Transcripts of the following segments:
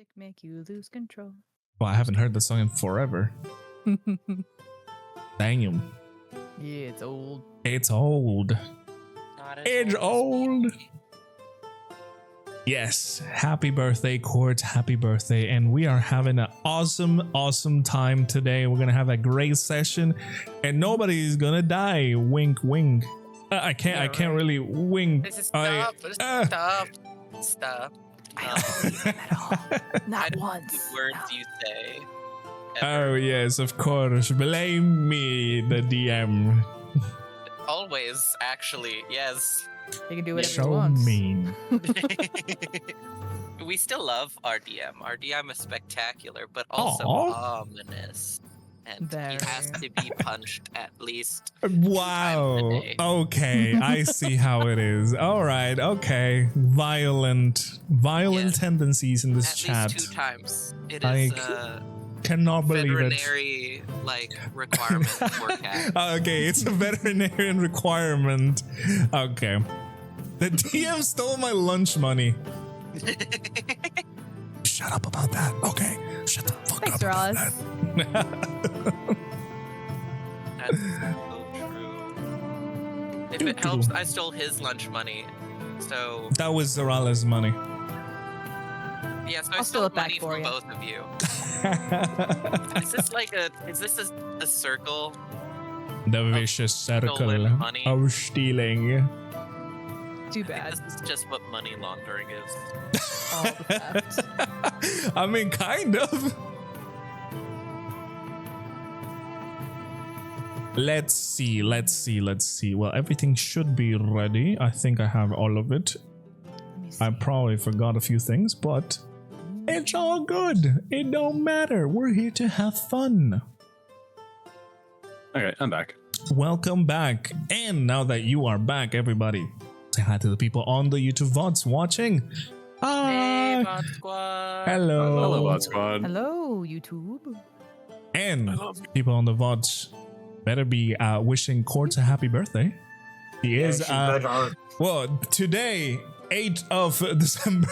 Music make you lose control. Well, I haven't heard the song in forever. Damn. Yeah, it's old. It's old. It's old. Yes, happy birthday, Court. Happy birthday. And we are having an awesome time today. We're gonna have a great session and nobody's gonna die. Wink wink. I can't really wink. This is stop. Stop. Not once. The words you say. Oh yes, of course. Blame me, the DM. Always, actually, yes. You can do whatever So you want. mean. We still love our DM. Our DM is spectacular, but also Aw. ominous. And Very. he has to be punched at least. Wow. times a day. Okay, I see how it is. All right. Okay. Violent Yes. tendencies in this At chat. least 2 times. It Like, is a Cannot believe it. veterinary requirement for cats. Okay, it's a veterinarian requirement. Okay. The DM stole my lunch money. Shut up about that. Okay. Shut the fuck Thanks, up about Ross. that. That's so true. If it helps, I stole his lunch money. So That was Zarala's money. yeah, so I I'll steal stole it back money for from you. both of you. Is this a circle? The vicious circle stolen money. of stealing. Too I bad. think this is just what money laundering is. All the theft. I mean, kind of. Let's see. Well, everything should be ready. I think I have all of it. Let me see. I probably forgot a few things, but it's all good. It don't matter. We're here to have fun. Okay, I'm back. Welcome back. And now that you are back, everybody, say hi to the people on the YouTube VODs watching. Hey, Hi. Bot Squad. Hello. Hello, Bot Squad. Hello, YouTube. And I love you. people on the VODs better be wishing Quartz a happy birthday. He is well, today, 8th of December.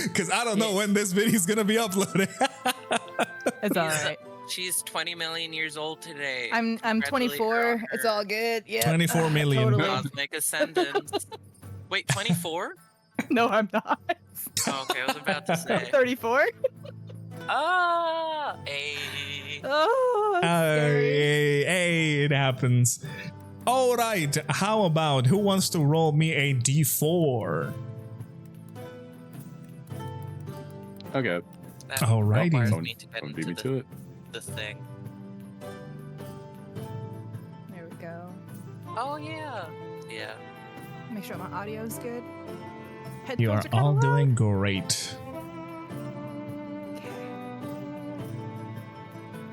Because I don't know when this video is gonna be uploaded. It's all right. She's 20 million years old today. I'm Congratulate 24. her on It's her all good. Yeah. 24 million. Totally. cosmic ascendance. Wait, 24? No, I'm not. Oh, okay, I was about to I'm say. 34. Ah, hey. Oh, that's scary. Hey, it happens. All right, how about who wants to roll me a d4? Okay. That Alrighty. requires Someone me to get beat me into to it. the thing. There we go. Oh, yeah. Yeah. Make sure my audio's good. Headphones You are kinda all loud. doing great.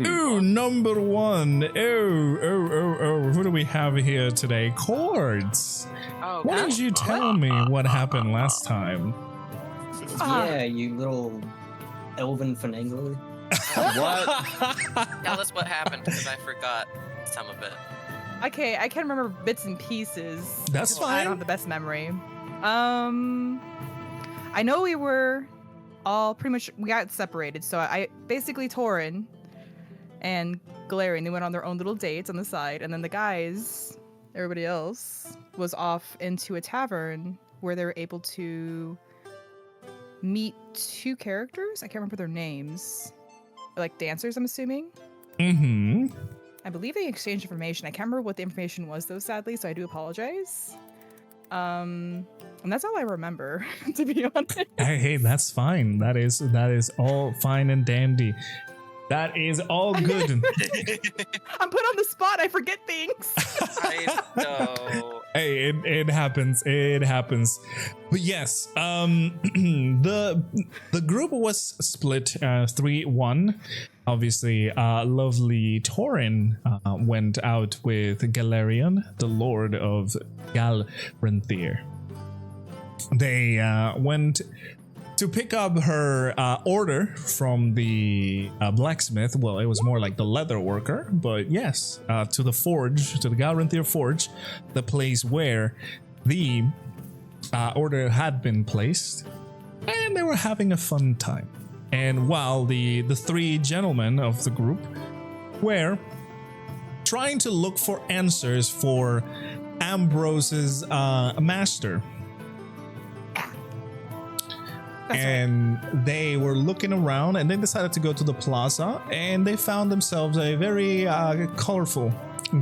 Ooh, number 1. Oh. Who do we have here today? Chords. Oh, Why God. didn't you tell me what happened last time? Yeah, you little elven finagler. What? Tell us what happened because I forgot some of it. Okay, I can remember bits and pieces. That's because I fine. don't have the best memory. I know we were all pretty much we got separated. So I basically Taurin and Galarian, they went on their own little dates on the side, and then the guys, everybody else, was off into a tavern where they were able to meet 2 characters. I can't remember their names. Like dancers, I'm assuming. Mm-hmm. I believe they exchanged information. I can't remember what the information was though, sadly, so I do apologize. And that's all I remember, to be honest. Hey, that's fine. That is all fine and dandy. That is all good. I'm put on the spot. I forget things. I know. Hey, it happens. It happens. But yes, the group was split 3-1. Obviously, lovely Taurin went out with Galarian, the Lord of Galranthier. They went to pick up her order from the blacksmith. Well, it was more like the leather worker, but yes, to the forge, to the Galranthier forge, the place where the order had been placed. and they were having a fun time. And while the three gentlemen of the group were trying to look for answers for Ambrose's master. And they were looking around and they decided to go to the plaza, and they found themselves a very colorful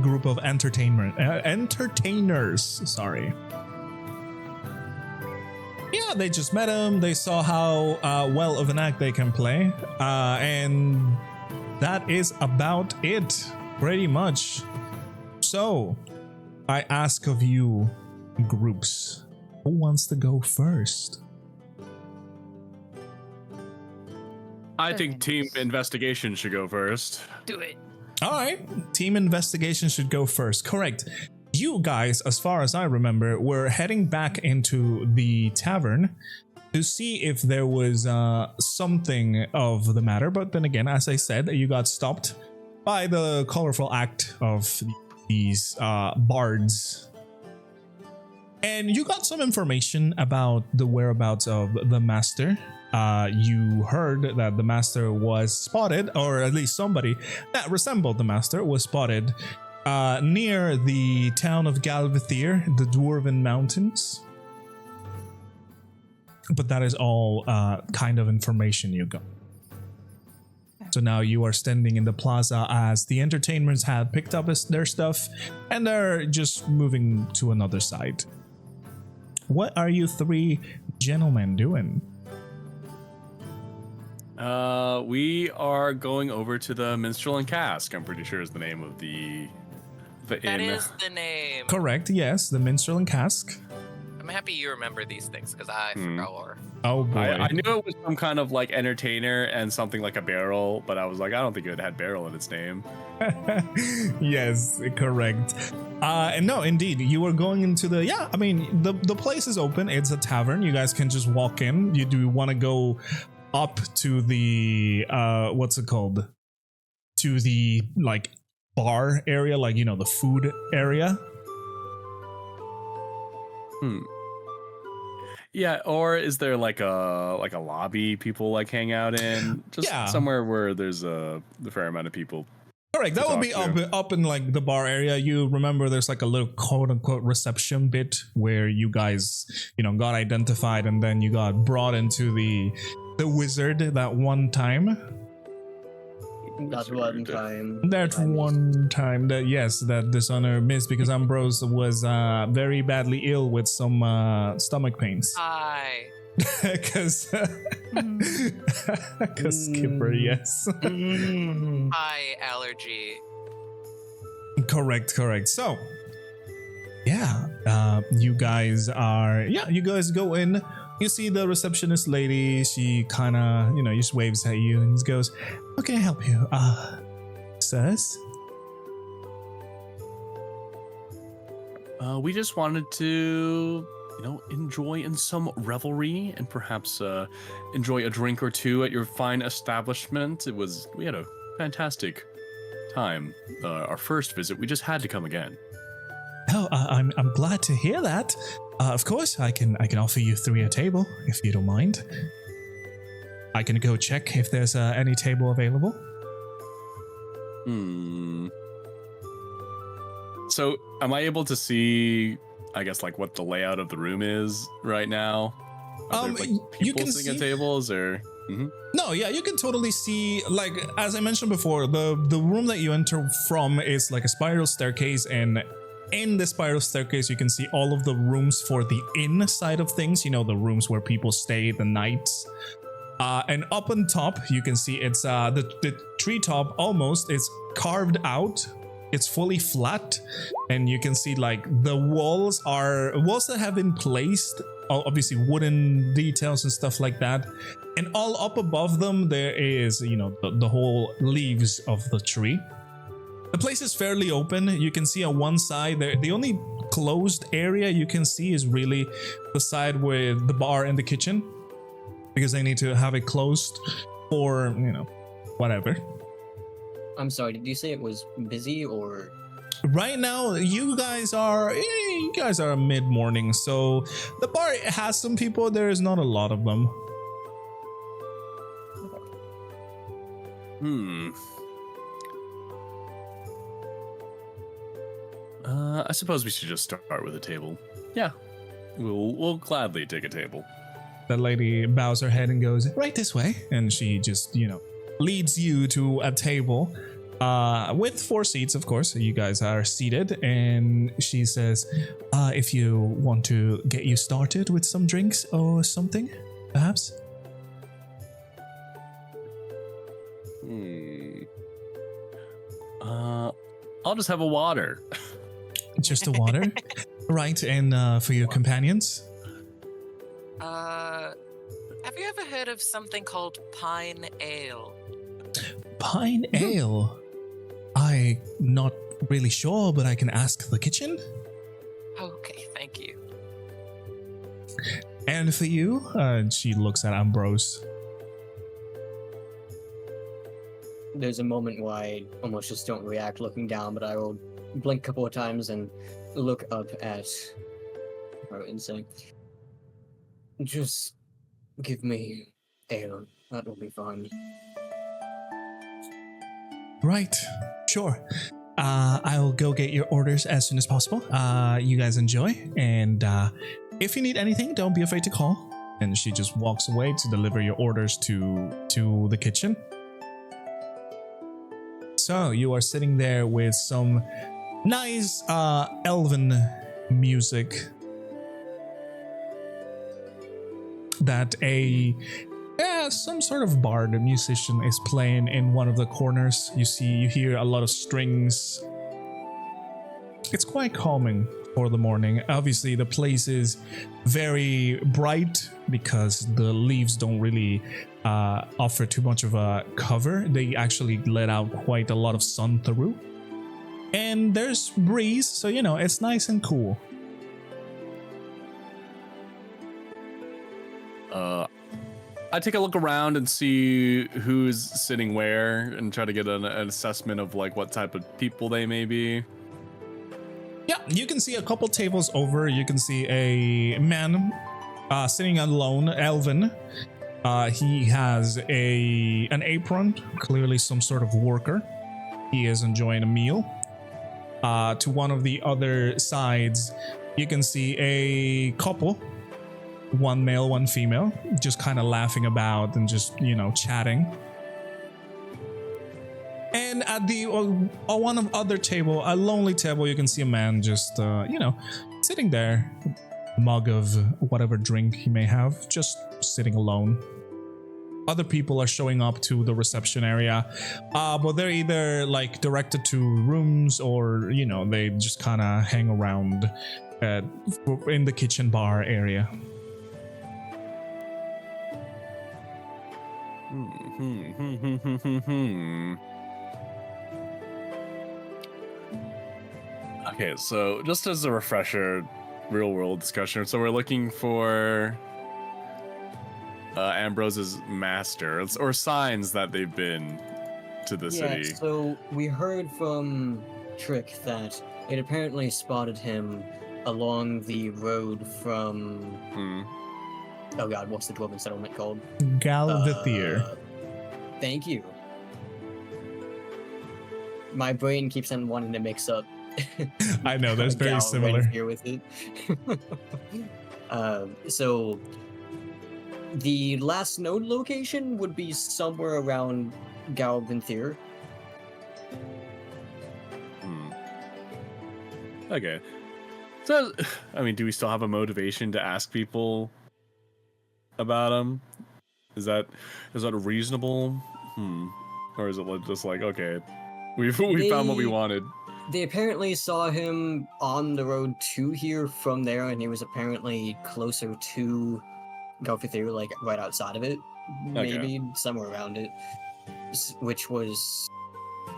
group of entertainers. Sorry. Yeah, they just met him. They saw how well of an act they can play. And that is about it, pretty much. So, I ask of you, groups, who wants to go first? I think team investigation should go first. Do it. All right, team investigation should go first. Correct. You guys, as far as I remember, were heading back into the tavern to see if there was something of the matter. But then again, as I said, you got stopped by the colorful act of these bards. And you got some information about the whereabouts of the master. You heard that the master was spotted, or at least somebody that resembled the master was spotted near the town of Galvathir, the Dwarven Mountains. But that is all kind of information you got. So now you are standing in the plaza as the entertainers have picked up their stuff and they're just moving to another side. What are you three gentlemen doing? We are going over to the Minstrel and Cask. I'm pretty sure is the name of the That inn. is the name. Correct, yes, the Minstrel and Cask. I'm happy you remember these things because I forgot. Oh boy. I knew it was some kind of like entertainer and something like a barrel, but I was like, I don't think it had barrel in its name. Yes, correct. And no, indeed, you were going into the the place is open. It's a tavern. You guys can just walk in. You do want to go up to the what's it called? To the like bar area, like the food area. Yeah, or is there like a lobby people like hang out in? Just somewhere where there's a fair amount of people. Correct. That would be up in like the bar area. You remember there's like a little quote unquote reception bit where you guys, got identified and then you got brought into the wizard that one time. That one time. That one time that Dishonor missed because Ambrose was very badly ill with some stomach pains. Hi. Because Kipper, yes. Hi, allergy. Correct. So, you guys go in. You see the receptionist lady. She kind of, just waves at you and goes, "How can I help you, sirs?" We just wanted to, enjoy in some revelry and perhaps enjoy a drink or two at your fine establishment. We had a fantastic time. Our first visit, we just had to come again. Oh, I'm glad to hear that. Of course, I can offer you 3 a table if you don't mind. I can go check if there's any table available. So, am I able to see, I guess, like what the layout of the room is right now? Are there, you people can sitting at see tables or? No, yeah, you can totally see, like, as I mentioned before, the room that you enter from is like a spiral staircase, and in the spiral staircase you can see all of the rooms for the inn side of things, the rooms where people stay the nights. And up on top you can see it's the treetop almost is carved out. It's fully flat, and you can see like the walls that have been placed, obviously wooden details and stuff like that, and all up above them there is the whole leaves of the tree. The place is fairly open. You can see on one side there, the only closed area you can see is really the side with the bar and the kitchen, because they need to have it closed for whatever. I'm sorry, did you say it was busy or? Right now, you guys are mid-morning, so the bar has some people. There is not a lot of them. I suppose we should just start with a table. Yeah, we'll gladly take a table. The lady bows her head and goes, right this way. And she just, leads you to a table with 4 seats, of course. You guys are seated. And she says, if you want to get you started with some drinks or something, perhaps? I'll just have a water. Just a water? Right, and for your companions? Have you ever heard of something called pine ale? Pine ale? I'm not really sure, but I can ask the kitchen. Okay, thank you. And for you? She looks at Ambrose. There's a moment where I almost just don't react looking down, but I will blink a couple of times and look up at her and say, just give me ale. That will be fine. Right, sure. I'll go get your orders as soon as possible. You guys enjoy, and if you need anything, don't be afraid to call. And she just walks away to deliver your orders to the kitchen. So you are sitting there with some nice elven music that some sort of bard, a musician, is playing in one of the corners. You hear a lot of strings. It's quite calming for the morning. Obviously, the place is very bright because the leaves don't really offer too much of a cover. They actually let out quite a lot of sun through. And there's breeze, so it's nice and cool. I take a look around and see who's sitting where and try to get an assessment of like what type of people they may be. Yeah, you can see a couple tables over. You can see a man sitting alone, elven. He has an apron, clearly some sort of worker. He is enjoying a meal. To one of the other sides, you can see a couple, one male, one female, just kind of laughing about and just, chatting. And at the one of other table, a lonely table, you can see a man just, sitting there, mug of whatever drink he may have, just sitting alone. Other people are showing up to the reception area, but they're either like directed to rooms or, they just kind of hang around in the kitchen bar area. Okay, so just as a refresher, real world discussion. So we're looking for Ambrose's master, or signs that they've been to the city. So we heard from Trick that it apparently spotted him along the road from... Oh god, what's the dwarven settlement called? Galvithir. Thank you. My brain keeps on wanting to mix up. I know, that's very similar. Here with it. So the last node location would be somewhere around Galvithir. Okay. So, do we still have a motivation to ask people about him? Is that reasonable? Or is it just like, okay, we found what we wanted? They apparently saw him on the road to here from there, and he was apparently closer to Galvithir, like right outside of it, maybe somewhere around it, which was,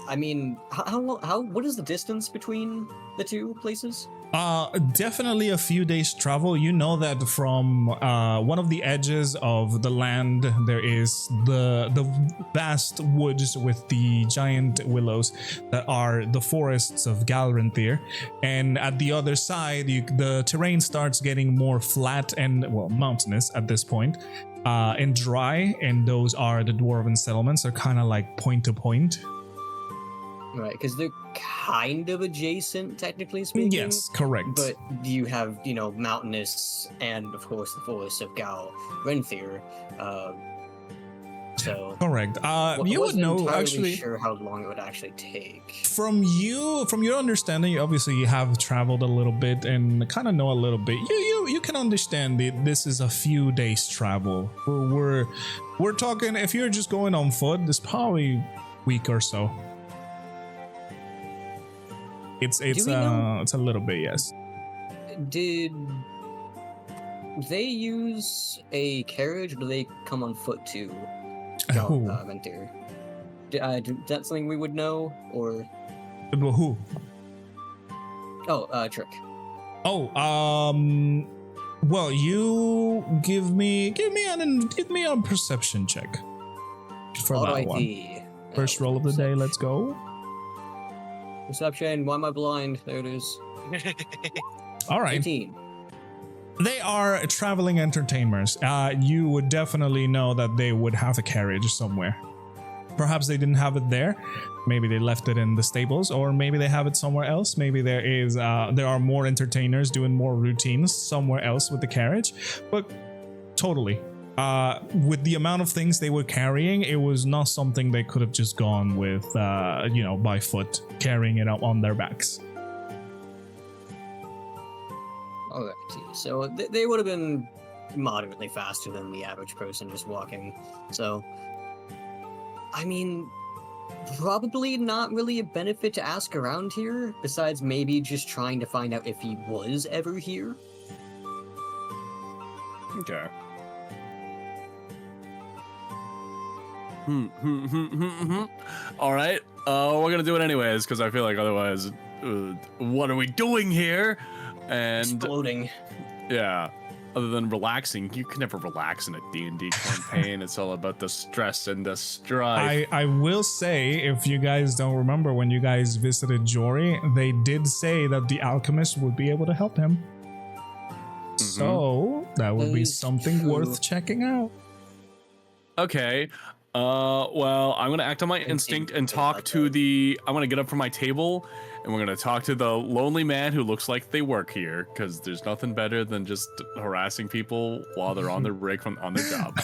what is the distance between the two places? Definitely a few days travel. You know that from one of the edges of the land there is the vast woods with the giant willows that are the forests of Galrinthir, and at the other side the terrain starts getting more flat and mountainous at this point. and dry, and those are the dwarven settlements. They're kind of like point to point. Right, because they're kind of adjacent, technically speaking. Yes, correct. But you have, mountainous and, of course, the forests of Gal Renthir. So correct. You would wasn't know entirely actually. sure how long it would actually take. From your understanding, obviously you have traveled a little bit and kind of know a little bit. You can understand that this is a few days travel. We're talking, if you're just going on foot, it's probably a week or so. It's a little bit, yes. Did they use a carriage, or do they come on foot to Renthir? That's something we would know, or Who? oh, Trick. Oh, well, you give me a perception check for that one. Alrighty. First roll of the day. Let's go. Perception. Why am I blind? There it is. All right. 18. They are traveling entertainers. You would definitely know that they would have a carriage somewhere. Perhaps they didn't have it there. Maybe they left it in the stables, or maybe they have it somewhere else. Maybe there are more entertainers doing more routines somewhere else with the carriage. But totally, with the amount of things they were carrying, it was not something they could have just gone with, by foot, carrying it up on their backs. Alrighty. So they would have been moderately faster than the average person just walking. So, I mean, probably not really a benefit to ask around here, besides maybe just trying to find out if he was ever here. Okay. All right. We're gonna do it anyways, because I feel like otherwise, what are we doing here? And Exploding. yeah, other than relaxing, you can never relax in a D&D campaign. It's all about the stress and the strife. I will say, if you guys don't remember, when you guys visited Jory, they did say that the alchemist would be able to help him. So that would be something worth checking out. Okay. Well, I'm gonna act on my instinct and talk to I'm gonna get up from my table, and we're gonna talk to the lonely man who looks like they work here, because there's nothing better than just harassing people while they're on their break on their job.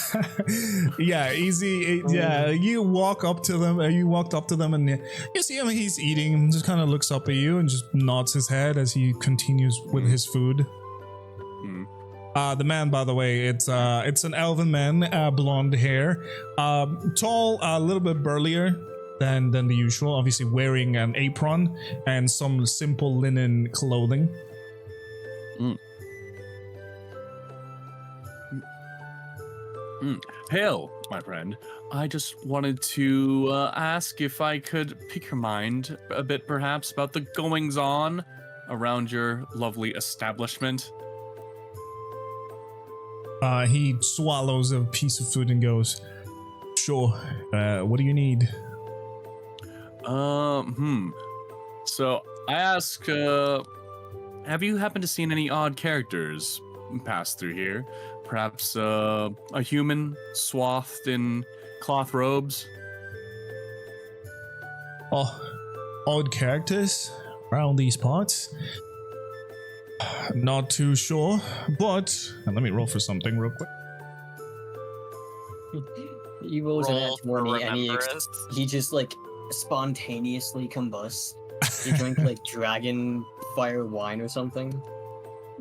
Yeah, easy. Yeah, you walked up to them, and you see him. He's eating, just kind of looks up at you and just nods his head as he continues with his food. The man, by the way, it's an elven man, blonde hair, tall, a little bit burlier than the usual, obviously wearing an apron and some simple linen clothing. Hail, my friend. I just wanted to ask if I could pick your mind a bit, perhaps, about the goings-on around your lovely establishment. He swallows a piece of food and goes, "Sure. What do you need?" So I ask, have you happened to seen any odd characters pass through here? Perhaps a human swathed in cloth robes? Oh, odd characters around these parts? Not too sure, but let me roll for something real quick. He rolls an Roll for at 20 and remembrance. he just like spontaneously combusts. He drank like dragon fire wine or something.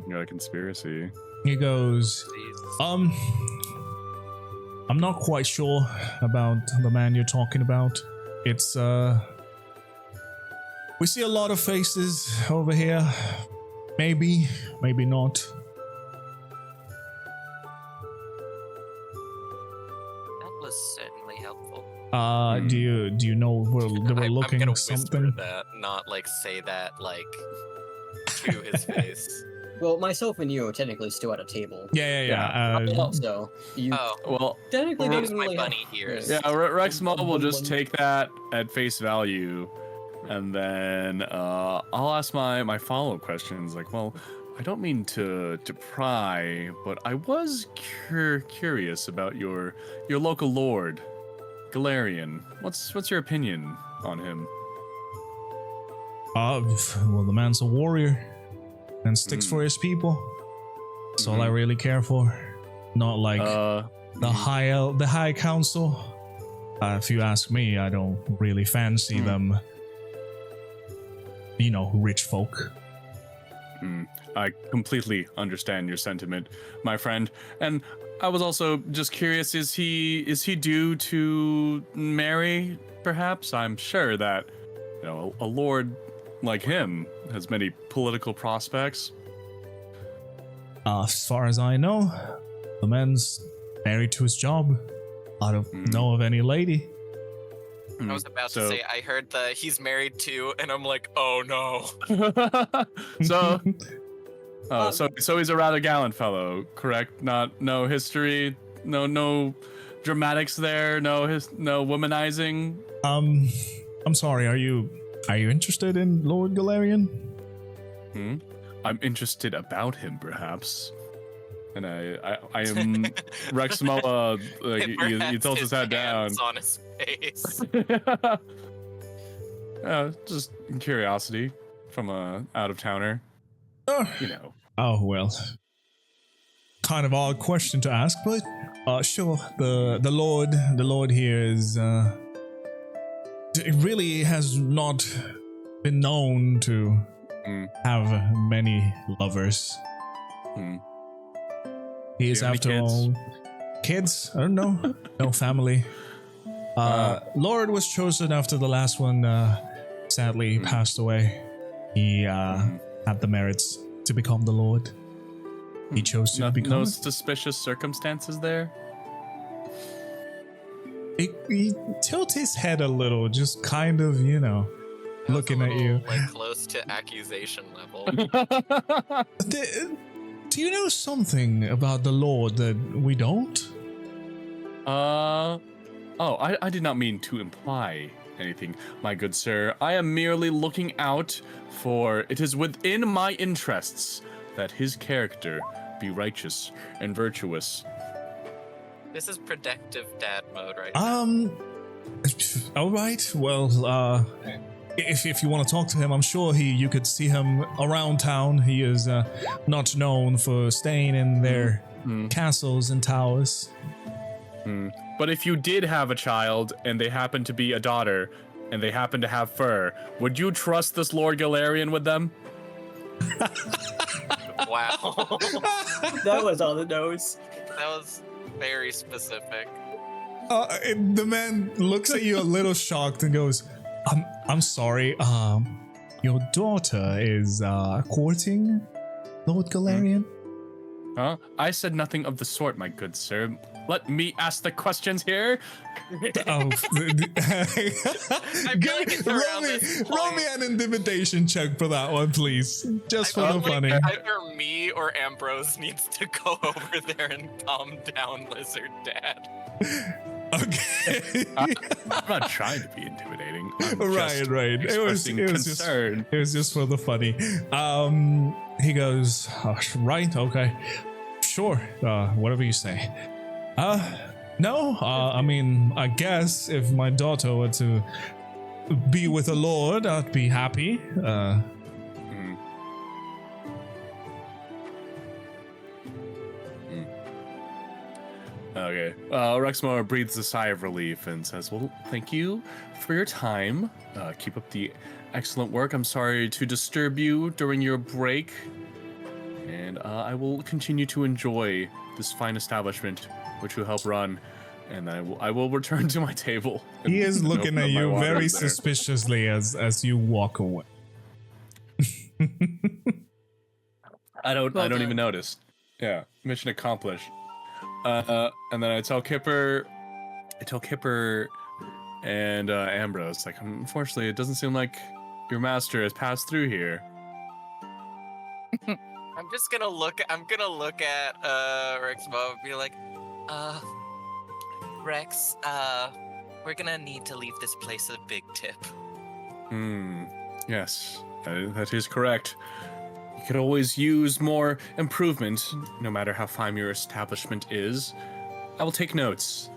You got a conspiracy. He goes, I'm not quite sure about the man you're talking about. It's, we see a lot of faces over here. Maybe, maybe not. That was certainly helpful. Do you know where they were looking I'm gonna something? whisper that, not like say that like to his face. Well, myself and you are technically still at a table. Yeah. So you Well, technically Well, didn't my really bunny ears. yeah, Rexmoa will just take that at face value, and then I'll ask my follow-up questions like, well, I don't mean to pry, but I was curious about your local lord, Galarian. What's your opinion on him? Well, the man's a warrior and sticks for his people. That's all I really care for. Not like the high council. If you ask me, I don't really fancy them. You know, rich folk. I completely understand your sentiment, my friend. And I was also just curious, is he due to marry, perhaps? I'm sure that, you know, a lord like him has many political prospects. As far as I know, the man's married to his job. I don't know of any lady. I was about to say, I heard that he's married too, and I'm like, oh no. So he's a rather gallant fellow, correct? No history, no dramatics there, no womanizing. I'm sorry. Are you interested in Lord Galarian? I'm interested about him, perhaps. And I am Rexmoa. Like he tilts his head down. On his face. Just curiosity from a out of towner. You know. Oh well. Kind of odd question to ask, but sure. The Lord here is it really has not been known to have many lovers. He is, after all, kids. I don't know. No family. Lord was chosen after the last one sadly passed away. He had the merits to become the Lord. He chose to become no it. suspicious circumstances there? He tilts his head a little, just kind of, you know, looking at you. Like close to accusation level. Do you know something about the Lord that we don't? I did not mean to imply anything, my good sir. I am merely looking out for it is within my interests that his character be righteous and virtuous. This is protective dad mode right now. All right. Well, if you want to talk to him, I'm sure you could see him around town. He is not known for staying in their castles and towers. But if you did have a child and they happen to be a daughter and they happen to have fur, would you trust this Lord Galarian with them? Wow. That was on the nose. That was very specific. The man looks at you a little shocked and goes, I'm sorry, your daughter is courting Lord Galarian? Huh? I said nothing of the sort, my good sir. Let me ask the questions here. Oh, roll me an intimidation check for that one, please. Just for the funny. Either me or Ambrose needs to go over there and calm down Lizard Dad. Okay. I'm not trying to be intimidating. Right. It was just for the funny. He goes, oh, right, okay, sure, whatever you say. No, I mean, I guess if my daughter were to be with a lord, I'd be happy. Okay. Rexmoa breathes a sigh of relief and says, well, thank you for your time. Keep up the excellent work. I'm sorry to disturb you during your break. And I will continue to enjoy this fine establishment which you help run. And I will return to my table. He is looking at you very suspiciously as you walk away. I don't even notice. Yeah, mission accomplished. And then I tell Kipper and Ambrose, like, unfortunately, it doesn't seem like your master has passed through here. I'm gonna look at Rexmoa and be like, Rex, we're gonna need to leave this place a big tip. Yes, that is correct. You could always use more improvement, no matter how fine your establishment is. I will take notes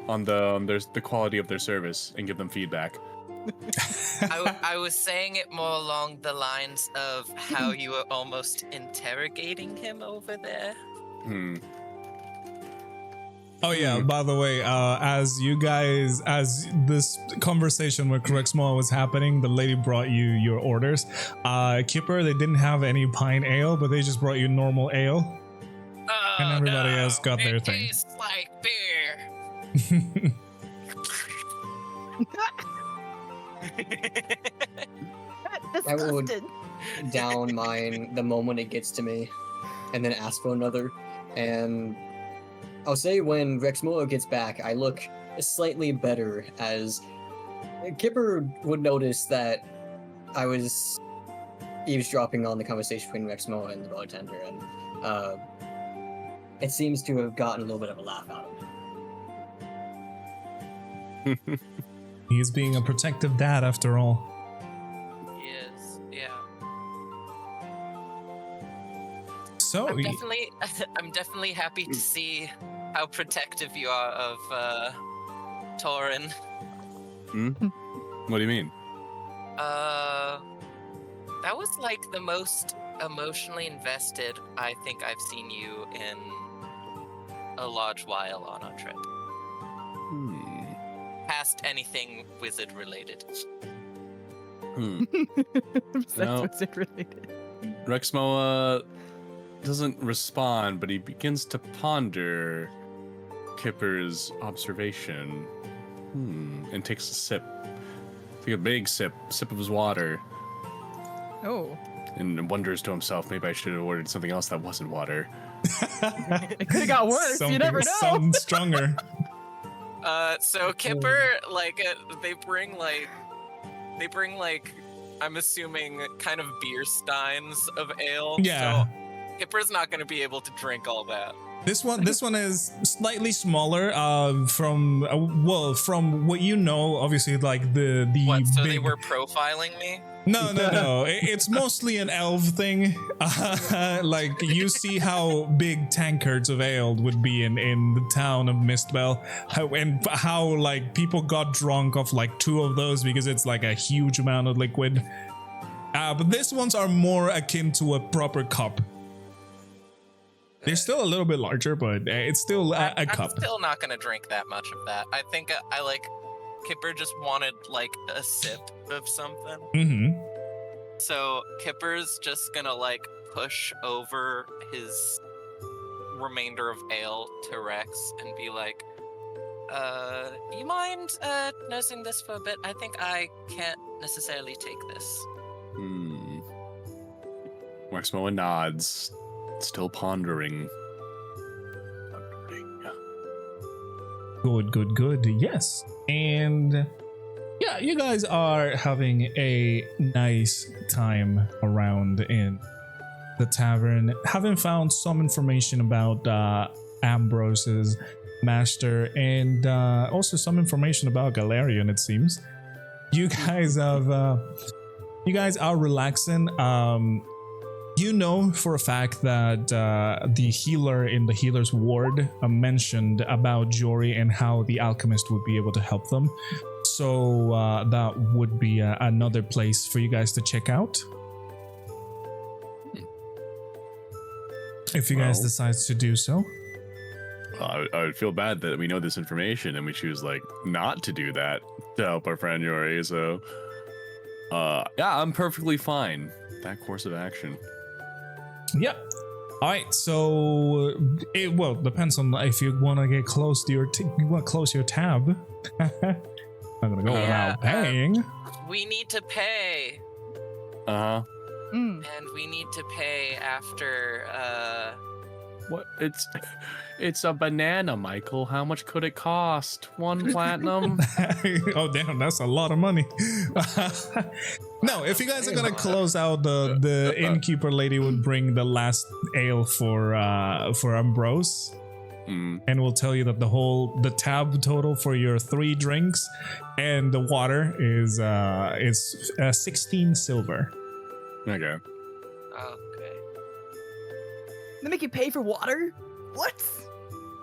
on the quality of their service and give them feedback. I was saying it more along the lines of how you were almost interrogating him over there. Oh yeah, by the way, as this conversation with Rexmoa was happening, the lady brought you your orders. Kipper, they didn't have any pine ale, but they just brought you normal ale. Oh, And everybody else got their it thing. tastes like beer. I will down mine the moment it gets to me, and then ask for another. And I'll say when Rexmoa gets back, I look slightly better, as Kipper would notice that I was eavesdropping on the conversation between Rexmoa and the bartender, and it seems to have gotten a little bit of a laugh out of it. He's being a protective dad after all. Yes, yeah. So I'm definitely happy to see how protective you are of Taurin. What do you mean? That was like the most emotionally invested I think I've seen you in a large while on our trip. Past anything wizard related. No. Wizard related. Rexmoa doesn't respond, but he begins to ponder Kipper's observation. And takes a sip. Take a big sip of his water. Oh. And wonders to himself, maybe I should have ordered something else that wasn't water. It could have got worse. You never know. Something stronger. So Kipper, they bring I'm assuming kind of beer steins of ale. Yeah. So Kipper's not going to be able to drink all that. This one is slightly smaller. From what you know, obviously, like the What? So big... they were profiling me? No. It's mostly an elf thing. Like you see how big tankards of ale would be in the town of Mistbell, how like people got drunk off like 2 of those because it's like a huge amount of liquid. But these ones are more akin to a proper cup. They're still a little bit larger, but it's still a cup. I'm still not gonna drink that much of that. I think Kipper just wanted like a sip of something. Mm-hmm. So Kipper's just gonna like push over his remainder of ale to Rex and be like, you mind nursing this for a bit? I think I can't necessarily take this. Rexmoa nods, still pondering. Good. Yes. And yeah, you guys are having a nice time around in the tavern, having found some information about Ambrose's master and also some information about Galarian, it seems. You guys are relaxing. You know for a fact that the healer in the healer's ward mentioned about Jory and how the alchemist would be able to help them. So that would be another place for you guys to check out. If you guys decide to do so. I would feel bad that we know this information and we choose like not to do that to help our friend Jory. So yeah, I'm perfectly fine with that course of action. Yeah. All right. So it depends on if you want to get close to you want to close your tab. I'm gonna go without paying. We need to pay. And we need to pay after. What? It's a banana, Michael. How much could it cost? 1 platinum? Oh damn, that's a lot of money. No, if you guys are gonna close out, the innkeeper lady would bring the last ale for Ambrose, and we'll tell you that the tab total for your 3 drinks and the water is 16 silver. Okay. Okay. They make you pay for water? What?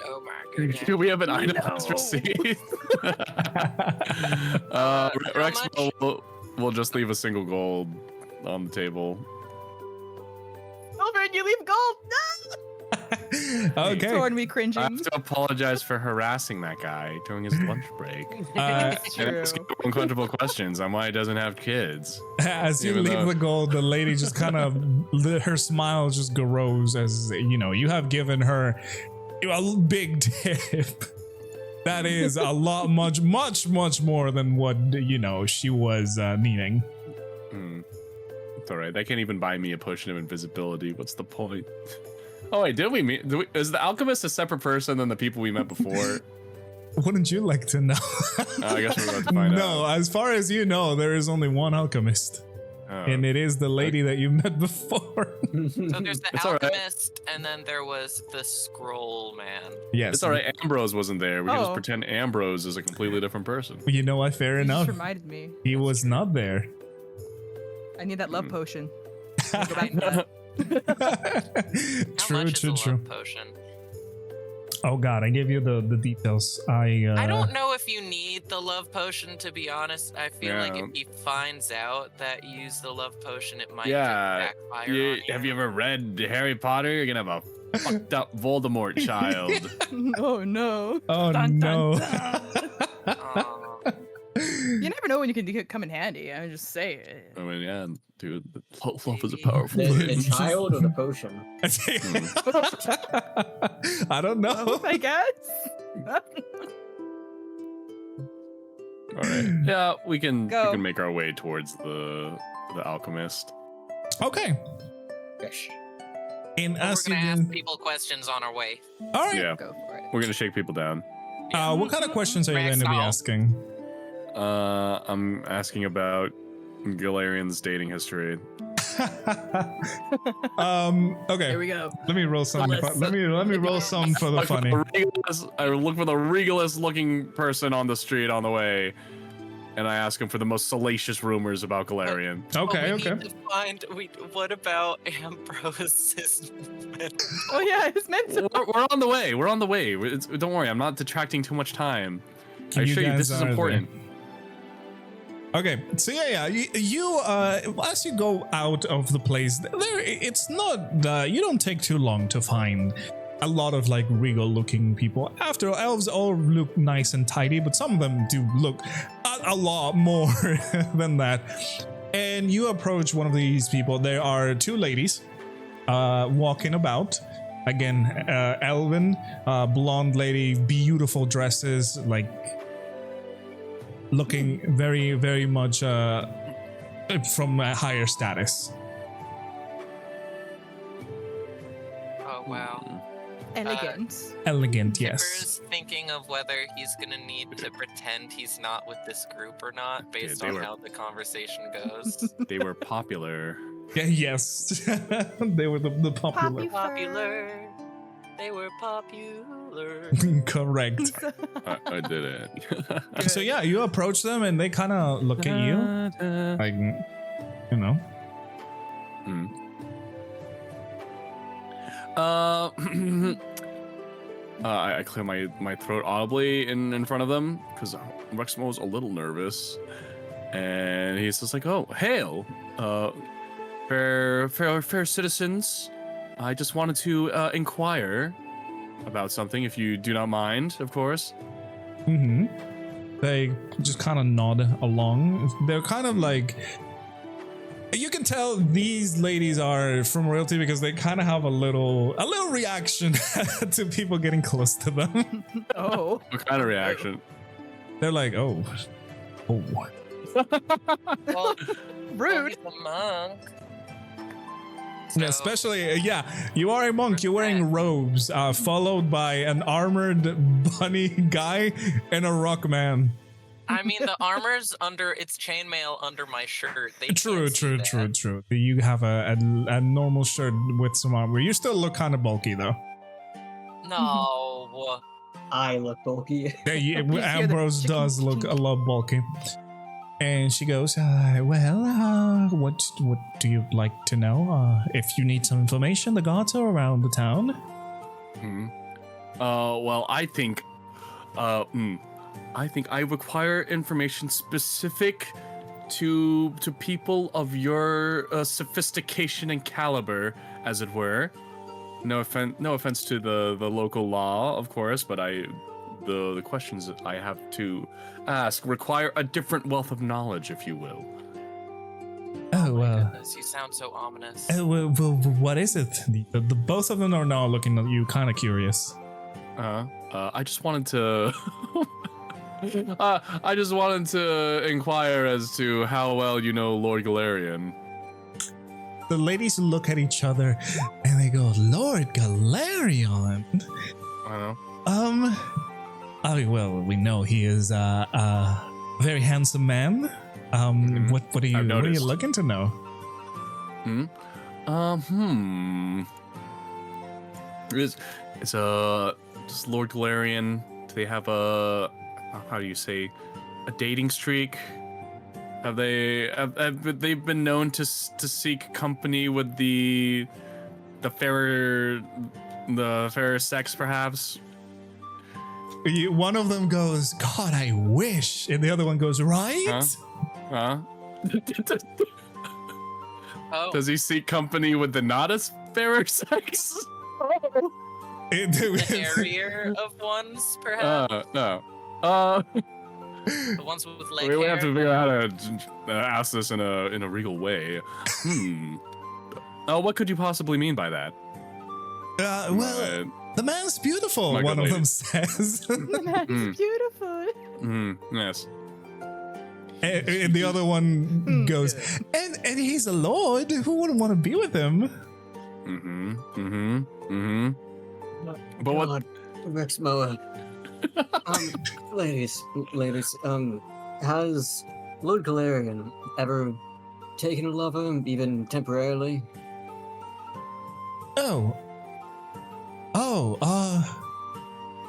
Oh my goodness. Do we have an item No. receipt? How Rexmoa will just leave a single gold on the table. Over and you leave gold. No! Okay. Torn me I cringing. have to apologize for harassing that guy during his lunch break. It's And true. asking uncomfortable questions on why he doesn't have kids. As you Even leave though- the gold, the lady just kind of, her smile just grows as, you have given her a big tip. That is a lot, much more than what, she was needing. It's alright. They can't even buy me a potion of invisibility. What's the point? Oh wait, did we meet? Is the alchemist a separate person than the people we met before? Wouldn't you like to know? I guess we're about to find out. No, as far as you know, there is only one alchemist. Oh. And it is the lady that you met before. So there's the It's all right. alchemist, and then there was the scroll man. Yes. It's alright. Ambrose wasn't there. We can just Oh. pretend Ambrose is a completely different person. You know what? Fair You enough. just reminded me. He was not there. I need that love potion. How True, much is a true. love potion? Oh god, I gave you the details. I don't know if you need the love potion, to be honest. I feel like Yeah. if he finds out that you use the love potion, it might Yeah, just backfire on you. Have you ever read Harry Potter? You're gonna have a fucked up Voldemort child. Oh no. Oh Dun, no. dun, dun. Aw. You never know when you can come in handy. I just say it. I mean, yeah, dude, love is a powerful The thing. child or the potion? I don't know. Both, I guess. All right. Yeah, we can Go. make our way towards the alchemist. Okay. Gosh. And We're as you gonna ask can... people questions on our way. All right. Yeah, Go for it. we're gonna shake people down. What kind of questions are you going to be Rexmoa. asking? I'm asking about Galarian's dating history. Okay. Here we go. Let me roll some. Let's- Let me roll some for the funny. I look for the regalest looking person on the street on the way, and I ask him for the most salacious rumors about Galarian. Okay. we Okay. Need to find. What about Ambrose's men? Oh yeah, it's meant to. We're on the way. We're on the way. Don't worry, I'm not detracting too much time. I assure you, guys this is are important. Okay, so you as you go out of the place, it's not you don't take too long to find a lot of like regal looking people. After all, elves all look nice and tidy, but some of them do look a lot more than that. And you approach one of these people. There are two ladies walking about. Again, elven, blonde lady, beautiful dresses, like looking very, very much from a higher status. Oh wow. Elegant. Elegant, yes. Kipper's thinking of whether he's gonna need to pretend he's not with this group or not, based they on were- how the conversation goes. They were popular. Yeah, yes. They were the popular. Popular. They were popular. Correct. I did it. So yeah, you approach them and they kind of look at you, like, you know. Hmm. I clear my throat audibly in front of them because Rexmoa was a little nervous, and he's just like, "Oh, hail, fair citizens. I just wanted to inquire about something, if you do not mind, of course." Mm-hmm. They just kind of nod along. They're kind of like, you can tell these ladies are from royalty because they kind of have a little reaction to people getting close to them. Oh. What kind of reaction? They're like, oh. Well, Rude. he's a monk. Yeah, So- especially, you are a monk. You're wearing robes, followed by an armored bunny guy and a rock man. I mean, the armor's under, it's chainmail under my shirt. They True. can't see that. You have a normal shirt with some armor. You still look kind of bulky though. No. I look bulky. Yeah, hear the Ambrose chicken does look a lot bulky. And she goes, what do you like to know? If you need some information, the guards are around the town. Well, I think I require information specific to people of your sophistication and caliber, as it were. No offense to the local law, of course, but the questions that I have to ask require a different wealth of knowledge, if you will. Oh my goodness, you sound so ominous. What is it? The both of them are now looking at you, kind of curious. I just wanted to. I just wanted to inquire as to how well you know Lord Galarian. The ladies look at each other and they go, Lord Galarian? Well, we know he is a very handsome man. What are you looking to know? It's just Lord Galarian. Do they have a, how do you say, a dating streak? Have they been known to seek company with the fairer sex, perhaps? One of them goes, God, I wish, and the other one goes, right? Huh? Oh. Does he seek company with the not as fairer sex? The hairier of ones, perhaps? No. The ones with leg We hair? have to figure out how to ask this in a regal way. What could you possibly mean by that? The man's beautiful, My one good of them lady. says. The man's beautiful. Yes. And the other one goes, and he's a lord. Who wouldn't want to be with him? But what? God, Rexmoa. Ladies, has Lord Galarian ever taken a lover, even temporarily?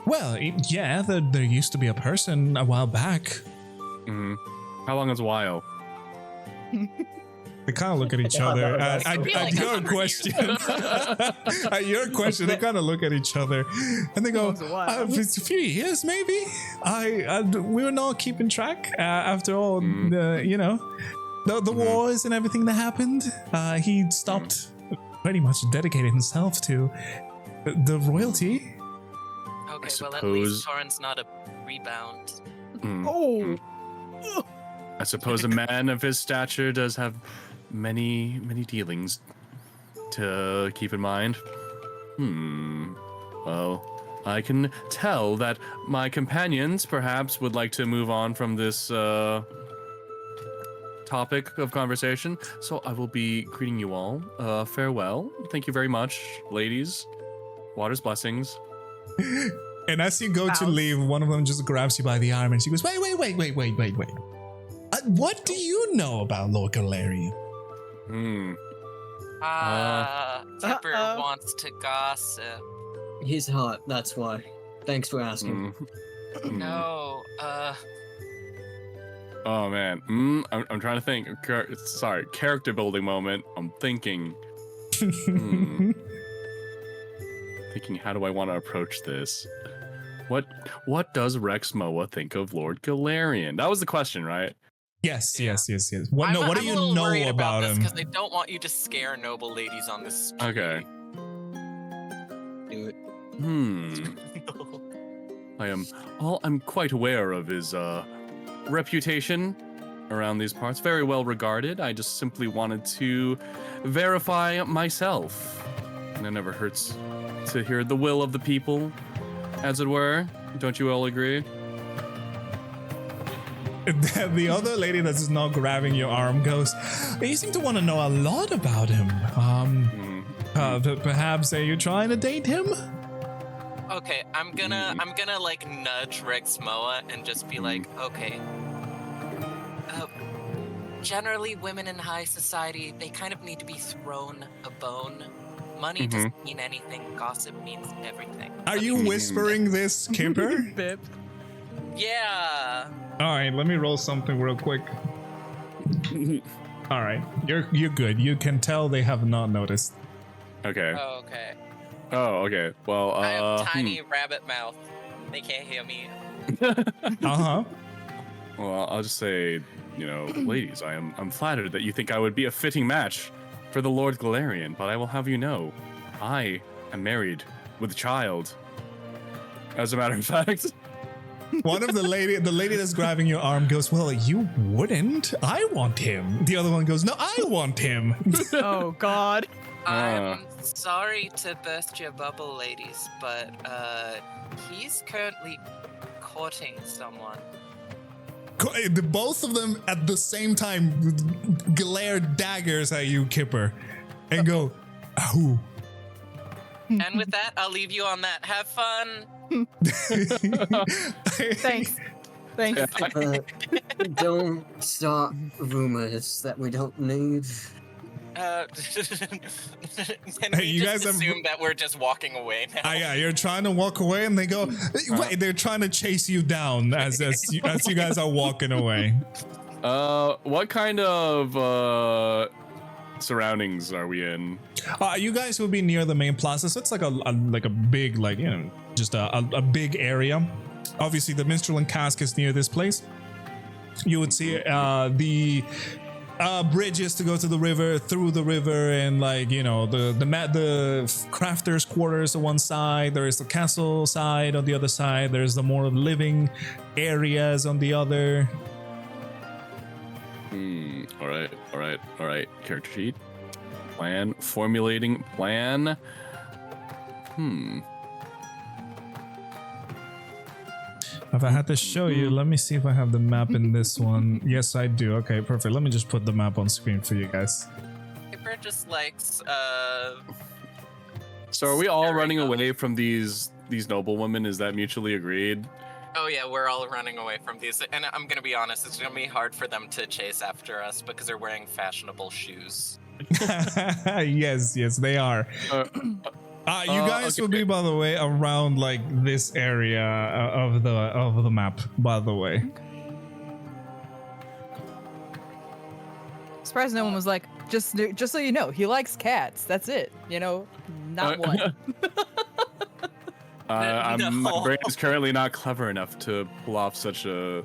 Well, yeah, there used to be a person a while back. How long is a while? They kind of look at each other. At your question, they kind of look at each other, and they go, "It's a few years, maybe. We were not keeping track after all. The wars and everything that happened. He stopped pretty much dedicating himself to the royalty." Okay, well, at least Taurin's not a rebound. I suppose a man of his stature does have many dealings to keep in mind. Well, I can tell that my companions perhaps would like to move on from this topic of conversation, so I will be greeting you all. Farewell. Thank you very much, ladies. Water's blessings. And as you go to leave, one of them just grabs you by the arm and she goes, wait. What do you know about Lord Galarian? Kipper wants to gossip. He's hot, that's why. Thanks for asking. No, Oh man, I'm trying to think. Sorry, character building moment. I'm thinking. Thinking, how do I want to approach this? What does Rexmoa think of Lord Galarian? That was the question, right? Yes. What I'm do a you little know worried about him? Because I don't want you to scare noble ladies on the street. Okay. Do it. I'm quite aware of his reputation around these parts. Very well regarded. I just simply wanted to verify myself. And it never hurts to hear the will of the people, as it were. Don't you all agree? The other lady that's not grabbing your arm goes, you seem to want to know a lot about him. Perhaps are you trying to date him? Okay, I'm gonna like nudge Rexmoa and just be like, okay. Generally, women in high society, they kind of need to be thrown a bone. Money doesn't mean anything. Gossip means everything. Are you whispering this, Kipper? Bip. Yeah. All right, let me roll something real quick. All right, you're good. You can tell they have not noticed. Okay. Oh, okay. Oh, okay. Well, I have tiny rabbit mouth. They can't hear me. Uh-huh. Well, I'll just say, ladies, I'm flattered that you think I would be a fitting match for the Lord Galarian, but I will have you know, I am married with a child. As a matter of fact. One of the lady that's grabbing your arm goes, well, you wouldn't. I want him. The other one goes, no, I want him. Oh God. I'm sorry to burst your bubble, ladies, but he's currently courting someone. Both of them at the same time glare daggers at you, Kipper, and go, "Who?" And with that, I'll leave you on that. Have fun. Thanks. Don't start rumors that we don't need. Can Hey, we you just guys have- assume that we're just walking away now? Yeah, you're trying to walk away, and they go, "Wait!" They're trying to chase you down as you guys are walking away. What kind of surroundings are we in? You guys will be near the main plaza, so it's like a big, just a big area. Obviously, the minstrel and cask is near this place. You would see the bridges to go to the river, through the river, and the crafters' quarters on one side. There is the castle side on the other side. There's the more living areas on the other. All right. Character sheet. Plan. Formulating plan. If I had to show you, let me see if I have the map in this one. Yes, I do. Okay, perfect. Let me just put the map on screen for you guys. Kipper just likes, So are we all staring running up. away from these noblewomen? Is that mutually agreed? Oh yeah, we're all running away from these. And I'm gonna be honest, it's gonna be hard for them to chase after us because they're wearing fashionable shoes. Yes, they are. You guys will be, by the way, around this area of the map. By the way, Surprised no one was like, just so you know, he likes cats. That's it. Not one. My brain is currently not clever enough to pull off such a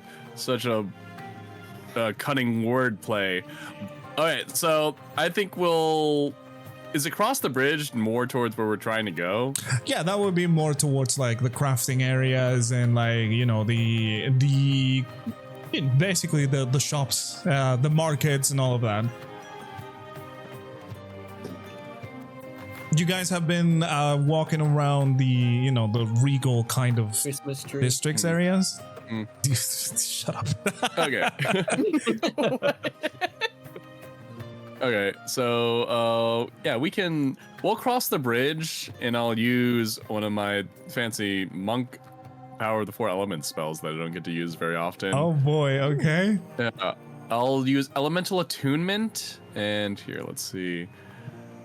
cunning wordplay. All right, so I think is across the bridge more towards where we're trying to go? yeah, that would be more towards the crafting areas and the basically the shops, the markets, and all of that. You guys have been walking around the the regal kind of Christmas tree. districts areas. Mm. Shut up. Okay. Okay, so we'll cross the bridge, and I'll use one of my fancy monk power of the 4 elements spells that I don't get to use very often. Oh boy. Okay. I'll use elemental attunement, and here, let's see.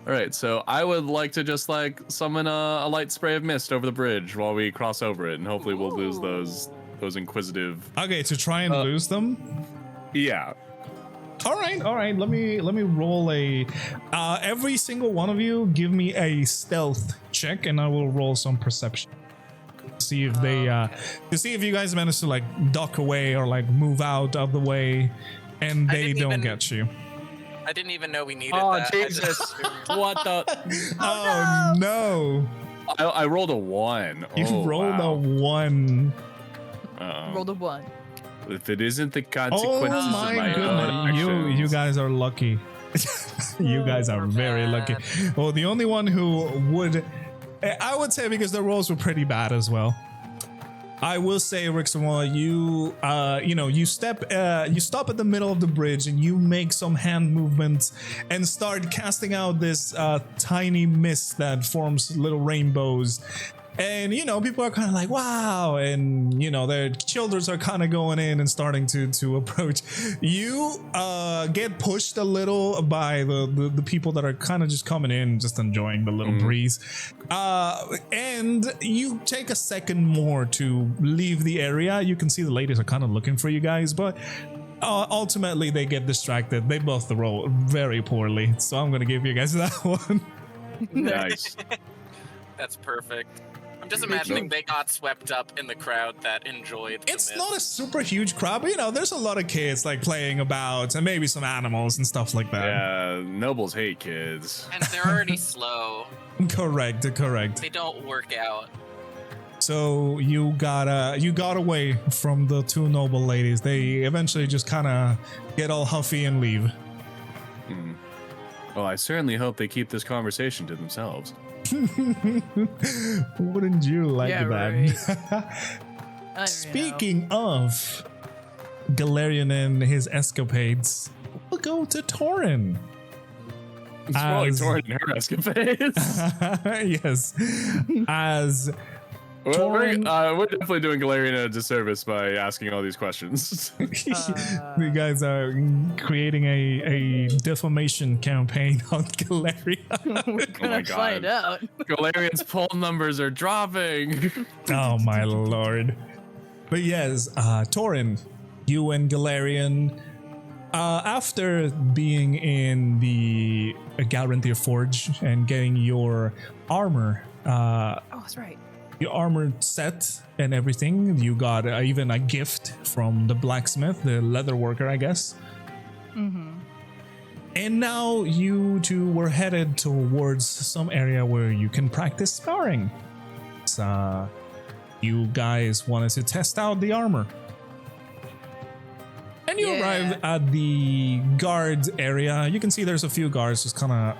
All right, so I would like to just summon a light spray of mist over the bridge while we cross over it, and hopefully we'll lose those inquisitive. Okay, to try and lose them. Yeah. All right. Let me roll a. Every single one of you, give me a stealth check, and I will roll some perception. See if they, to see if you guys manage to duck away or move out of the way, and they don't get you. I didn't even know we needed Oh, that. Jesus. What the? Oh no! I rolled a 1. You rolled a 1. Rolled a 1. If it isn't the consequences Oh of my my goodness! You guys are lucky. You guys are very lucky. Well, the only one who would, I would say, because the rolls were pretty bad as well. I will say, Rexmoa, you stop at the middle of the bridge and you make some hand movements and start casting out this tiny mist that forms little rainbows. And, people are kind of like, wow. And, their children are kind of going in and starting to approach. You get pushed a little by the people that are kind of just coming in, just enjoying the little breeze. And you take a second more to leave the area. You can see the ladies are kind of looking for you guys, but ultimately they get distracted. They both roll very poorly, so I'm gonna give you guys that one. Nice. That's perfect. I'm just imagining they got swept up in the crowd that enjoyed the It's myth. not a super huge crowd, but there's a lot of kids like playing about, and maybe some animals and stuff like that. Yeah, nobles hate kids. And they're already slow. Correct. They don't work out. So you got away from the two noble ladies. They eventually just kind of get all huffy and leave. Well, I certainly hope they keep this conversation to themselves. Wouldn't you like Yeah, that? I Speaking of Galarian and his escapades, we'll go to Taurin. It's probably As- Taurin and her escapades. Yes, as Well, Taurin- we're definitely doing Galarian a disservice by asking all these questions. you guys are creating a defamation campaign on Galarian. We're gonna God. find out. Galarian's poll numbers are dropping. Oh my lord. But yes, Taurin, you and Galarian, after being in the Galranthir Forge and getting your armor, Oh, that's right. your armor set and everything, you got even a gift from the blacksmith, the leather worker, I guess. Mm-hmm. And now you two were headed towards some area where you can practice sparring. So, you guys wanted to test out the armor. And you Yeah. arrive at the guard area. You can see there's a few guards just kind of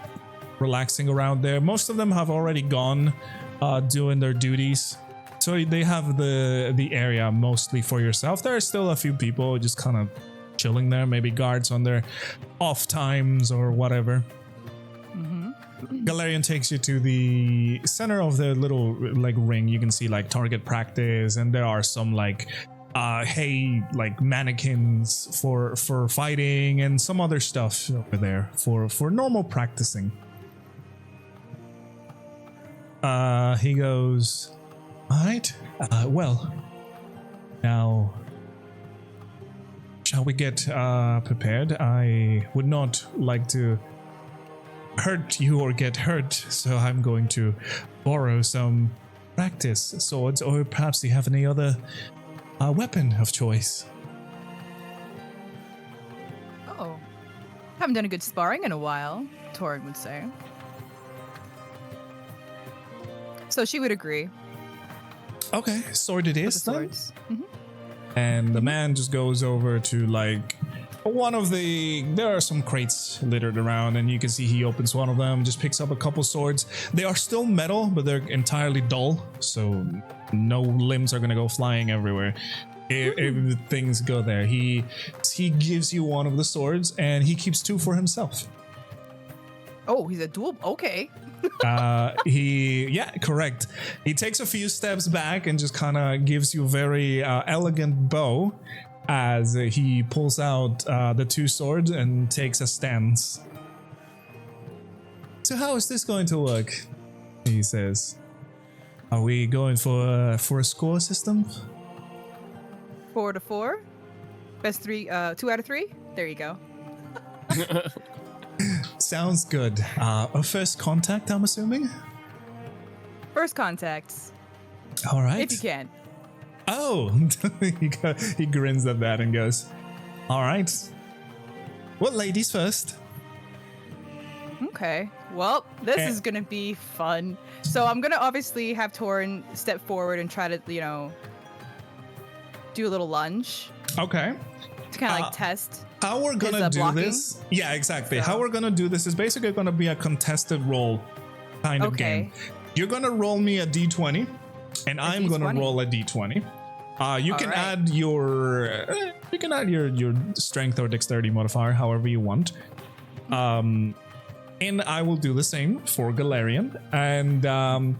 relaxing around there. Most of them have already gone doing their duties. So they have the area mostly for yourself. There are still a few people just kind of chilling there, maybe guards on their off times or whatever. Galarian takes you to the center of the little like ring. You can see like target practice, and there are some like like mannequins for fighting and some other stuff over there for normal practicing. He goes, all right, well, now shall we get prepared? I would not like to hurt you or get hurt, so I'm going to borrow some practice swords, or perhaps you have any other weapon of choice. Oh, haven't done a good sparring in a while, Taurin would say. So she would agree Okay, sword it with the is then. swords. Mhm. And the man just goes over to like one of there are some crates littered around, and you can see he opens one of them, just picks up a couple swords. They are still metal, but they're entirely dull, so no limbs are gonna go flying everywhere if things go there. He gives you one of the swords, and he keeps two for himself. Oh, he's a dual. Okay. Correct. He takes a few steps back and just kind of gives you a very elegant bow as he pulls out the two swords and takes a stance. So how is this going to work? He says. Are we going for a score system? 4 to 4. Best 2 out of 3. There you go. Sounds good. A first contact, I'm assuming? First contacts, All right. if you can. Oh, he grins at that and goes, all right. Well, ladies first. Okay. Well, this Eh. is gonna be fun. So I'm gonna obviously have Taurin step forward and try to, do a little lunge Okay. to kind of like test. How we're gonna Is, do blocking? this? Yeah, exactly. So- How we're gonna do this is basically gonna be a contested roll kind of Okay. game. You're gonna roll me a d20, and I'm gonna D20. roll a d20. You can Alright. add your your strength or dexterity modifier, however you want. And I will do the same for Galarian. And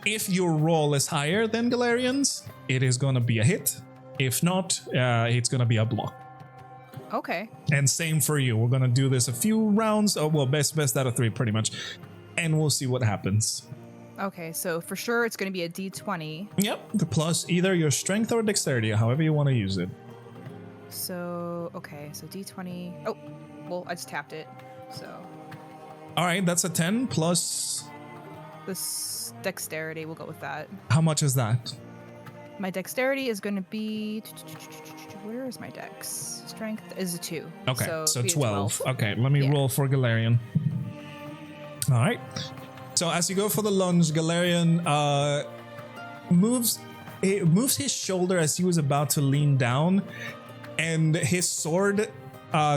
if your roll is higher than Galarian's, it is gonna be a hit. If not, it's gonna be a block. Okay. And same for you. We're gonna do this a few rounds. Oh well, best out of 3, pretty much, and we'll see what happens. Okay. So for sure, it's gonna be a D20. Yep, the plus either your strength or dexterity, however you want to use it. So, okay, so D20. Oh, well, I just tapped it. So, All right, that's a 10 plus. this dexterity, we'll go with that. How much is that? My dexterity is going to be. Where is my dex? Strength is a 2. Okay, so be a 12. Okay, let me roll for Galarian. All right. So as you go for the lunge, Galarian moves his shoulder as he was about to lean down, and his sword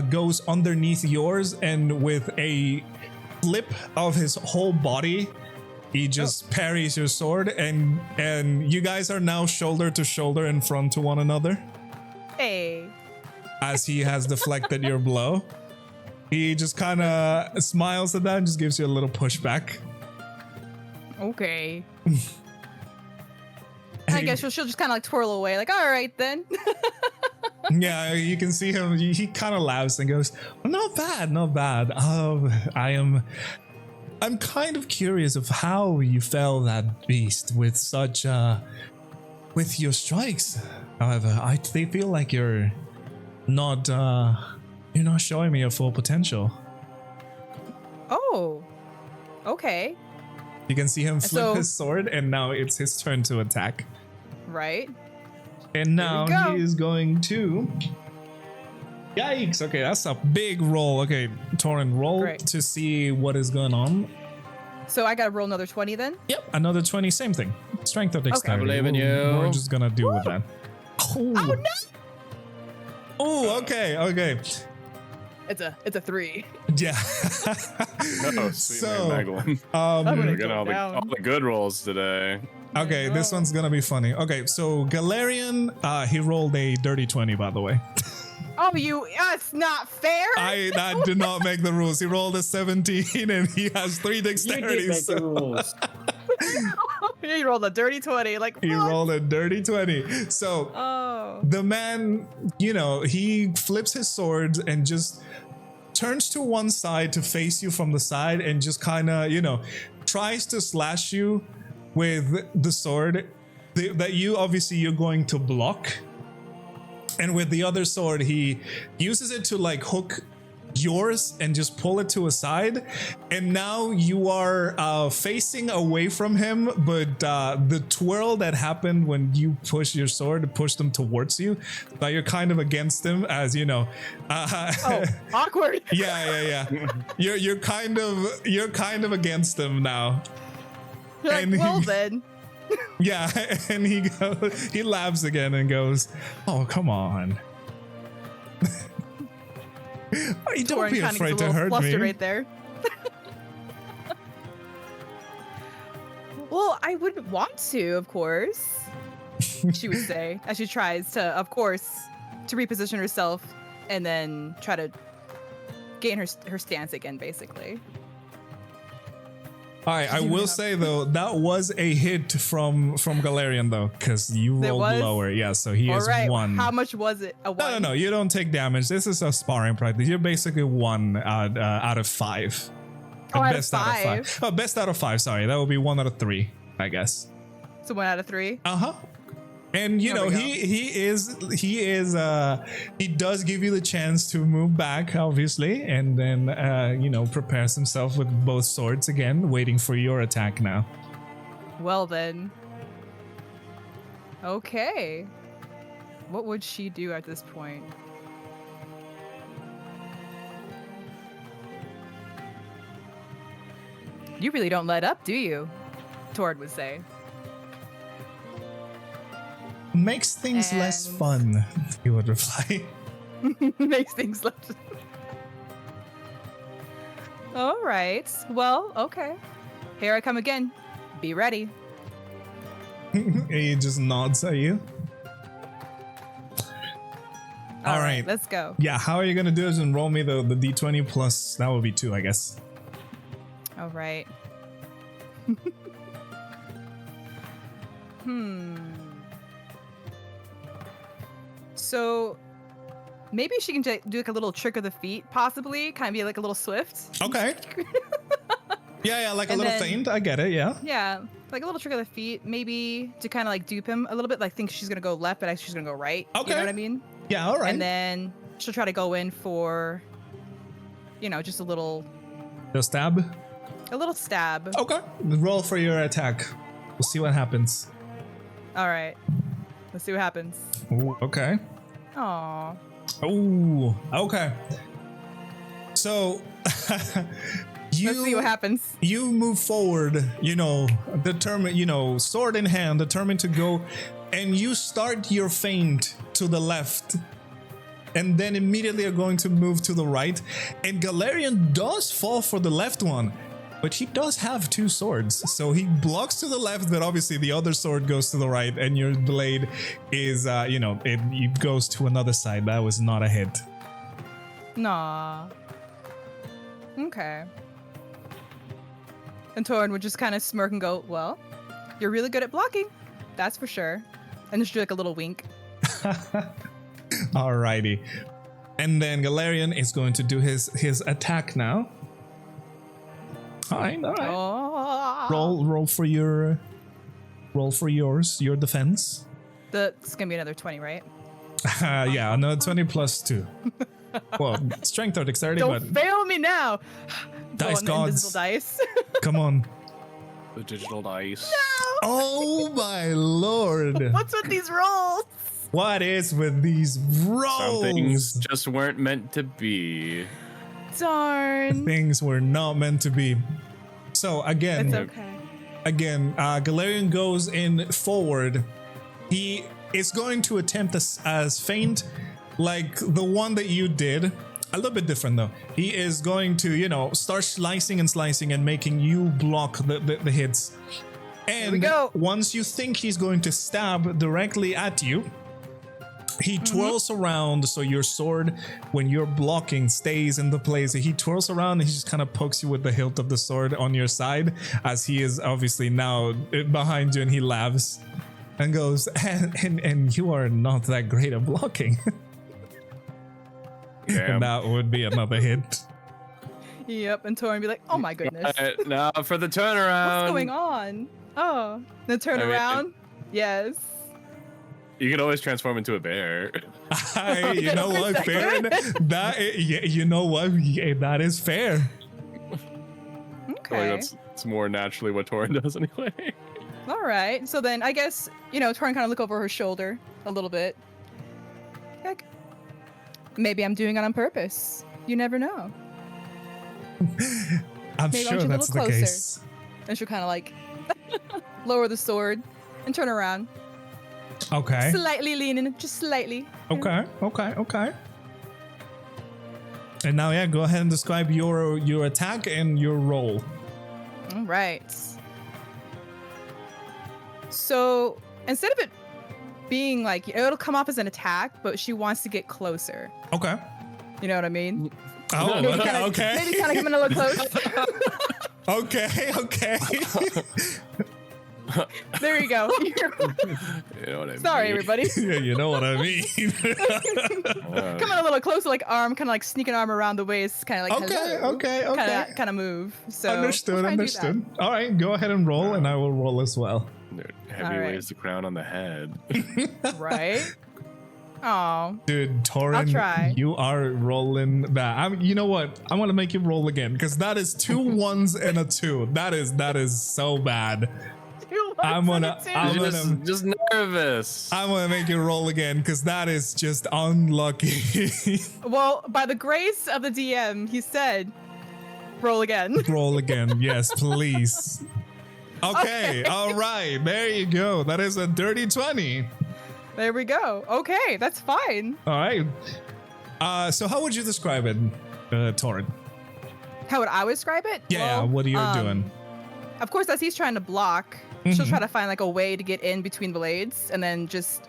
goes underneath yours, and with a flip of his whole body, he just parries your sword, and you guys are now shoulder to shoulder in front to one another. Hey. As he has deflected your blow. He just kind of smiles at that and just gives you a little pushback. Okay. I guess she'll just kind of like twirl away, like, all right then. Yeah, you can see him. He kind of laughs and goes, well, "Not bad, not bad. I'm kind of curious of how you fell that beast with such with your strikes. However, I feel like you're not showing me your full potential." Oh. Okay. You can see him flip So- his sword, and now it's his turn to attack. Right. And now go. he is going to. Yikes! Okay, that's a big roll. Okay, Taurin, roll Great. to see what is going on. So I gotta roll another 20 then? Yep, another 20, same thing. Strength or dexterity. I believe in We're you. just gonna deal with that. Oh no! Oh, okay. It's a 3. Yeah. Oh, sweet So, man, Magdalene. I'm gonna We're go getting down. all the good rolls today. Okay, this one's gonna be funny. Okay, so Galarian, he rolled a dirty 20, by the way. Oh, that's not fair. I did not make the rules. He rolled a 17 and he has 3 You did dexterities. make So the rules. You rolled a dirty 20. Like, he what? rolled a dirty 20. So Oh. the man, he flips his sword and just turns to one side to face you from the side and just kind of, tries to slash you with the sword that you're going to block. And with the other sword, he uses it to like hook yours and just pull it to a side. And now you are facing away from him, but the twirl that happened when you push your sword pushed him towards you, but you're kind of against him, as Oh, awkward. yeah. You're kind of against him now. You're like, And well he- then. Yeah, and he laughs again and goes, "Oh, come on." Don't Taurin be kinda afraid gets a to little hurt flustered me. right there. Well, I would want to, of course. She would say, as she tries to, of course, to reposition herself and then try to gain her stance again, basically. All right, I will say though that was a hit from Galarian though, because you It rolled was? lower. Yeah, so he All is right. 1. How much was it? A 1? No, you don't take damage. This is a sparring practice. You're basically 1 out of 5. Oh, out of Best out of 5. Oh, best out of 5. Sorry, that would be 1 out of 3, I guess. So 1 out of 3. And There we go. he does give you the chance to move back, obviously, and then prepares himself with both swords again, waiting for your attack now. Well then. Okay. What would she do at this point? You really don't let up, do you? Tord would say. Makes things less And- fun, he would reply. Makes things less. All right. Well, okay. Here I come again. Be ready. He just nods at you. All right. Let's go. Yeah, how are you gonna do this? And roll me the d20 plus, that would be 2, I guess. All right. So maybe she can do like a little trick of the feet, possibly, kind of be like a little swift. Okay. Yeah, like a And little then- feint. I get it. Yeah. Yeah, like a little trick of the feet, maybe to kind of like dupe him a little bit. Like think she's gonna go left, but actually she's gonna go right. You Okay. know what I mean? Yeah, all right. And then she'll try to go in for, just a little The stab. stab. Okay. Roll for your attack. We'll see what happens. All right. Let's see what happens. Ooh, okay. Aw. Ooh, okay. So Let's see what happens. you move forward, determined, sword in hand, determined to go, and you start your feint to the left, and then immediately are going to move to the right, and Galarian does fall for the left one, but he does have two swords, so he blocks to the left, but obviously the other sword goes to the right, and your blade is, it goes to another side. That was not a hit. Nah. Okay. And Taurin would just kind of smirk and go, well, you're really good at blocking. That's for sure. And just do like a little wink. Alrighty. And then Galarian is going to do his attack now. Alright. Oh. Roll for your defense. It's gonna be another 20, right? Yeah, another 20 plus 2. Well, strength or dexterity, Don't but fail me now. dice Go on the invisible gods. dice. Come on. The digital dice. Oh my lord. What's with these rolls? What is with these rolls? Some things just weren't meant to be. Darn. Things were not meant to be. So again, It's okay. Galarian goes in forward. He is going to attempt as feint like the one that you did. A little bit different though. He is going to, start slicing and making you block the hits. And we go. once you think he's going to stab directly at you, he twirls around, so your sword, when you're blocking, stays in the place. He twirls around and he just kind of pokes you with the hilt of the sword on your side, as he is obviously now behind you, and he laughs and goes, and you are not that great at blocking. And that would be another hit. Yep, and Taurin be like, oh my goodness. Now for the turnaround. What's going on? Oh, the turnaround? Yes. You can always transform into a bear. You know what? Fair. You know what? Yeah, that is fair. Okay. That's more naturally what Taurin does anyway. All right. So then I guess, Taurin kind of look over her shoulder a little bit. Like, maybe I'm doing it on purpose. You never know. I'm Maybe sure I'm just a that's the little closer. case. And she'll kind of like lower the sword and turn around. Okay. Slightly leaning, just slightly. Okay. And now, yeah, go ahead and describe your attack and your roll. All right. So instead of it being like, it'll come off as an attack, but she wants to get closer. Okay. You know what I mean? Oh, Maybe kinda, okay. Maybe kind of coming a little close. Okay. There you go. You know what I mean? Sorry, everybody. Yeah, you know what I mean. Coming a little closer, like arm, kind of like sneaking arm around the waist, kind of like Okay. kind of move. So Understood. we'll try and do that. All right, go ahead and roll, and I will roll as well. Heavy All right. weighs the crown on the head. Right? Oh, Dude, Taurin, I'll try. you are rolling that. You know what? I want to make you roll again, because that is 2 1s and a 2. That is so bad. I'm gonna Just nervous. I'm gonna make you roll again, because that is just unlucky. Well, by the grace of the DM, he said, roll again. Roll again, yes, please. Okay, all right, there you go. That is a dirty 20. There we go. Okay, that's fine. All right. So how would you describe it, Taurin? How would I describe it? Yeah, Well, what are you doing? Of course, as he's trying to block, she'll try to find like a way to get in between blades, and then just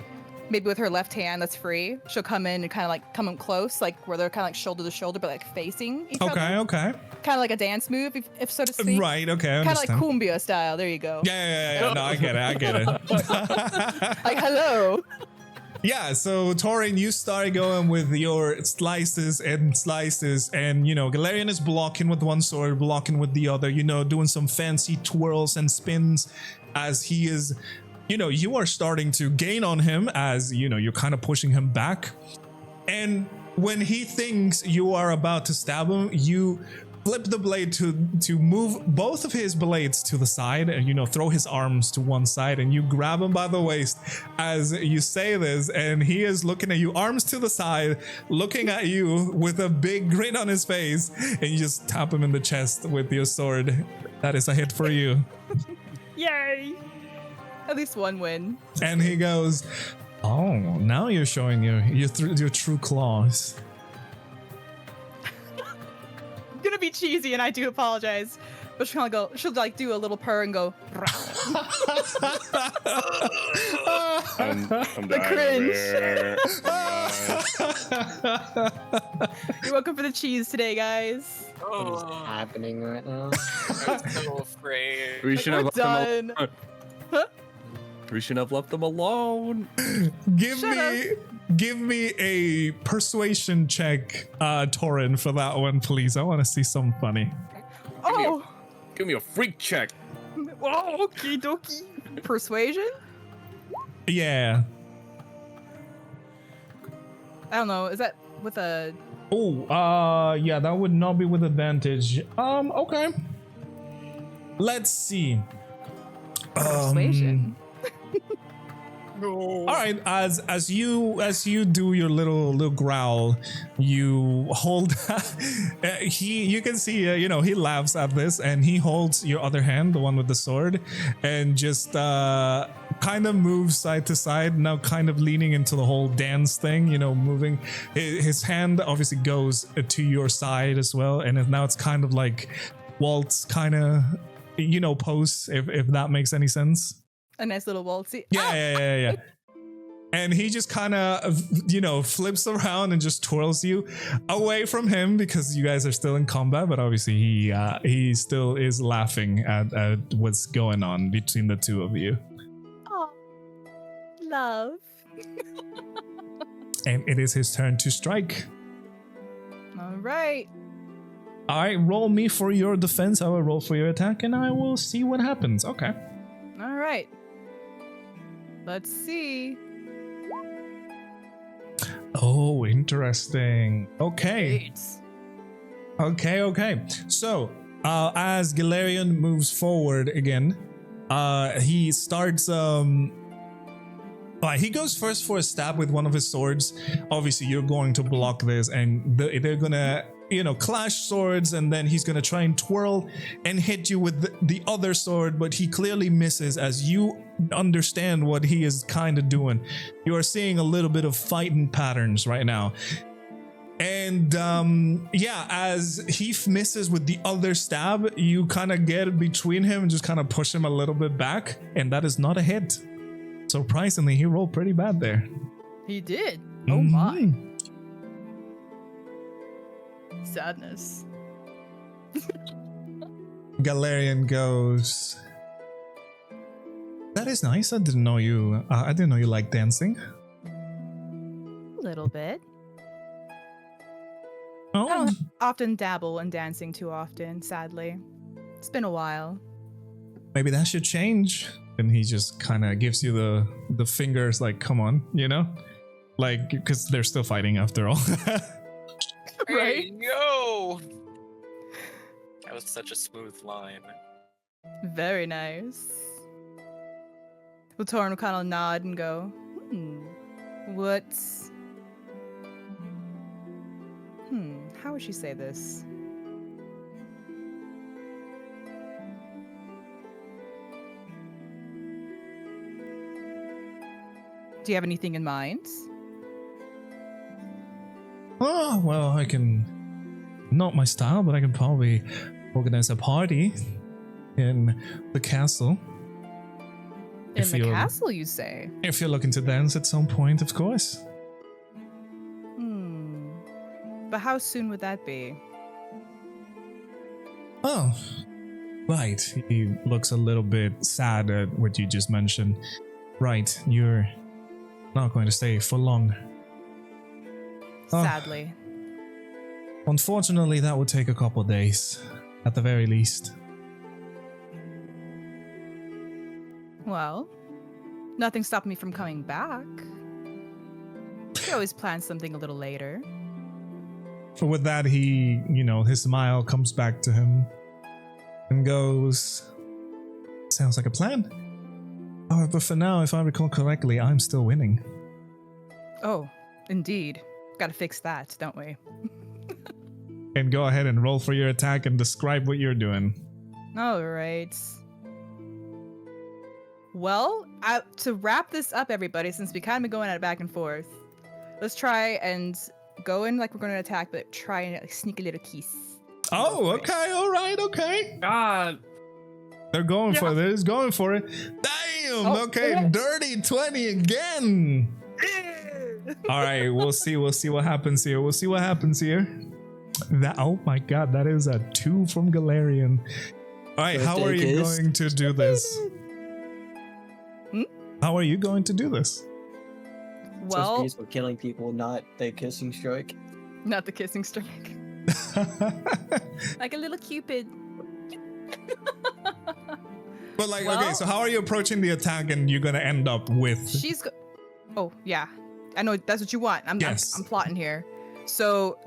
maybe with her left hand that's free, she'll come in and kind of like come in close, like where they're kind of like shoulder to shoulder, but like facing each other. Okay. Kind of like a dance move, if so to speak. Right, okay, I Kind of like understand. cumbia style. There you go. Yeah. No, I get it. Like, hello. Yeah, so Taurin, you start going with your slices, and Galarian is blocking with one sword, blocking with the other, doing some fancy twirls and spins as he is, you are starting to gain on him as, you're kind of pushing him back. And when he thinks you are about to stab him, you flip the blade to move both of his blades to the side and, throw his arms to one side, and you grab him by the waist as you say this, and he is looking at you, arms to the side, looking at you with a big grin on his face, and you just tap him in the chest with your sword. That is a hit for you. Yay! At least one win. And he goes, "Oh, now you're showing your true claws." I'm gonna be cheesy, and I do apologize. But she'll do a little purr and go. I'm The cringe. You're welcome for the cheese today, guys. What is happening right now? I'm so afraid. We should We're have left them done. alone. Huh? We should have left them alone. Give me a persuasion check, Taurin, for that one, please. I want to see something funny. Oh! Give me a freak check. Oh, okie dokie. Persuasion? Yeah. I don't know. Is that with a... Oh, yeah, that would not be with advantage. Okay. Let's see. Persuasion? All right, as you do your little growl, you hold. You can see, he laughs at this, and he holds your other hand, the one with the sword, and just kind of moves side to side. Now, kind of leaning into the whole dance thing, moving. His hand obviously goes to your side as well, and now it's kind of like waltz, kind of, pose. If that makes any sense. A nice little waltzy. Yeah. And he just kind of, flips around and just twirls you away from him because you guys are still in combat. But obviously, he still is laughing at what's going on between the two of you. Oh, love. And it is his turn to strike. All right. All right, roll me for your defense. I will roll for your attack, and I will see what happens. Okay. All right. Let's see. Oh, interesting. Okay. Eight. Okay. So, as Galarian moves forward again, he starts. He goes first for a stab with one of his swords. Obviously, you're going to block this, and they're gonna, clash swords, and then he's gonna try and twirl and hit you with the other sword, but he clearly misses as you understand what he is kind of doing. You are seeing a little bit of fighting patterns right now. And as he misses with the other stab, you kind of get between him and just kind of push him a little bit back, and that is not a hit. Surprisingly, he rolled pretty bad there. He did. Oh my. Mhm. Sadness. Galarian goes, "That is nice. I didn't know you liked dancing." A little bit. I Oh, don't often dabble in dancing too often, sadly. It's been a while. maybe that should change. And he just kind of gives you the fingers, like, come on, like, because they're still fighting after all. Right? Hey, yo! That was such a smooth line. Very nice. Well, Taurin will kind of nod and go, how would she say this? Do you have anything in mind? Oh, well, I can, not my style, but I can probably organize a party in the castle. In If the you're- castle, you say? If you're looking to dance at some point, of course. But how soon would that be? Oh, right. He looks a little bit sad at what you just mentioned. Right, you're not going to stay for long. Oh. Sadly. Unfortunately, that would take a couple days, at the very least. Well, nothing stopped me from coming back. could always plan something a little later. With that, he, his smile comes back to him and goes, sounds like a plan. However, for now, if I recall correctly, I'm still winning. Oh, indeed. Gotta fix that, don't we? And go ahead and roll for your attack and describe what you're doing. All right. Well, to wrap this up, everybody, since we kind of been going at it back and forth, let's try and go in like we're going to attack, but try and like, sneak a little kiss. Oh, okay, all right, okay. God. They're going for it. They're just going for it. Damn. Okay, yes. dirty 20 again. All right, we'll see what happens here. That, oh my god, that is a 2 from Galarian. All right, how are you going to do this? How are you going to do this? So it's for killing people, not the kissing strike. Not the kissing strike. Like a little Cupid. But like, okay, so how are you approaching the attack and you're gonna end up with... Oh, yeah. I know that's what you want. I'm plotting here. So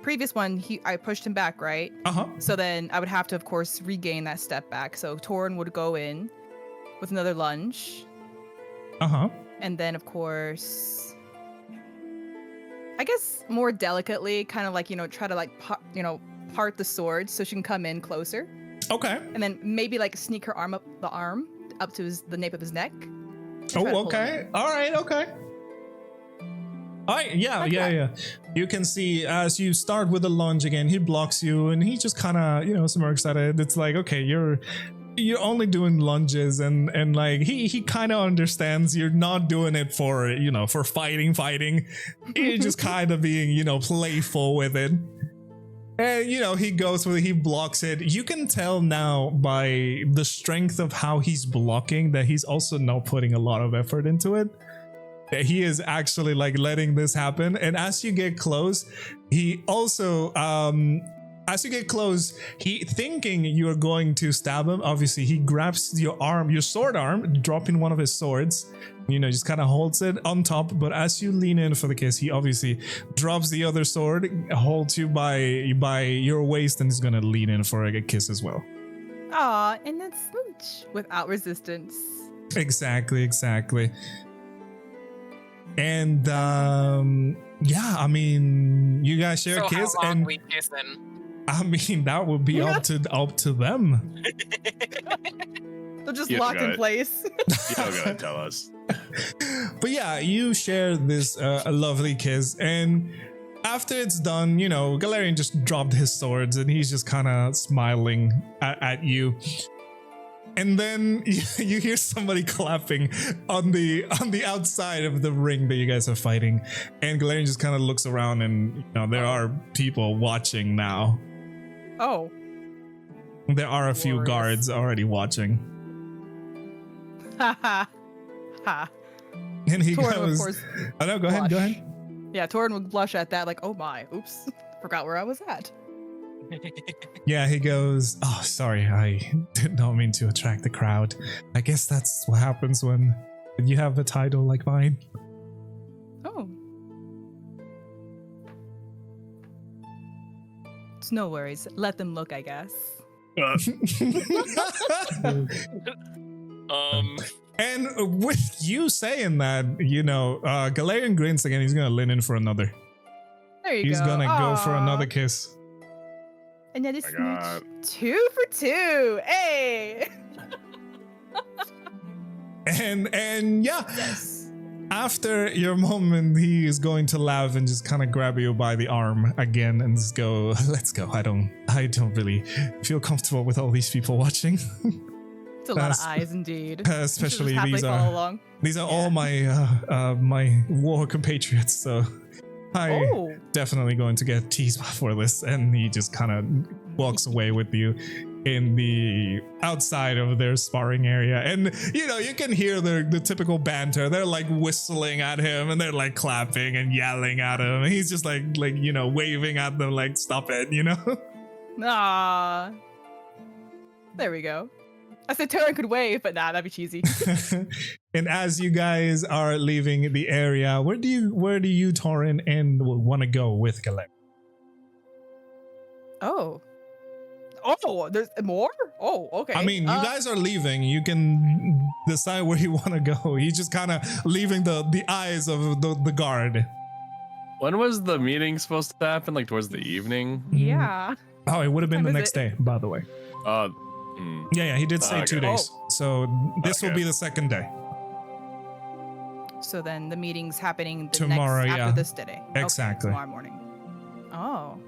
previous one, I pushed him back, right? Uh-huh. So then I would have to, of course, regain that step back. So Taurin would go in with another lunge. Uh-huh. And then, of course, I guess more delicately, kind of like, try to like, part the sword so she can come in closer. Okay. And then maybe like sneak her arm up to the nape of his neck. Oh, okay. All right, okay. All right, yeah. You can see as you start with the lunge again, he blocks you and he just kind of, smirks at it. It's like, okay, you're only doing lunges and like he kind of understands you're not doing it for, for fighting. You're just kind of being, playful with it. And, he goes with it, he blocks it. You can tell now by the strength of how he's blocking that he's also not putting a lot of effort into it. He is actually like letting this happen. And as you get close, he also, he thinking you're going to stab him. Obviously, he grabs your sword arm, dropping one of his swords, just kind of holds it on top. But as you lean in for the kiss, he obviously drops the other sword, holds you by your waist, and is going to lean in for a kiss as well. Aw, and that's smooch without resistance. Exactly. And I mean, you guys share a kiss, how long and we kissing? I mean that would be up to them. They're just locked in place. You're gonna tell us. But yeah, you share this a lovely kiss, and after it's done, Galarian just dropped his swords, and he's just kind of smiling at you. And then you hear somebody clapping on the outside of the ring that you guys are fighting, and Galarian just kind of looks around, and there are people watching now. Oh, there are a few guards already watching. Ha. And he Taurin, goes, of course, "Oh no, go ahead." Yeah, Taurin would blush at that, like, oh my, oops, forgot where I was at. Yeah, he goes, "Oh, sorry, I did not mean to attract the crowd. I guess that's what happens when you have a title like mine." Oh. It's no worries. Let them look, I guess. And with you saying that, Galarian grins again. He's gonna lean in for another. There you go. He's gonna go for another kiss. Another smooch. 2 for 2. Hey. And yeah. Yes. After your moment, he is going to laugh and just kind of grab you by the arm again and just go, "Let's go. I don't really feel comfortable with all these people watching." It's a lot of eyes, indeed. Especially these are all my my war compatriots. So I'm definitely going to get teased for this. And he just kind of walks away with you in the outside of their sparring area, and you can hear the typical banter. They're like whistling at him, and they're like clapping and yelling at him, and he's just like waving at them like, "Stop it," Ah, there we go. I said Taurin could wave, but nah, that'd be cheesy. And as you guys are leaving the area, where do you Taurin and want to go with Galera? Oh, there's more. Oh, okay. I mean, you guys are leaving. You can decide where you want to go. He's just kind of leaving the eyes of the guard. When was the meeting supposed to happen? Like towards the evening? Yeah. Oh, it would have been the Time is next day, by the way. Yeah, he did say 2 Okay. days. So this will Okay. be the second day. So then the meeting's happening Tomorrow, next, yeah. after this day. Okay, Exactly. tomorrow morning. Oh.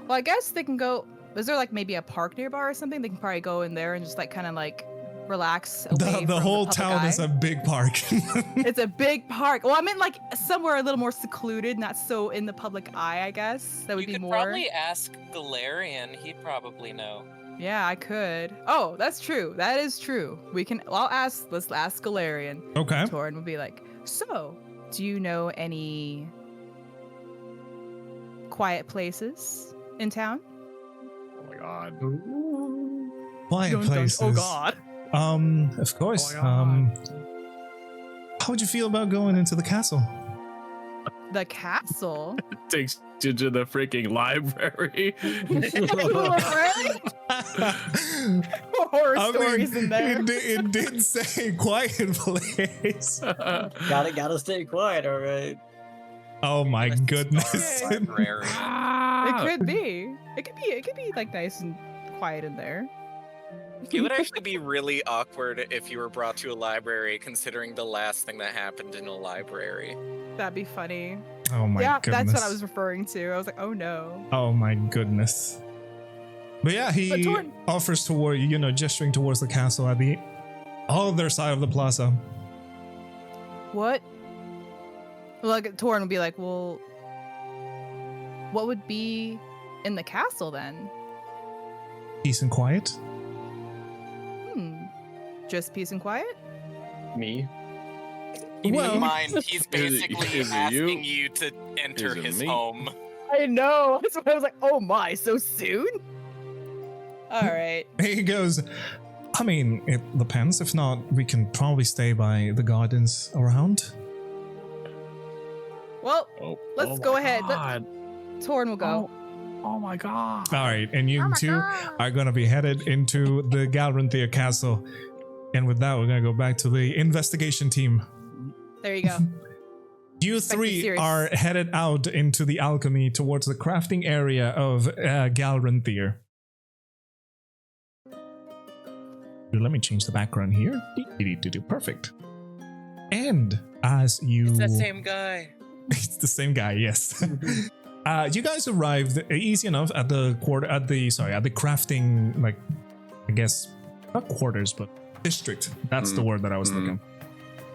Well, I guess they can go. Is there like maybe a park nearby or something? They can probably go in there and just like kind of like relax away The from whole public town is eye. a big park. It's a big park. Well, I meant like somewhere a little more secluded, not so in the public eye, I guess. That would You be could more. probably ask Galarian. He'd probably know. Yeah, I could. Oh, that's true. That is true. We can. Well, let's ask Galarian. Okay. Taurin would be like, so, do you know any quiet places in town? Oh my god. Quiet places. Oh God. Of course. Oh my How would you feel about going into the castle? The castle. Takes you to the freaking library. Horror I mean, stories in there. It did say quiet place. Gotta stay quiet, all right. Oh my Let's goodness. start library. It could be. It could be like nice and quiet in there. It would actually be really awkward if you were brought to a library, considering the last thing that happened in a library. That'd be funny. Oh my Yeah, goodness. that's what I was referring to. I was like, oh no. Oh my goodness. But yeah, he But Taurin- offers toward gesturing towards the castle at the other side of the plaza. What? Well, like Taurin would be like, well, what would be in the castle then? Peace and quiet. Just peace and quiet? Me? Keep Well- in mind, he's basically is it asking you? you to enter Is it his me? home. I know. That's why I was like, oh my, so soon? All right. He goes, I mean, it depends. If not, we can probably stay by the gardens around. Well, Oh, Let's oh go my ahead. God. Torn will go. Oh my god. All right, and you Oh my two God. are going to be headed into the Galranthir castle. And with that, we're going to go back to the investigation team. There you go. You Expect the three series. are headed out into the alchemy towards the crafting area of Galranthir. Let me change the background here. Perfect. And as you... It's that same guy. It's the same guy, yes. You guys arrived easy enough at the crafting, like, I guess, not quarters, but district. That's the word that I was looking.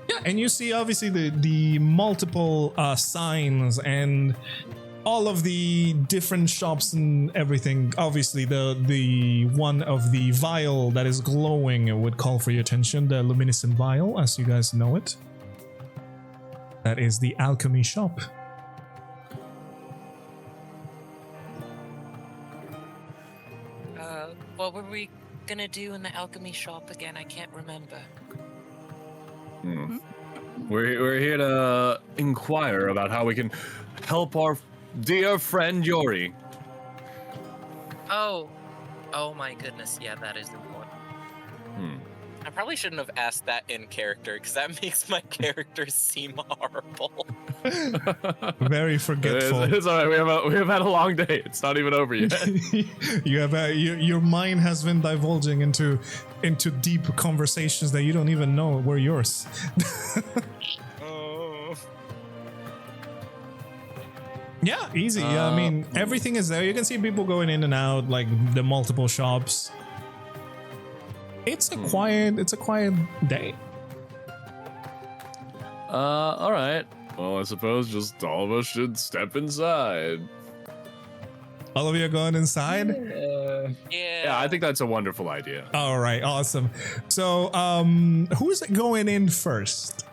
Yeah, and you see obviously the multiple signs and all of the different shops and everything. Obviously, the one of the vial that is glowing would call for your attention. The luminescent vial, as you guys know it. That is the alchemy shop. What were we gonna do in the alchemy shop again? I can't remember. We're here to inquire about how we can help our dear friend Yori. Oh my goodness. Yeah, that is important. I probably shouldn't have asked that in character, because that makes my character seem horrible. Very forgetful. It's all right. We have had a long day. It's not even over yet. You have your mind has been divulging into deep conversations that you don't even know were yours. Oh. Yeah, easy. I mean, everything is there. You can see people going in and out, like the multiple shops. It's a quiet day. All right. Well, I suppose just all of us should step inside. All of you are going inside? Yeah, I think that's a wonderful idea. All right, awesome. So, who's going in first?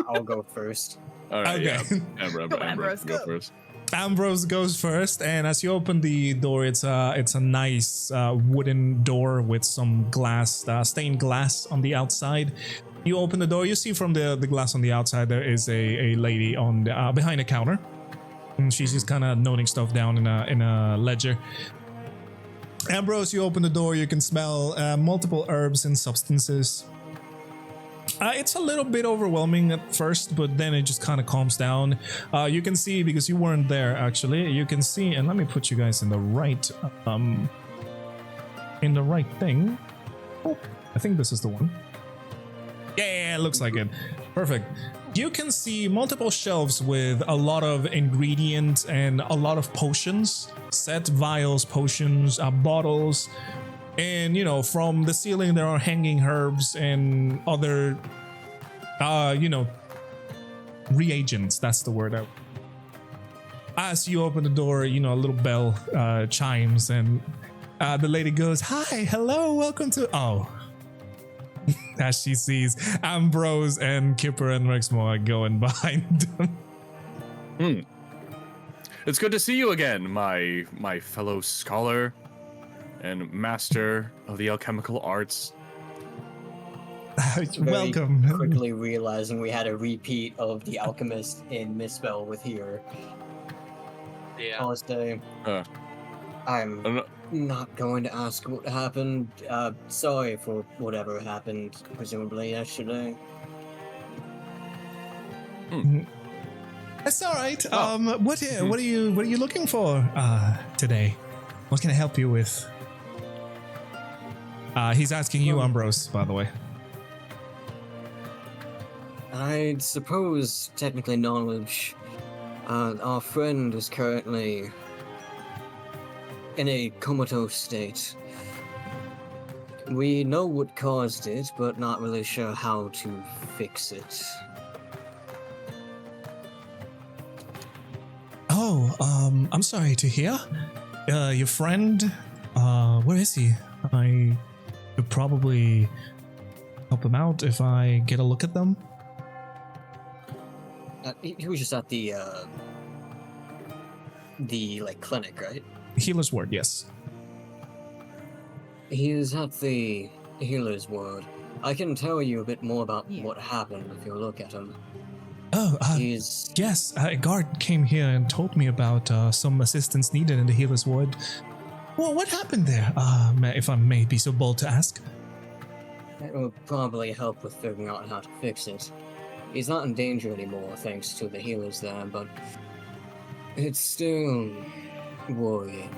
I'll go first. All right. Okay. Yeah. Ambrose, Ambrose, go go. first. Ambrose goes first, and as you open the door, it's a nice wooden door with some glass, stained glass on the outside. You open the door, you see from the glass on the outside there is a lady on the, behind a counter, and she's just kind of noting stuff down in a ledger. Ambrose, you open the door, you can smell multiple herbs and substances. It's a little bit overwhelming at first, but then it just kind of calms down. You can see, because you weren't there actually, you can see, and let me put you guys in the right thing. Oh, I think this is the one. Yeah, it looks like it. Perfect. You can see multiple shelves with a lot of ingredients and a lot of potions, set vials, potions, bottles. And, you know, from the ceiling, there are hanging herbs and other, reagents. That's the word. As you open the door, you know, a little bell chimes, and the lady goes, "Hi, hello, welcome to..." Oh. As she sees Ambrose and Kipper and Rexmoa going behind them. It's good to see you again, my fellow scholar and master of the alchemical arts. Welcome. Quickly realizing we had a repeat of the alchemist in Misspell with here. Yeah. I'll say, I'm not going to ask what happened. Sorry for whatever happened, presumably yesterday. That's all right. What are you looking for today? What can I help you with? He's asking you, Ambrose, by the way. I suppose, technically knowledge, our friend is currently in a comatose state. We know what caused it, but not really sure how to fix it. Oh, I'm sorry to hear. Your friend, where is he? I could probably help him out if I get a look at them. He was just at the clinic, right? Healer's ward, yes. He is at the healer's ward. I can tell you a bit more about what happened if you look at him. Oh, yes, a guard came here and told me about some assistance needed in the healer's ward. Well, what happened there, if I may be so bold to ask? It will probably help with figuring out how to fix it. He's not in danger anymore, thanks to the healers there, but it's still worrying.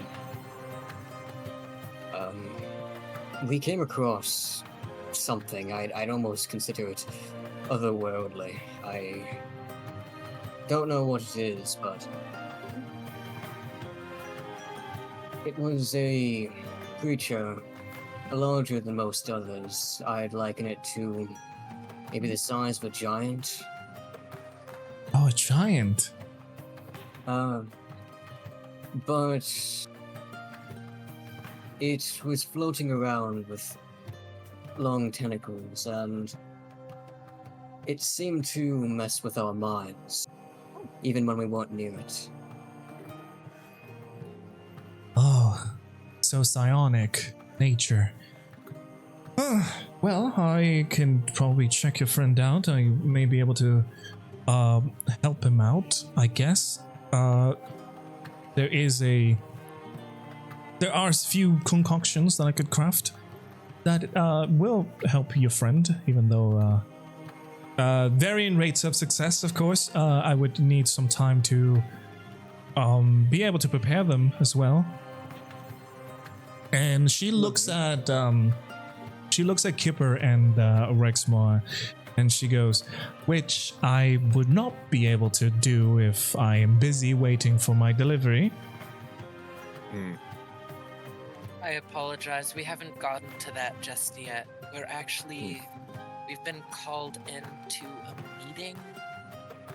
We came across something. I'd almost consider it otherworldly. I don't know what it is, but it was a creature larger than most others. I'd liken it to maybe the size of a giant. Oh, a giant. But it was floating around with long tentacles, and it seemed to mess with our minds, even when we weren't near it. Oh, so psionic nature. Well, I can probably check your friend out. I may be able to help him out, I guess. There are a few concoctions that I could craft that will help your friend, even though varying rates of success, of course. I would need some time to be able to prepare them as well. And she looks at Kipper and Rexmoa, and she goes, "Which I would not be able to do if I am busy waiting for my delivery." I apologize. We haven't gotten to that just yet. We've been called into a meeting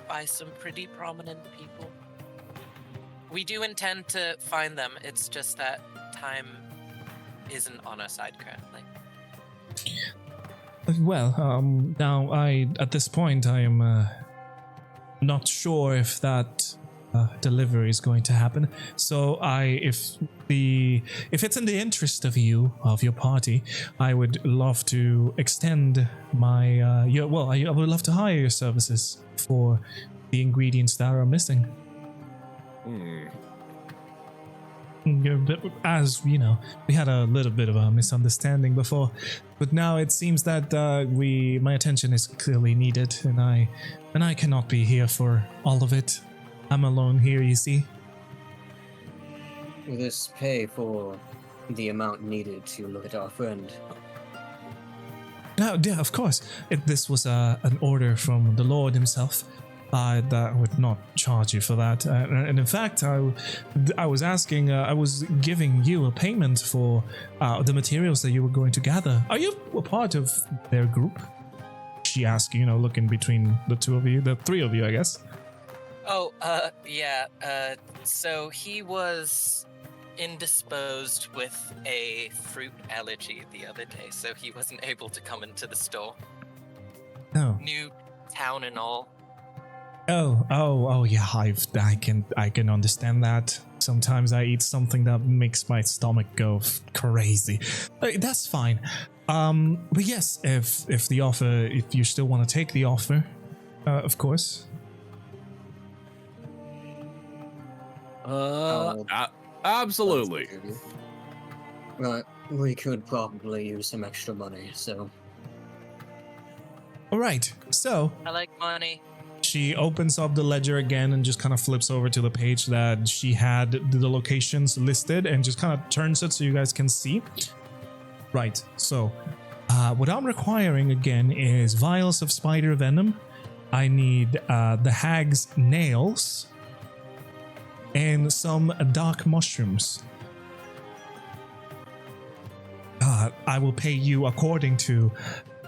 by some pretty prominent people. We do intend to find them. It's just that time isn't on our side currently. Well, now at this point I am not sure if that delivery is going to happen. So if it's in the interest of your party, I would love to extend my I would love to hire your services for the ingredients that are missing. As you know, we had a little bit of a misunderstanding before, but now it seems that my attention is clearly needed, and I cannot be here for all of it. I'm alone here, you see. Will this pay for the amount needed to look at our friend? No, yeah, of course. This was an order from the Lord himself. That would not charge you for that. And in fact, I was asking, I was giving you a payment for the materials that you were going to gather. Are you a part of their group? She asked, looking between the three of you, I guess. Oh, yeah. So he was indisposed with a fruit allergy the other day, so he wasn't able to come into the store. Oh. New town and all. Oh, yeah. I can understand that. Sometimes I eat something that makes my stomach go crazy. That's fine. But yes, if you still want to take the offer, of course. Absolutely. Right, we could probably use some extra money, so... Alright, so... I like money. She opens up the ledger again and just kind of flips over to the page that she had the locations listed and just kind of turns it so you guys can see. Right, so... what I'm requiring again is vials of spider venom. I need the hag's nails and some dark mushrooms. I will pay you according to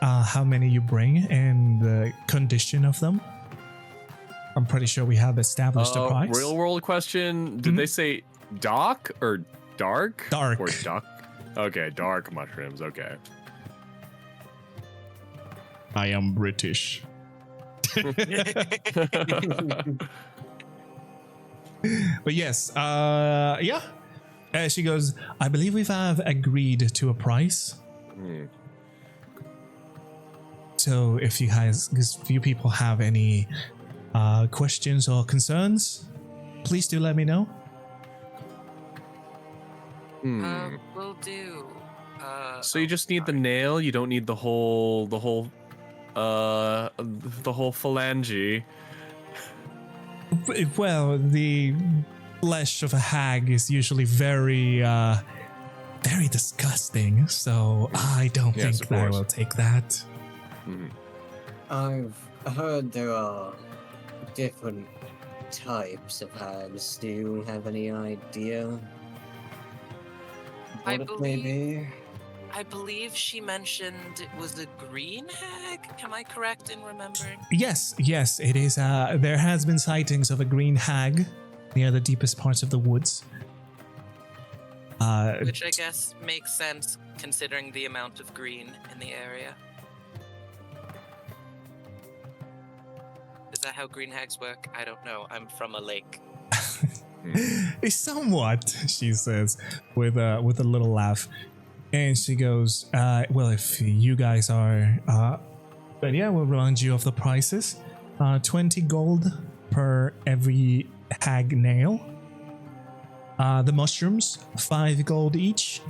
how many you bring and the condition of them. I'm pretty sure we have established a price. Real world question: did they say dark or dark? Dark. Or duck? Okay, dark mushrooms. Okay. I am British. But yes, yeah. She goes, I believe we have agreed to a price. So if you people have any questions or concerns, please do let me know. Will do. So you just need the nail. You don't need the whole phalange. Well, the flesh of a hag is usually very disgusting, so I don't think that I will take that. I've heard there are different types of hags. Do you have any idea what it may be? I believe she mentioned it was a green hag. Am I correct in remembering? Yes, it is. There has been sightings of a green hag near the deepest parts of the woods. Which I guess makes sense considering the amount of green in the area. Is that how green hags work? I don't know. I'm from a lake. Somewhat, she says, with a little laugh. And she goes, well, if you guys are, but yeah, we'll remind you of the prices. 20 gold per every hag nail. The mushrooms, 5 gold each.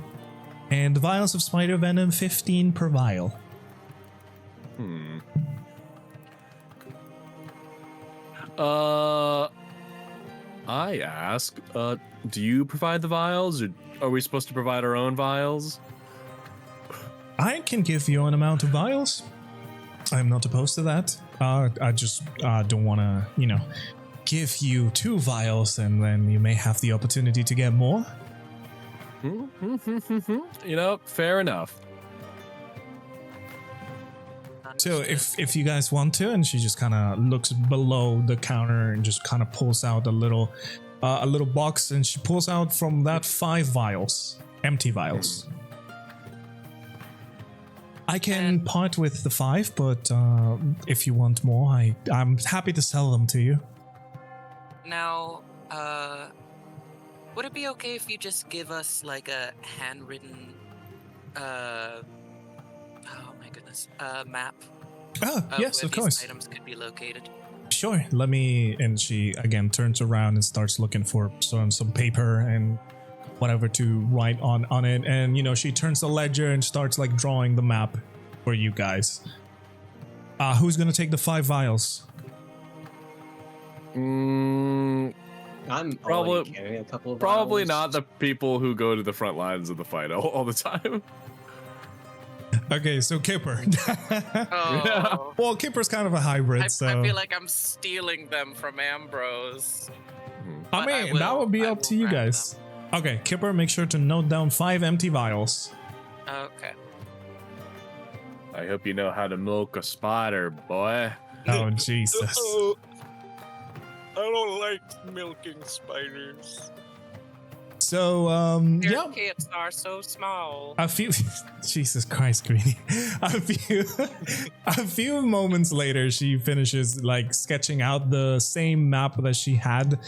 And the vials of spider venom, 15 per vial. I ask, do you provide the vials, or are we supposed to provide our own vials? I can give you an amount of vials. I'm not opposed to that. I just don't want to, give you 2 vials and then you may have the opportunity to get more. Fair enough. So if you guys want to, and she just kind of looks below the counter and just kind of pulls out a little box, and she pulls out from that 5 vials, empty vials. I can part with the 5, but if you want more, I'm happy to sell them to you. Now, would it be okay if you just give us like a handwritten, oh my goodness, map Oh, yes, where of these course. items could be located? Sure. Let me. And she again turns around and starts looking for some paper and whatever to write on it. And she turns the ledger and starts like drawing the map for you guys. Who's gonna take the 5 vials? I'm Probably- already carrying a couple of Probably vials. not the people who go to the front lines of the fight all the time. Okay, so Kipper. Oh, Well, Kipper's kind of a hybrid, I so feel like I'm stealing them from Ambrose. I but mean that would be I up to will you grab guys. Okay, Kipper, make sure to note down 5 empty vials. Okay. I hope you know how to milk a spider, boy. Oh Jesus. I don't like milking spiders. So Their yeah. kits are so small. A few Jesus Christ, Greeny. A few moments later, she finishes like sketching out the same map that she had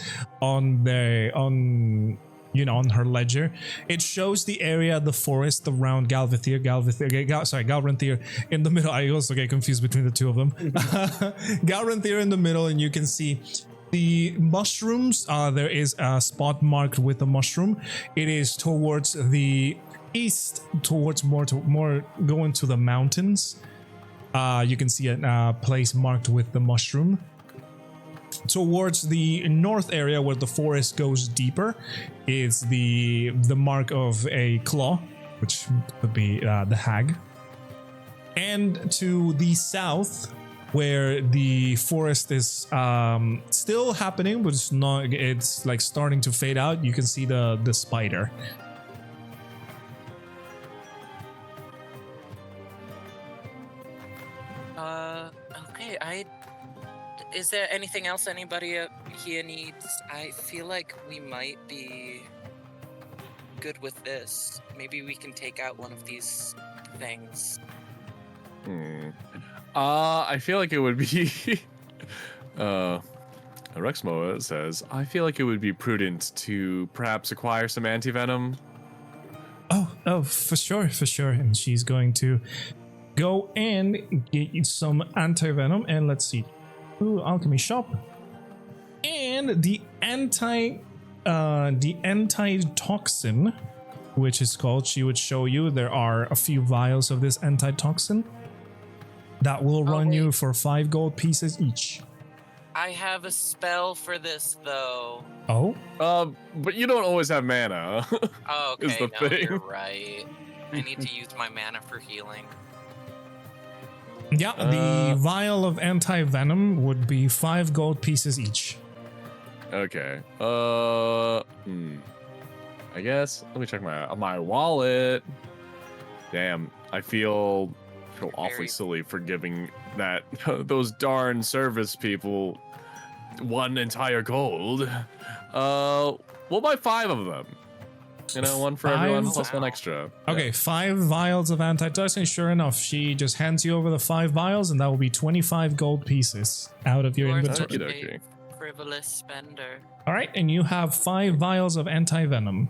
on her ledger. It shows the area, the forest around Galvethir, Galranthyr in the middle. I also get confused between the two of them. Galranthyr in the middle, and you can see the mushrooms. There is a spot marked with a mushroom. It is towards the east, towards more going to the mountains. You can see a place marked with the mushroom. Towards the north area where the forest goes deeper is the mark of a claw, which would be the hag. And to the south, where the forest is still happening, but it's like starting to fade out, you can see the spider. Okay, is there anything else anybody here needs? I feel like we might be good with this. Maybe we can take out one of these things. I feel like it would be Rexmoa says, I feel like it would be prudent to perhaps acquire some anti-venom. Oh, for sure. And she's going to go and get you some anti-venom, and let's see. Alchemy shop. And the antitoxin, which is called, she would show you there are a few vials of this antitoxin that will run you for 5 gold pieces each. I have a spell for this though. Oh? But you don't always have mana. Oh, okay, Is the no, thing. you're right. I need to use my mana for healing. Yeah, the vial of anti-venom would be 5 gold pieces each. Okay. I guess let me check my wallet. Damn, I feel awfully silly for giving that those darn service people 1 entire gold. We'll buy 5 of them. One for everyone plus 1 extra. Okay, 5 vials of antitoxin. Sure enough, she just hands you over the 5 vials, and that will be 25 gold pieces out of your You are inventory. such Okey-dokey. a frivolous spender. All right, and you have 5 vials of anti-venom.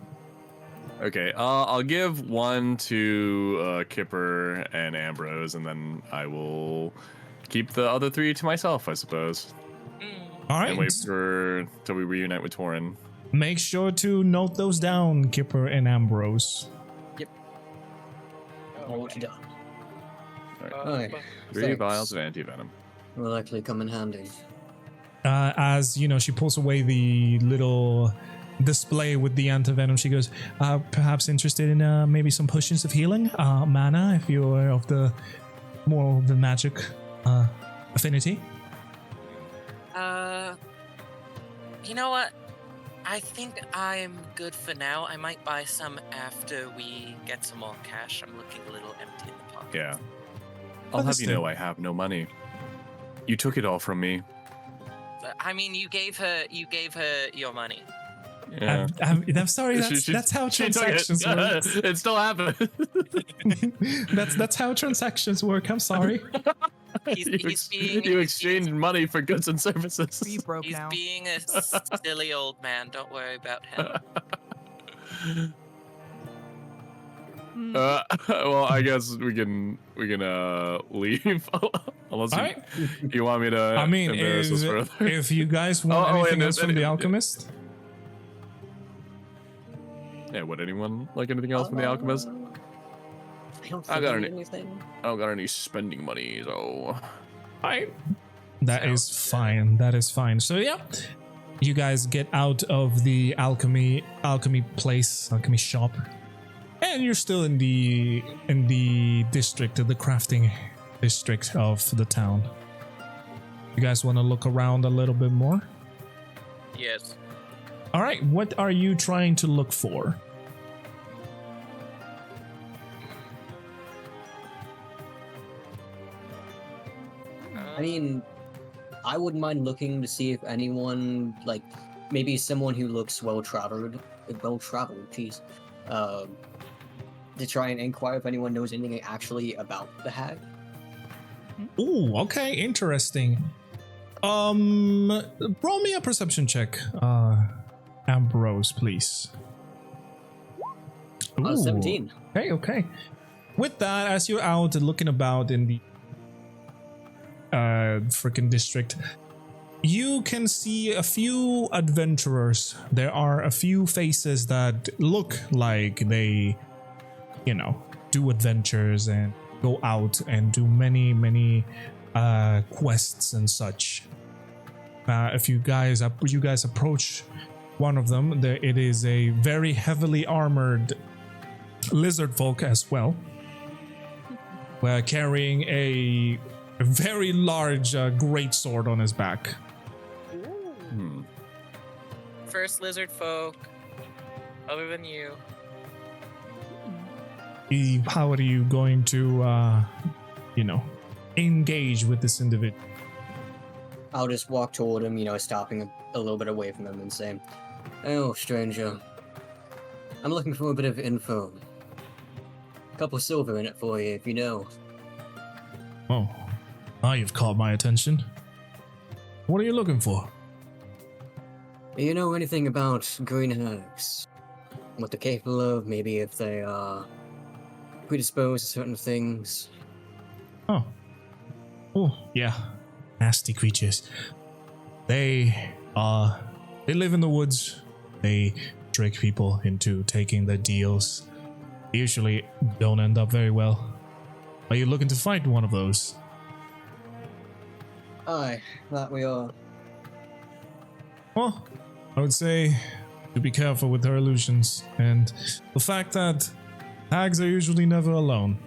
Okay, I'll give 1 to Kipper and Ambrose, and then I will keep the other 3 to myself, I suppose. All right, And wait till we reunite with Taurin. make sure to note those down, Kipper and Ambrose. All done. Alright. 3 Thanks. vials of anti-venom. Will likely come in handy. As she pulls away the little display with the antivenom, she goes, perhaps interested in maybe some potions of healing, mana, if you're of the more of the magic affinity. You know what? I think I'm good for now. I might buy some after we get some more cash. I'm looking a little empty in the pocket. Yeah. I'll have you know I have no money. You took it all from me. I mean, you gave her your money. Yeah. I'm sorry, She- that's how she took transactions work. It still happened. That's how transactions work. I'm sorry. He's being you exchanged money for goods and services. Are you broke He's now? being a silly old man. Don't worry about him. Hmm. Well, I guess we can leave unless Alright. you want me to. I mean, embarrass us further. if you guys want anything else from the alchemist, Yeah, would anyone like anything else from the alchemist? I don't I think got I need any- anything. I don't got any spending money, so. that is Sounds good. fine. That is fine. So yeah, you guys get out of the alchemy shop, and you're still in the district, the crafting district of the town. You guys want to look around a little bit more? Yes. All right, what are you trying to look for? I mean, I wouldn't mind looking to see if anyone, like, maybe someone who looks well-traveled, jeez, to try and inquire if anyone knows anything actually about the hag. Ooh, okay, interesting. Roll me a perception check, Ambrose, please. Ooh. 17. Okay. With that, as you're out and looking about in the freaking district, you can see a few adventurers. There are a few faces that look like they, do adventures and go out and do many quests and such. If you guys approach one of them, it is a very heavily armored lizard folk as well, carrying a very large great sword on his back. Hmm. First lizard folk, other than you. How are you going to, engage with this individual? I'll just walk toward him, stopping a little bit away from him and saying, "Oh, stranger. I'm looking for a bit of info. A couple silver in it for you, if you know." Oh, now you've caught my attention. What are you looking for? Do you know anything about green hags? What they're capable of? Maybe if they are predisposed to certain things? Oh, yeah, nasty creatures. They live in the woods. They trick people into taking their deals. They usually don't end up very well. Are you looking to fight one of those? Aye, that we are. Well, I would say to be careful with their illusions and the fact that hags are usually never alone.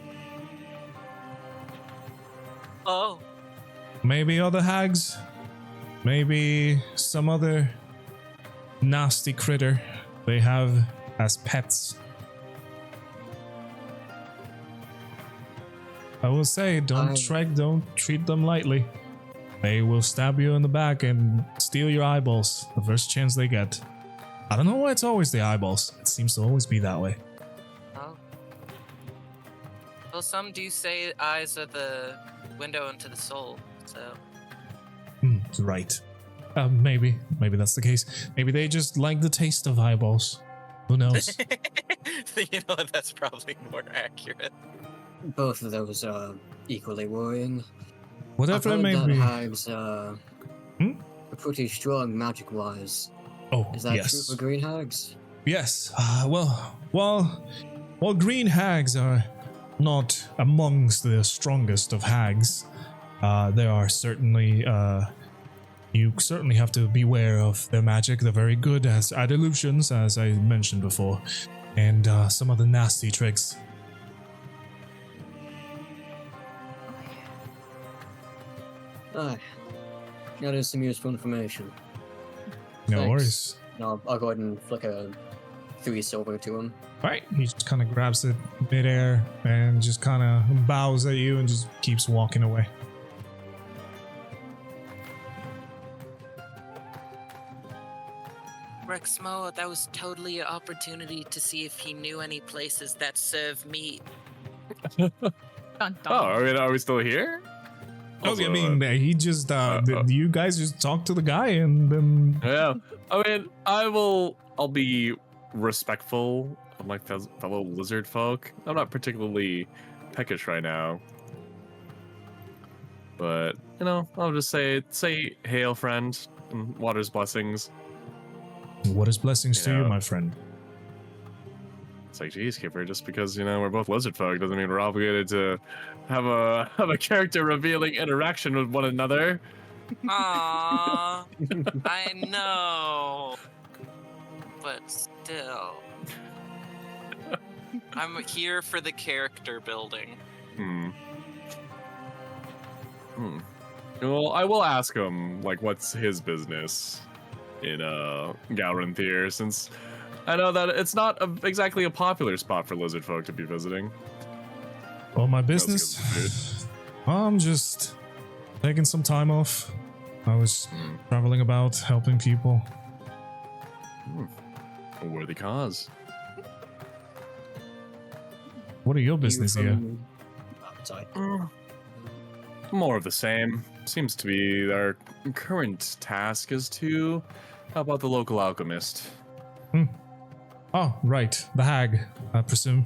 Oh. Maybe other hags, maybe some other nasty critter they have as pets. I will say, don't treat them lightly. They will stab you in the back and steal your eyeballs the first chance they get. I don't know why it's always the eyeballs. It seems to always be that way. Oh. Well, some do say eyes are the window into the soul, so. Right. Maybe that's the case. Maybe they just like the taste of eyeballs. Who knows? You know, that's probably more accurate. Both of those are equally worrying. Whatever it I've may heard that be. hags are pretty strong magic-wise. Oh, Is that yes. true for green hags? Yes. Well, green hags are not amongst the strongest of hags. There are certainly, you certainly have to beware of their magic. They're very good at illusions, as I mentioned before, and some of the nasty tricks. Aye. That is some useful information. No Thanks. worries. No, I'll go ahead and flick a 3 silver to him. Right, he just kind of grabs it midair and just kind of bows at you and just keeps walking away. Rexmoa, that was totally an opportunity to see if he knew any places that serve meat. Dun, dun. Oh, are we still here? Okay, I mean, he just, you guys just talk to the guy and then. Yeah. I mean, I'll be respectful of my fellow lizard folk. I'm not particularly peckish right now. But, I'll just say hail, friend, and water's blessings. What is blessings to you, my friend? It's like, geez, Kipper, just because, we're both lizard folk doesn't mean we're obligated to have a character revealing interaction with one another. Aww, I know, but still, I'm here for the character building. Well, I will ask him, what's his business in Galranthier, since I know that it's not exactly a popular spot for lizard folk to be visiting. Well, my business? I'm just taking some time off. I was traveling about, helping people. A worthy cause. What are your business here? Sorry. More of the same. Seems to be our current task is to help out the local alchemist. Oh, right. The hag, I presume.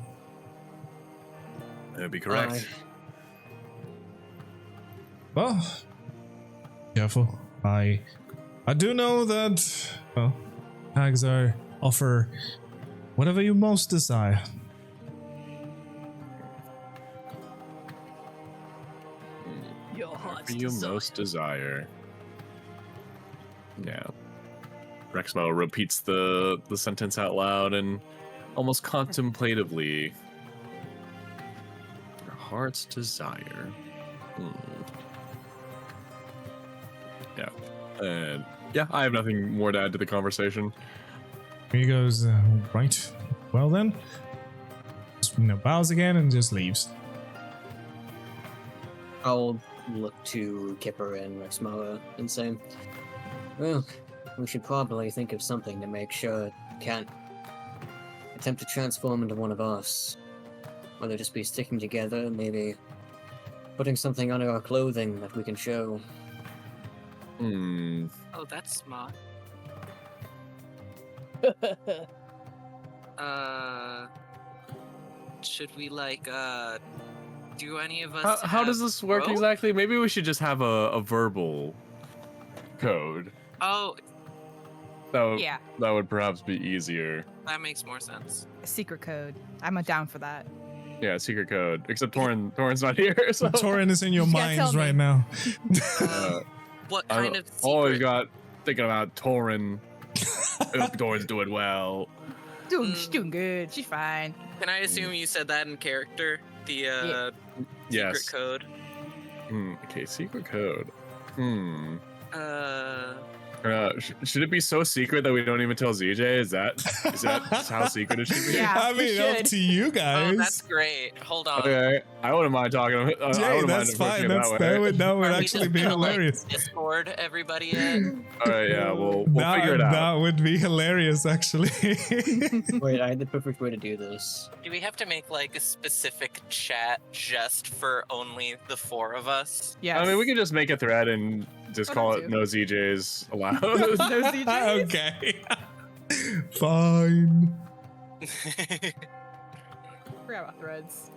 That'd be correct. Well, careful. I do know that, well, hags offer whatever you most desire. Whatever you most desire. Yeah. Rexmoa repeats the sentence out loud and almost contemplatively. Your heart's desire. Yeah. And yeah, I have nothing more to add to the conversation. He goes, right. Well then. Just, bows again and just leaves. I'll look to Kipper and Rexmoa and say, well, we should probably think of something to make sure it can't attempt to transform into one of us. Whether just be sticking together, maybe putting something under our clothing that we can show. Oh, that's smart. Should we do any of us? How does this work rope? exactly? Maybe we should just have a verbal code. Oh, Yeah, That would perhaps be easier. that makes more sense. a secret code. I'm down for that. Yeah, secret code. Except Taurin's not here, so Taurin is in your You gotta minds tell me. right now. What kind of always secret? got thinking about Taurin. I hope Taurin's doing well. She's doing good. She's fine. Can I assume you said that in character? The Yeah. Yes. secret code. Okay, secret code. Should it be so secret that we don't even tell ZJ? Is that how secret it should be? Yeah, I we mean, up should. to you guys. Oh, that's great. Hold on. Okay, I wouldn't mind talking. I Jay, wouldn't that's mind fine. approaching it That would Are we actually just be gonna, hilarious. Discord everybody in. All right, yeah, we'll figure it out. That would be hilarious, actually. Wait, I had the perfect way to do this. Do we have to make a specific chat just for only the four of us? Yes. I mean, we can just make a thread and just What call do? it no ZJs allowed. No CJs? Okay. Fine. Forgot about threads.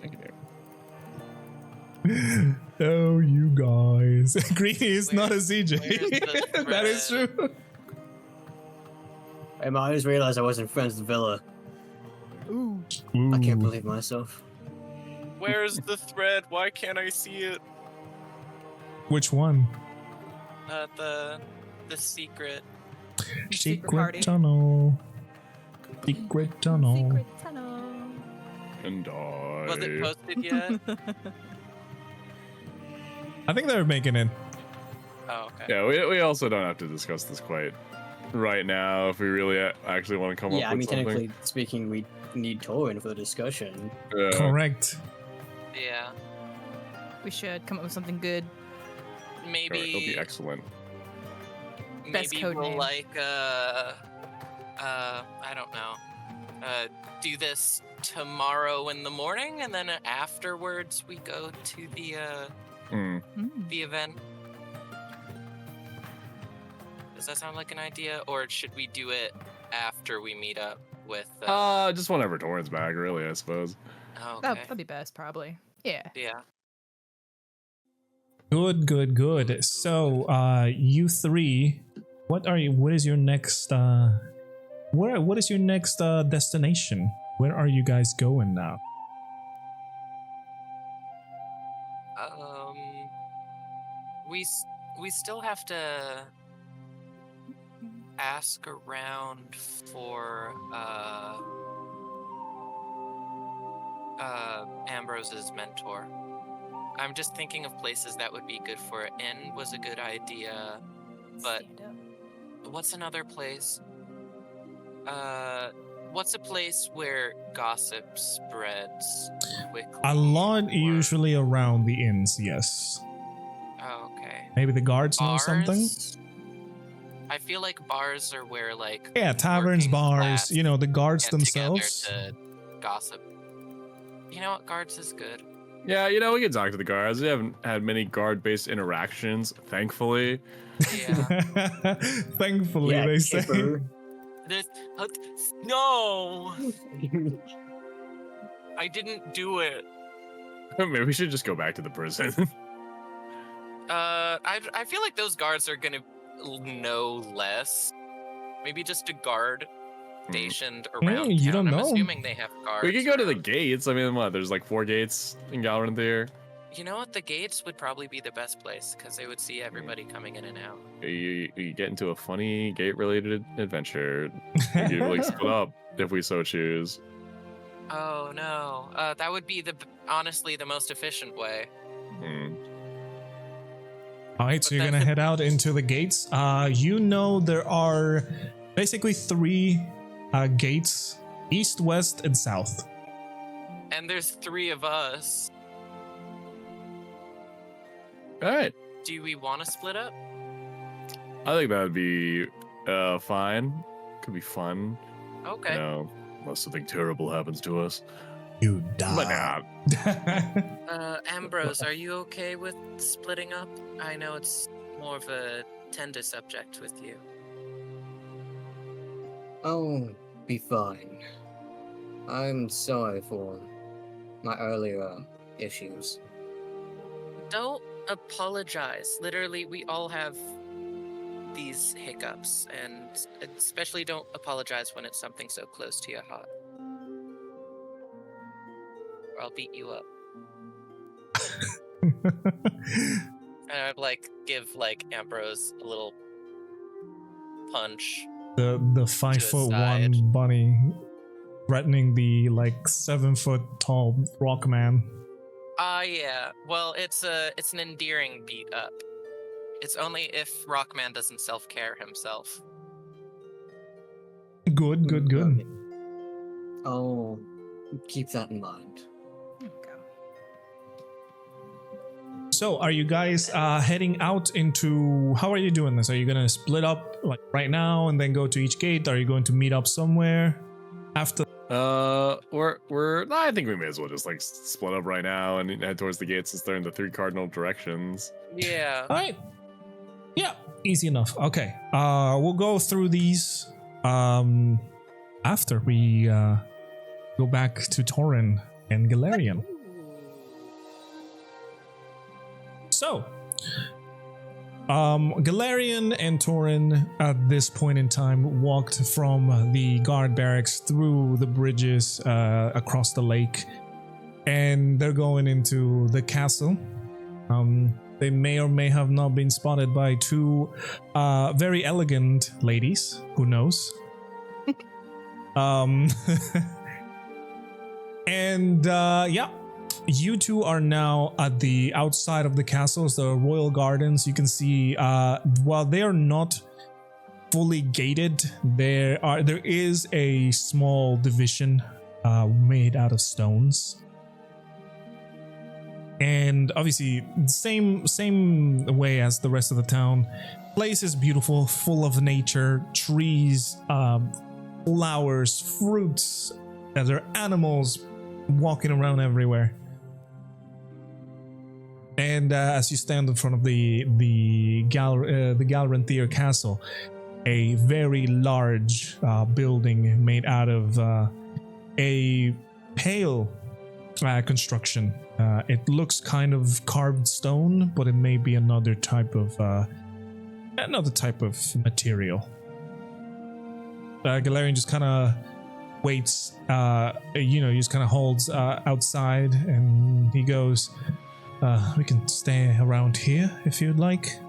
Oh, you guys. Greeny is not a where's CJ. the That is thread? true. I just realized I wasn't friends with Villa. Ooh. I can't Ooh. believe myself. Where's the thread? Why can't I see it? Which one? The secret. Secret party. tunnel. Secret tunnel. Secret tunnel. And I. Was it posted yet? I think they're making it. Oh, okay. Yeah, we also don't have to discuss this quite right now if we really actually want to come Yeah, up I with mean, something. technically speaking, we need Taurin for the discussion. Correct. Yeah. We should come up with something good. Maybe. It'll be excellent. Best Maybe code we'll name. I don't know. Do this tomorrow in the morning, and then afterwards we go to the Hmm. the event? Does that sound like an idea, or should we do it after we meet up with? Just whenever Taurin's back, really, I suppose. Oh, okay. That'd be best, probably. Yeah. Yeah. Good. So, you three, what is your next what is your next destination? Where are you guys going now? We still have to ask around for Ambrose's mentor. I'm just thinking of places that would be good for it. Inn was a good idea, but what's another place? What's a place where gossip spreads quickly? A lot usually around the inns, yes. Oh, okay. Maybe the guards know something? Bars? I feel like bars are where, like, Yeah, taverns, working bars, class the guards get together themselves. to gossip. You know what? Guards is good. Yeah, we can talk to the guards. We haven't had many guard-based interactions, thankfully. Yeah. Thankfully, Yeah, they say. Kipper. This, no! I didn't do it. Maybe we should just go back to the prison. I feel like those guards are gonna know less. Maybe just a guard stationed around you town. don't I'm know. assuming they have guards. We could go to the around. gates. I mean, what? There's like 4 gates in Galrinthir. You know what? The gates would probably be the best place because they would see everybody coming in and out. You get into a funny gate-related adventure. We could like split up if we so choose. Oh no, that would be honestly the most efficient way. All right, so But you're that's gonna the- head out into the gates. There are basically 3 gates: east, west, and south. And there's 3 of us. All right. Do we want to split up? I think that would be fine. Could be fun. Okay. Unless something terrible happens to us. You But die. nah. Ambrose, are you okay with splitting up? I know it's more of a tender subject with you. I'll be fine. I'm sorry for my earlier issues. Don't apologize. Literally, we all have these hiccups, and especially don't apologize when it's something so close to your heart. Or I'll beat you up. And I'd give Ambrose a little punch. the 5'1" bunny threatening the 7 foot tall rock man. Yeah. Well, it's an endearing beat up. It's only if Rockman doesn't self-care himself. Good. Okay. I'll keep that in mind. So, are you guys heading out into? How are you doing this? Are you gonna split up right now and then go to each gate? Are you going to meet up somewhere after? I think we may as well just split up right now and head towards the gates since they're in the 3 cardinal directions. Yeah. All right. Yeah, easy enough. Okay. We'll go through these after we go back to Taurin and Galarian. So, Galarian and Taurin at this point in time walked from the guard barracks through the bridges across the lake, and they're going into the castle. They may or may have not been spotted by 2 very elegant ladies. Who knows? And yeah. You 2 are now at the outside of the castles, the royal gardens. You can see, while they are not fully gated, there is a small division made out of stones. And obviously, same way as the rest of the town. Place is beautiful, full of nature, trees, flowers, fruits. There are animals walking around everywhere. And as you stand in front of the Galranthier Castle, a very large building made out of a pale construction. It looks kind of carved stone, but it may be another type of material. Galarian just kind of waits. He just kind of holds outside, and he goes, "We can stay around here if you'd like.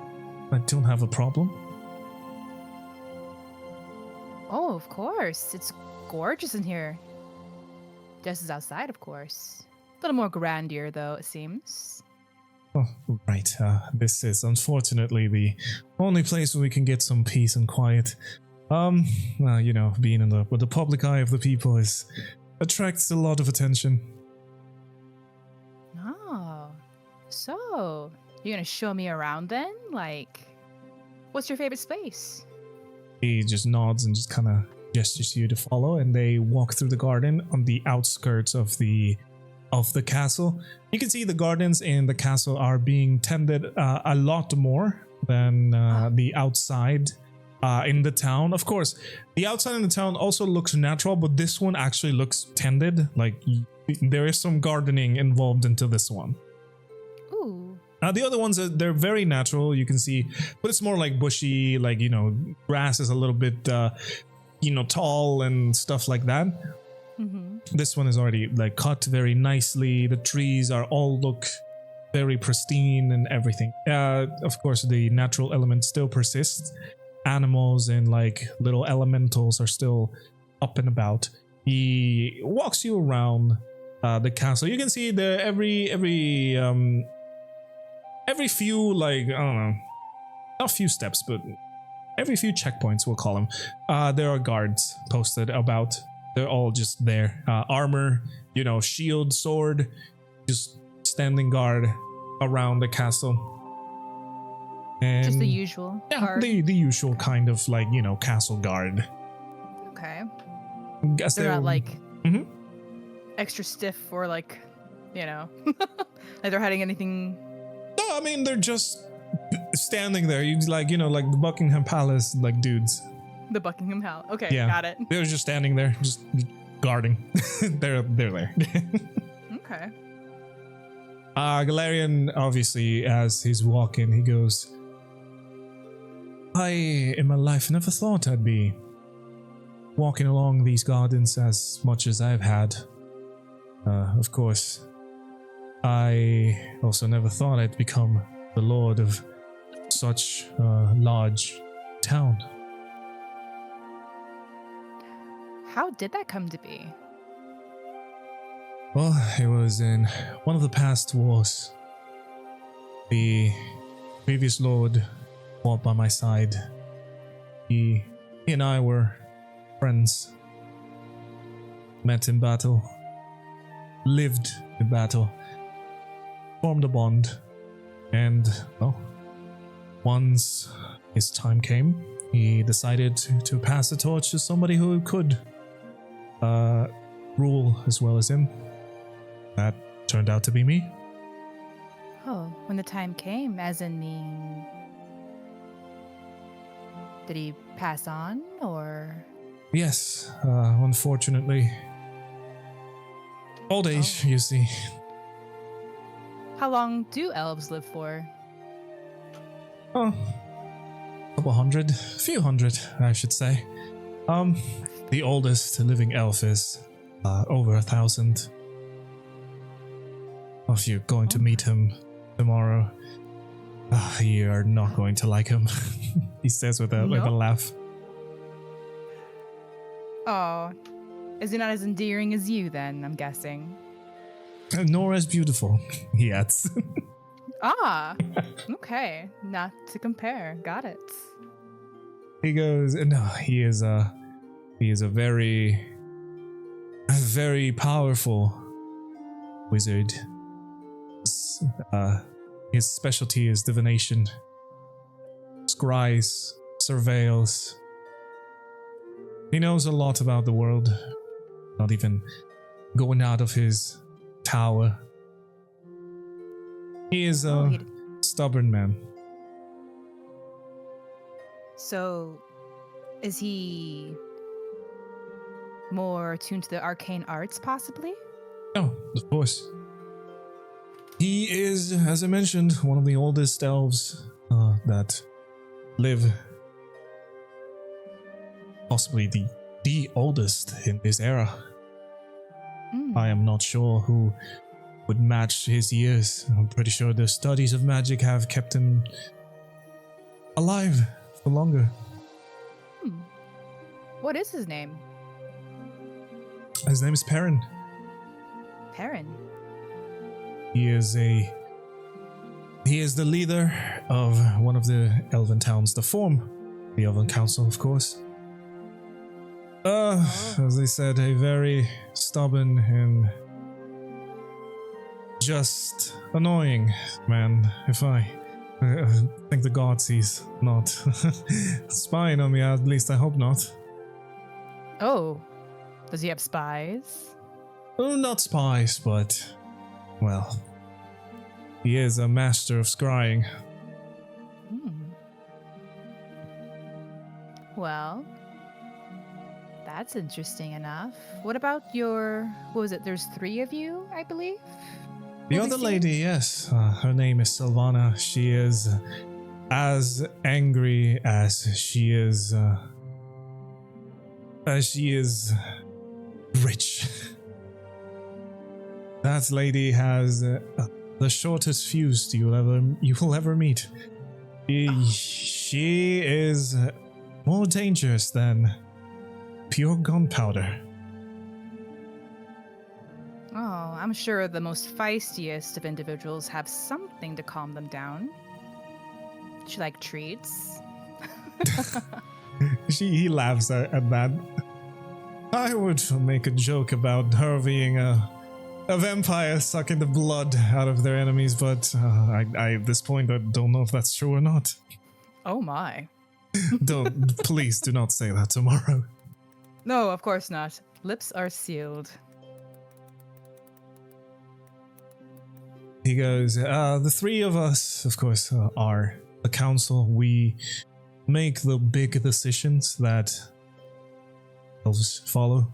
I don't have a problem." Oh, of course. It's gorgeous in here. Just as outside, of course. A little more grandeur, though, it seems. Oh, right. This is unfortunately the only place where we can get some peace and quiet. Well, being in the public eye of the people attracts a lot of attention. Oh. So, you're gonna show me around then? Like, what's your favorite space? He just nods and just kind of gestures you to follow, and they walk through the garden on the outskirts of the castle. You can see the gardens in the castle are being tended a lot more than the outside in the town. Of course, the outside in the town also looks natural, but this one actually looks tended. Like there is some gardening involved into this one. Ooh. The other ones, they're very natural, you can see, but it's more like bushy, like, grass is a little bit, tall and stuff like that. Mm-hmm. This one is already like cut very nicely. The trees all look very pristine and everything. Of course, the natural element still persists. Animals and like little elementals are still up and about. He walks you around the castle. You can see every few, like, I don't know, not few steps, but every few checkpoints, we'll call them, there are guards posted about. They're all just there. Armor, shield, sword, just standing guard around the castle. And Just the usual. yeah, guard. the usual kind of like, castle guard. Okay. Guess They're not like Mhm. extra stiff or like, like they're hiding anything. No, I mean they're just standing there. You like like the Buckingham Palace like dudes. The Buckingham House. Okay, Yeah. got it. They're just standing there, just guarding. they're there. Okay. Galarian, obviously, as he's walking, he goes, "I, in my life, never thought I'd be walking along these gardens as much as I've had. Of course, I also never thought I'd become the lord of such a large town." How did that come to be? Well, it was in one of the past wars. The previous lord fought by my side. He and I were friends. Met in battle. Lived in battle. Formed a bond. And, well, once his time came, he decided to pass the torch to somebody who could rule as well as him. That turned out to be me. Oh, when the time came, as in mean. Did he pass on, or? Yes, unfortunately. Old age, you see. How long do elves live for? Oh, couple hundred, few hundred, I should say. The oldest living elf is over 1,000. If you're going to meet him tomorrow, you're not going to like him. He says with a laugh. Oh, is he not as endearing as you then, I'm guessing? Nor as beautiful, he adds. Ah, okay. Not to compare. Got it. He goes, no, he is a very powerful wizard. His specialty is divination. Scries, surveils. He knows a lot about the world, not even going out of his tower. He is Oh, a he d- stubborn man. So, is he more attuned to the arcane arts, possibly? Oh, of course. He is, as I mentioned, one of the oldest elves that live. Possibly the oldest in this era. Mm. I am not sure who would match his years. I'm pretty sure the studies of magic have kept him alive for longer. Hmm. What is his name? His name is Perrin. Perrin. He is the leader of one of the elven towns, the Form, the Elven Council, of course. As I said, a very stubborn and just annoying man. If I think the god sees not spying on me, at least I hope not. Oh, does he have spies? Oh, not spies, but, well, he is a master of scrying. Hmm. Well, that's interesting enough. What about what was it? There's 3 of you, I believe? The What other we see? lady, yes, her name is Sylvana. She is as angry as she is rich. That lady has the shortest fuse you will ever meet. She is more dangerous than pure gunpowder. Oh, I'm sure the most feistiest of individuals have something to calm them down. She like treats. He laughs at that. I would make a joke about her being a vampire sucking the blood out of their enemies, but I at this point I don't know if that's true or not. Oh my. Please do not say that tomorrow. No, of course not. Lips are sealed. He goes, the 3 of us, of course, are the council. We make the big decisions that elves follow.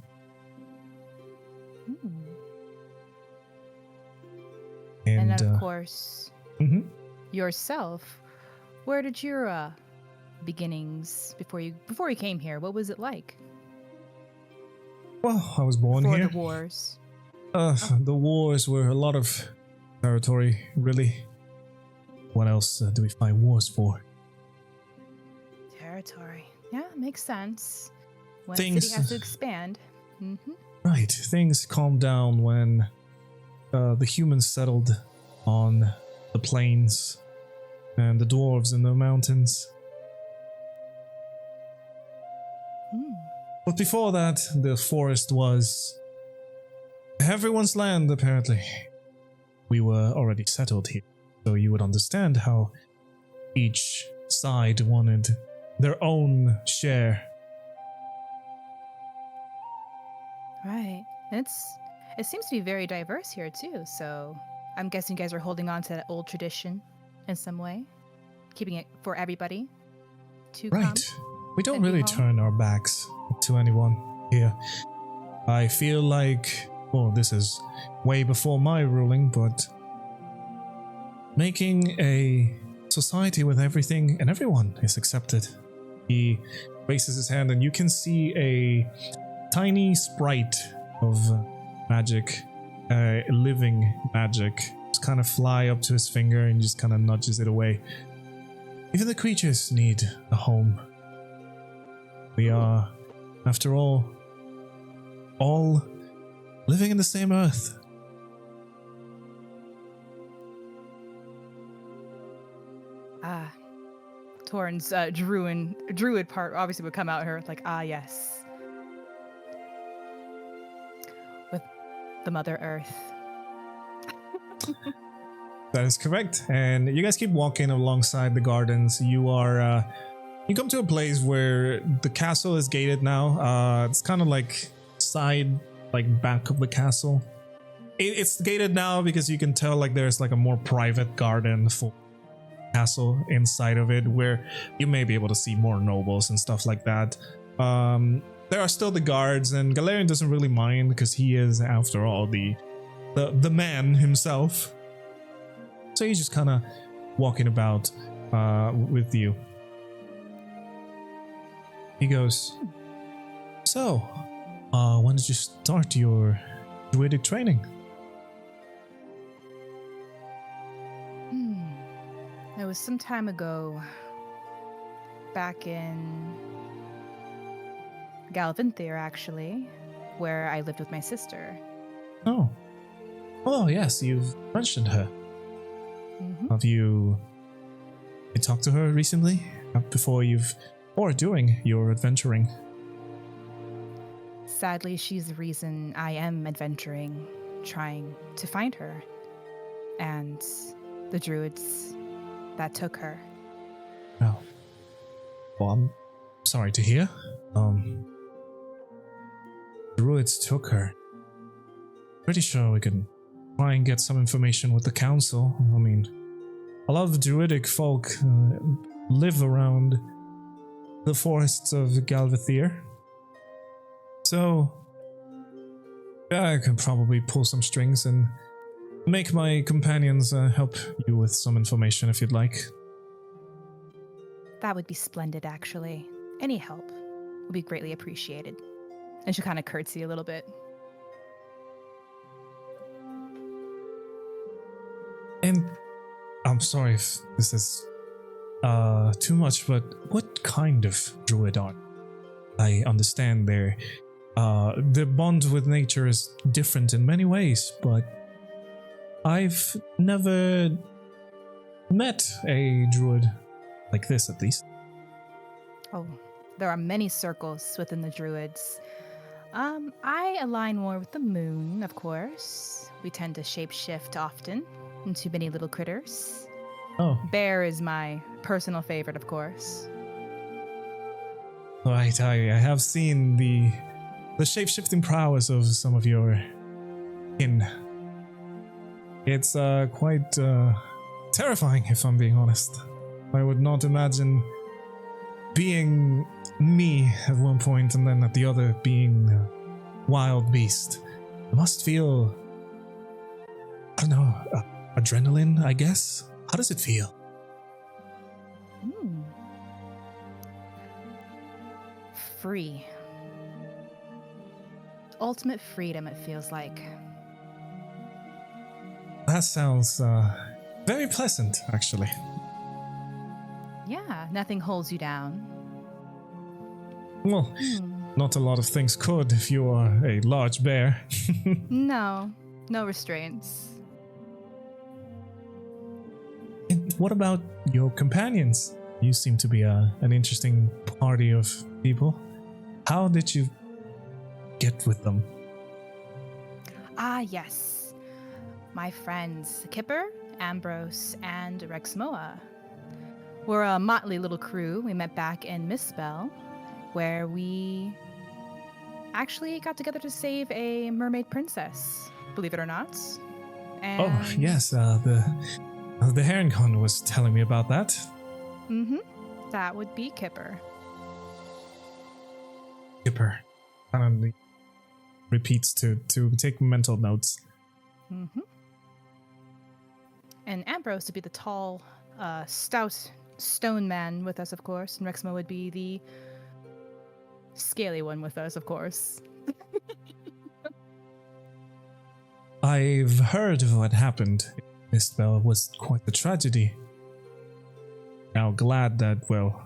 Hmm. And, And of course, mhm. yourself. Where did your beginnings before you came here? What was it like? Well, I was born Before here. the wars. The wars were a lot of territory, really. What else do we fight wars for? Territory. Yeah, makes sense. When a Things- city has to expand. Mm-hmm. Right, things calmed down when the humans settled on the plains and the dwarves in the mountains. Hmm. But before that, the forest was everyone's land, apparently. We were already settled here, so you would understand how each side wanted their own share. Right. It seems to be very diverse here too, so I'm guessing you guys are holding on to that old tradition in some way. Keeping it for everybody to come. Right. We don't and be really home. turn our backs to anyone here. I feel like, well, this is way before my ruling, but making a society with everything and everyone is accepted. He raises his hand and you can see a tiny sprite of magic, living magic, just kind of fly up to his finger and just kind of nudges it away. Even the creatures need a home. We are, after all living in the same earth. Ah. Taurin's druid part obviously would come out here like, yes. With the Mother Earth. That is correct. And you guys keep walking alongside the gardens. You come to a place where the castle is gated now. It's kind of like back of the castle. it's gated now because you can tell like there's like a more private garden full castle inside of it where you may be able to see more nobles and stuff like that. There are still the guards, and Galarian doesn't really mind because he is, after all, the man himself. So he's just kind of walking about with you. He goes, "So, when did you start your druidic training?" It was some time ago, back in Galvanthyr, actually, where I lived with my sister. Oh yes, you've mentioned her. Mm-hmm. Have you talked to her recently, or during your adventuring? Sadly, she's the reason I am adventuring, trying to find her, and the druids that took her. Oh. Well, I'm sorry to hear. Druids took her. Pretty sure we can try and get some information with the council. I mean, a lot of druidic folk live around the forests of Galvanthyr. So, yeah, I can probably pull some strings and make my companions help you with some information if you'd like. That would be splendid, actually. Any help would be greatly appreciated. And she'll kind of curtsy a little bit. And I'm sorry if this is too much, but what kind of druid are you? I understand their bond with nature is different in many ways, but I've never met a druid like this, at least. Oh, there are many circles within the druids. I align more with the moon, of course. We tend to shapeshift often into many little critters. Oh. Bear is my personal favorite, of course. Right, I have seen the shape-shifting prowess of some of your kin. It's quite terrifying, if I'm being honest. I would not imagine being me at one point and then at the other being a wild beast. It must feel, I don't know, adrenaline, I guess? How does it feel? Free. Ultimate freedom, it feels like. That sounds very pleasant, actually. Yeah, nothing holds you down. Well, not a lot of things could if you are a large bear. No restraints. And what about your companions? You seem to be an interesting party of people. How did you get with them? Ah, yes. My friends Kipper, Ambrose, and Rexmoa. We're a motley little crew. We met back in Misspell, where we actually got together to save a mermaid princess, believe it or not. And Oh, yes, the Herringcon was telling me about that. That would be Kipper. Kipper. Kind of repeats to take mental notes. And Ambrose would be the tall, stout stone man with us, of course, and Rexmoa would be the scaly one with us, of course. I've heard of what happened. Mistbell was quite a tragedy. Now glad that, well,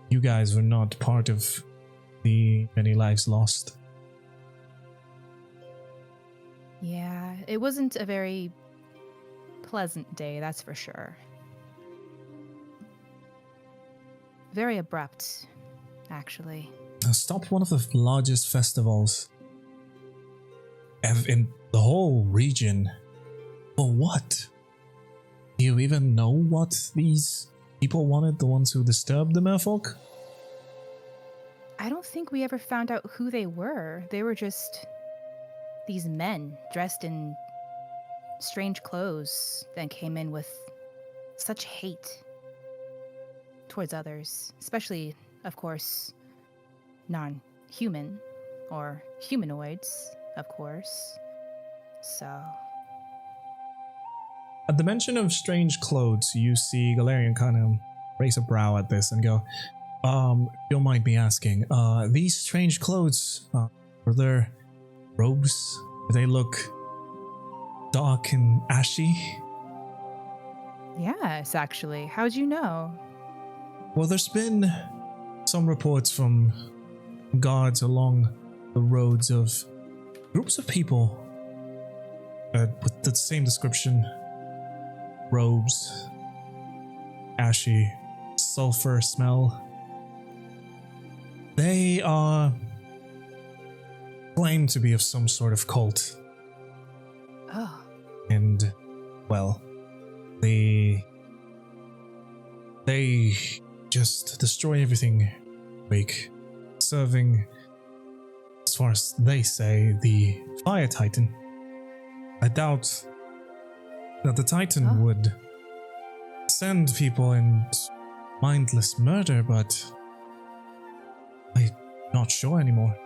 you guys were not part of the many lives lost. Yeah, it wasn't a very pleasant day, that's for sure. Very abrupt, actually. Stopped one of the largest festivals in the whole region. For what? Do you even know what these people wanted, the ones who disturbed the merfolk? I don't think we ever found out who they were. They were just these men dressed in strange clothes that came in with such hate towards others, especially, of course, non-human or humanoids, of course. So, At the mention of strange clothes, you see Galarian kind of raise a brow at this and go, if you don't mind me asking, these strange clothes, are there robes? Do they look dark and ashy? yes, actually. How'd you know? Well, there's been some reports from guards along the roads of groups of people with the same description. Robes, ashy, sulfur smell. They are claimed to be of some sort of cult. Oh, And, well, they just destroy everything week, serving, as far as they say, the Fire Titan. I doubt that the Titan would send people in mindless murder, but I'm not sure anymore.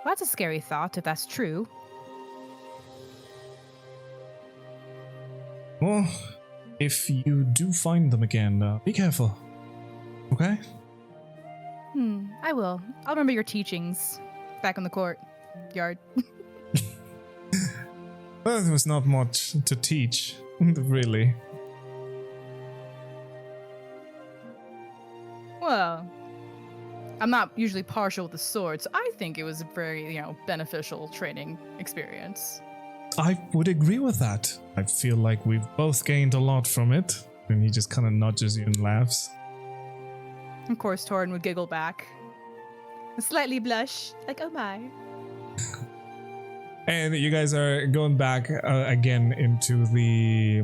well, that's a scary thought if that's true. Well, if you do find them again, be careful. Okay? I will. I'll remember your teachings back in the courtyard. Well, there was not much to teach, really. Well, I'm not usually partial with the sword, so I think it was a very, beneficial training experience. I would agree with that. I feel like we've both gained a lot from it. And he just kind of nudges you and laughs. Of course, Taurin would giggle back. Slightly blush, like, oh my. And you guys are going back again into the...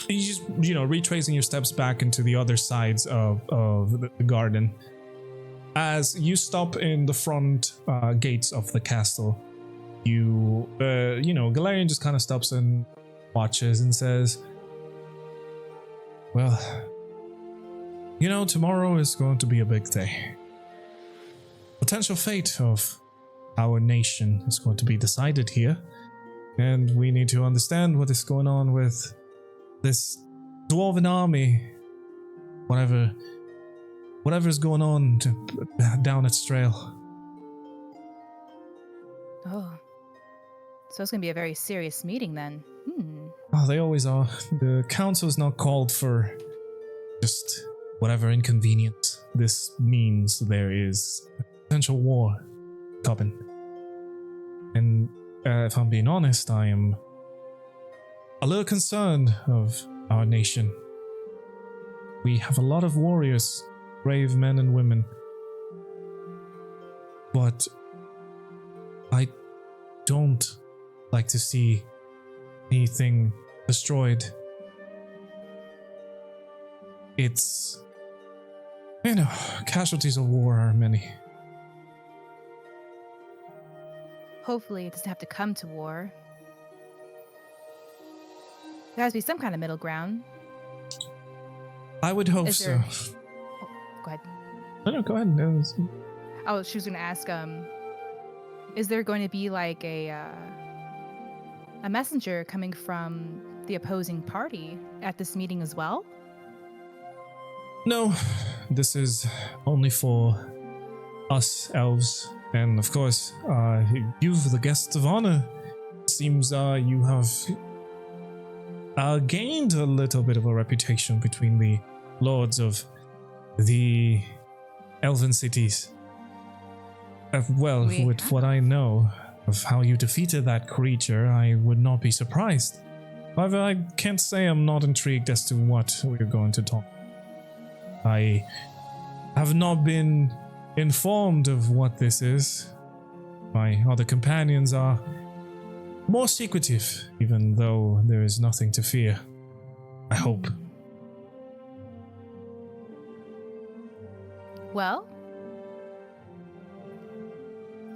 You just, retracing your steps back into the other sides of the garden. As you stop in the front gates of the castle, Galarian just kind of stops and watches and says, well, tomorrow is going to be a big day. Potential fate of our nation is going to be decided here, and we need to understand what is going on with this dwarven army, whatever is going on down at Strail. Oh. So it's going to be a very serious meeting then. Oh, they always are. The council is not called for just whatever inconvenience. This means there is a potential war coming. And if I'm being honest, I am a little concerned of our nation. We have a lot of warriors, brave men and women. But I don't like to see anything destroyed. It's, casualties of war are many. Hopefully it doesn't have to come to war. There has to be some kind of middle ground. I would hope Is so. there- Go ahead. No, go ahead. No, Oh, she was going to ask, is there going to be like a messenger coming from the opposing party at this meeting as well? No, this is only for us elves. And of course, you, the guests of honor, seems you have gained a little bit of a reputation between the lords of the elven cities. Well, We with have. what I know of how you defeated that creature, I would not be surprised. However, I can't say I'm not intrigued as to what we're going to talk. I have not been informed of what this is. My other companions are more secretive, even though there is nothing to fear. I hope. Well,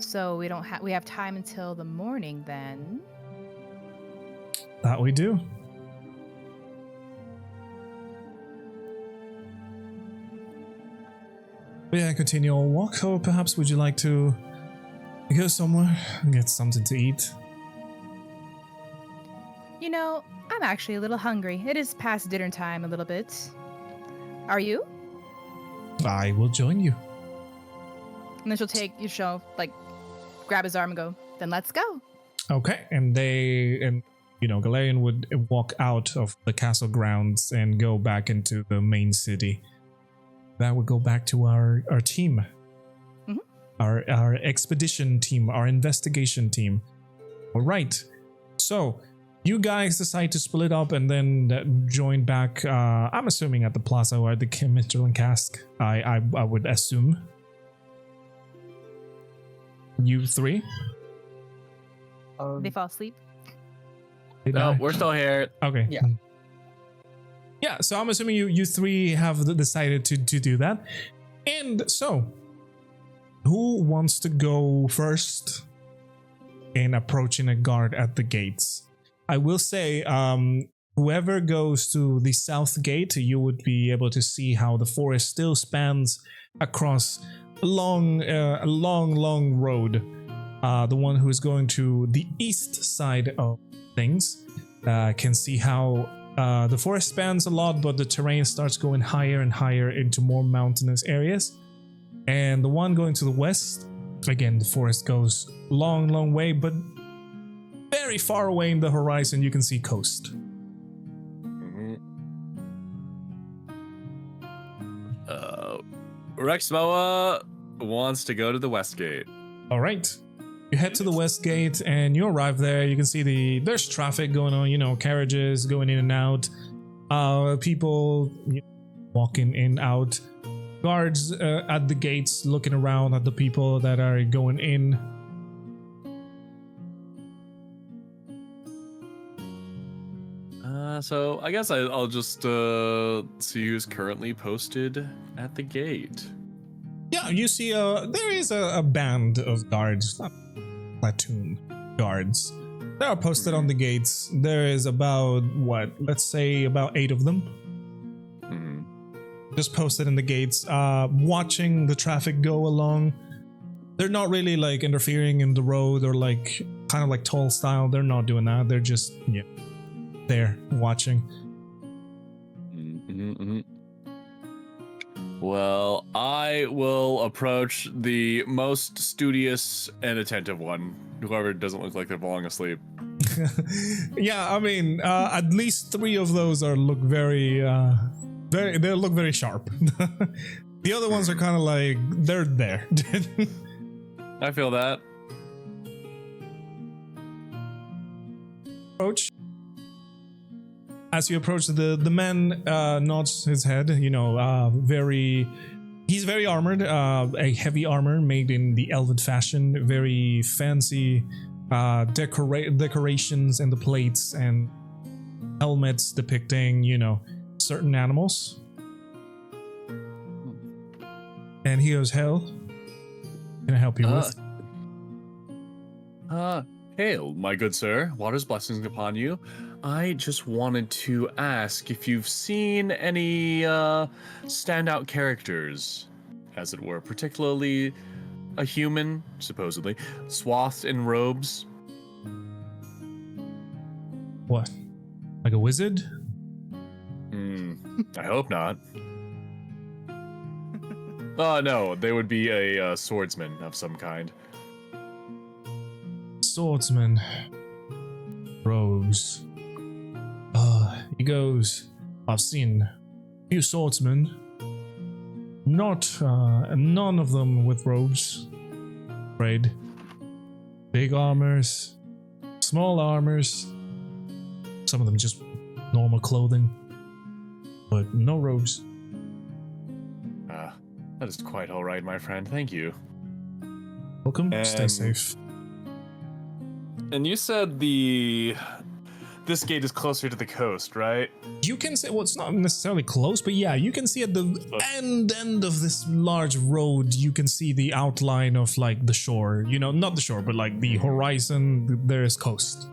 So we have time until the morning then. That we do. Yeah, continue our walk, or perhaps would you like to go somewhere and get something to eat? You know, I'm actually a little hungry. It is past dinner time a little bit. Are you? I will join you. And then she'll grab his arm and go, then let's go. Okay, and Galarian would walk out of the castle grounds and go back into the main city. That would go back to our team. Mhm. Our expedition team, our investigation team. All right. So, you guys decide to split up and then join back, I'm assuming at the plaza where the Midtjylland cask, I would assume. You three? They fall asleep. They No, die? we're still here. Okay. Yeah. Yeah, so I'm assuming you three have decided to do that. And so, who wants to go first in approaching a guard at the gates? I will say, whoever goes to the south gate, you would be able to see how the forest still spans across a long road. The one who is going to the east side of things can see how the forest spans a lot, but the terrain starts going higher and higher into more mountainous areas. And the one going to the west, again, the forest goes long way, but very far away in the horizon, you can see coast. Rexmoa wants to go to the west gate. All right. You head to the west gate and you arrive there. You can see there's traffic going on, carriages going in and out, people walking in, out, guards at the gates looking around at the people that are going in. So I guess I'll just see who's currently posted at the gate. Yeah, you see there is a band of guards, platoon guards. They are posted on the gates. There is about, let's say about 8 of them. Just posted in the gates, watching the traffic go along. They're not really interfering in the road or kind of like toll style. They're not doing that. They're just there watching. Well, I will approach the most studious and attentive one, whoever doesn't look like they're falling asleep. Yeah, I mean, at least 3 of those look very they look very sharp. The other ones are kind of they're there. I feel that. Approach. As you approach, the man nods his head. He's very armored. A heavy armor made in the elven fashion. Very fancy decorations and the plates and helmets depicting, certain animals. And he goes, "Hell, can I help you with?" Hail, my good sir. Water's blessings upon you. I just wanted to ask if you've seen any standout characters, as it were, particularly a human, supposedly, swathed in robes. What? Like a wizard? I hope not. No, they would be a swordsman of some kind. Swordsman. Robes. He goes, "I've seen a few swordsmen. None of them with robes. Afraid. Big armors, small armors. Some of them just normal clothing, but no robes." That is quite all right, my friend. Thank you. Welcome. Stay safe. And you said the this gate is closer to the coast, right? You can see, well, it's not necessarily close, but yeah, you can see at the end of this large road, you can see the outline of like the shore. You know, not the shore, but like the horizon. There is coast.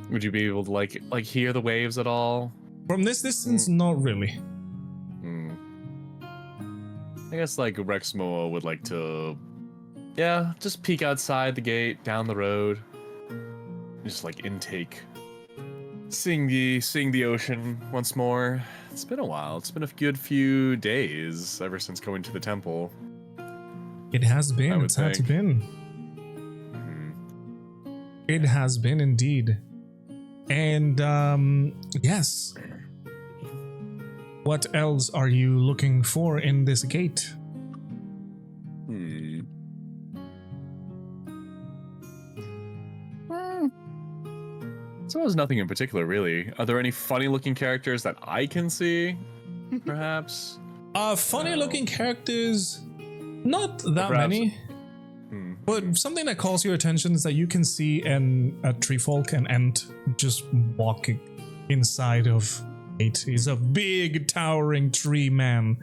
Would you be able to like hear the waves at all? From this distance, not really. I guess like Rexmoa would like to, yeah, just peek outside the gate, down the road, just like intake, seeing the ocean once more. It's been a while. It's been a good few days ever since going to the temple. It has been. I would It's had to think. been. It has been indeed. And yes. What else are you looking for in this gate? Suppose nothing in particular, really. Are there any funny-looking characters that I can see? Perhaps. Funny-looking characters, not that Perhaps- many. But something that calls your attention is that you can see a tree folk, an ant, just walking inside of it. He's a big, towering tree man,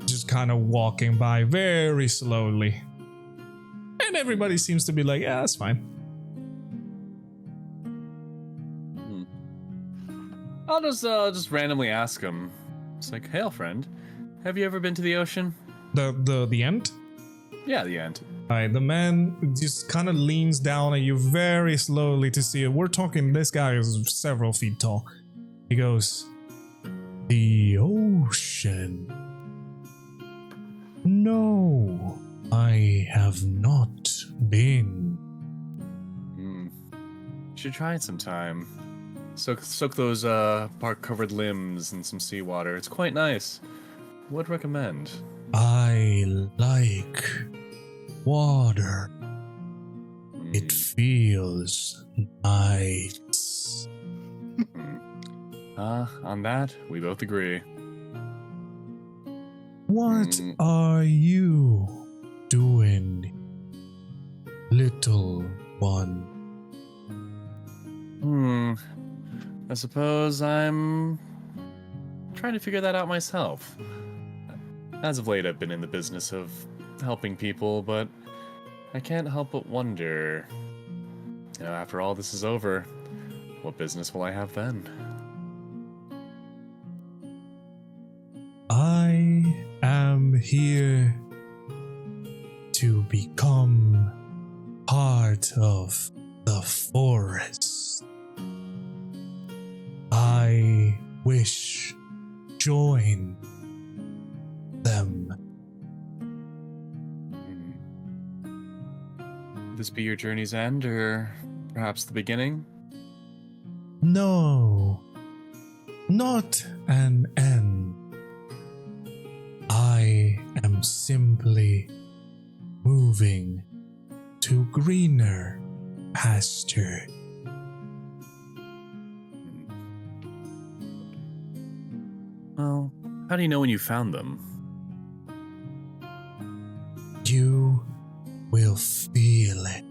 just kind of walking by very slowly. And everybody seems to be like, yeah, that's fine. I'll just randomly ask him. It's like, hail, friend. Have you ever been to the ocean? The ant? Yeah, the ant. Alright, the man just kind of leans down at you very slowly to see it. We're talking, this guy is several feet tall. He goes, the ocean? No, I have not been. Should try it sometime. Soak those bark-covered limbs in some seawater. It's quite nice. Would recommend. I like water. It feels nice. On that, we both agree. What are you doing, little one? I suppose I'm trying to figure that out myself. As of late, I've been in the business of helping people, but I can't help but wonder, you know, after all this is over, what business will I have then? I am here to become part of the forest. I wish join them. Would this be your journey's end, or perhaps the beginning? No, not an end. I am simply moving to greener pasture. Well, how do you know when you found them? You will feel it.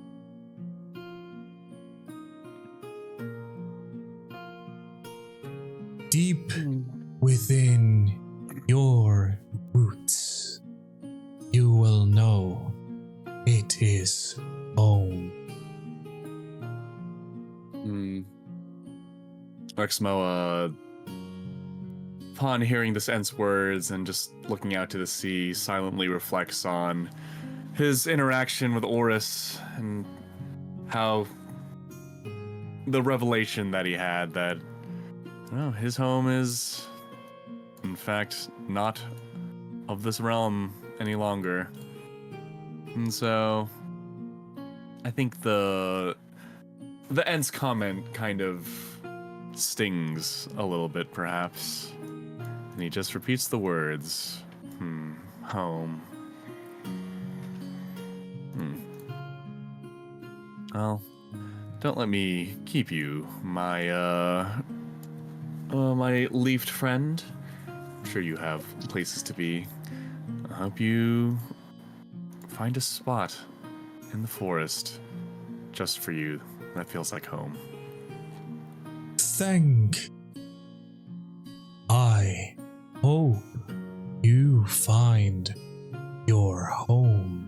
Deep within your roots, you will know it is home. Rexmoa, upon hearing this Ent's words and just looking out to the sea, silently reflects on his interaction with Oris and how the revelation that he had that, well, his home is, in fact, not of this realm any longer. And so, I think the Ent's comment kind of stings a little bit, perhaps. And he just repeats the words, home. Well, don't let me keep you, my my leafed friend. I'm sure you have places to be. I hope you find a spot in the forest just for you That feels like home. Thank. I hope you find your home.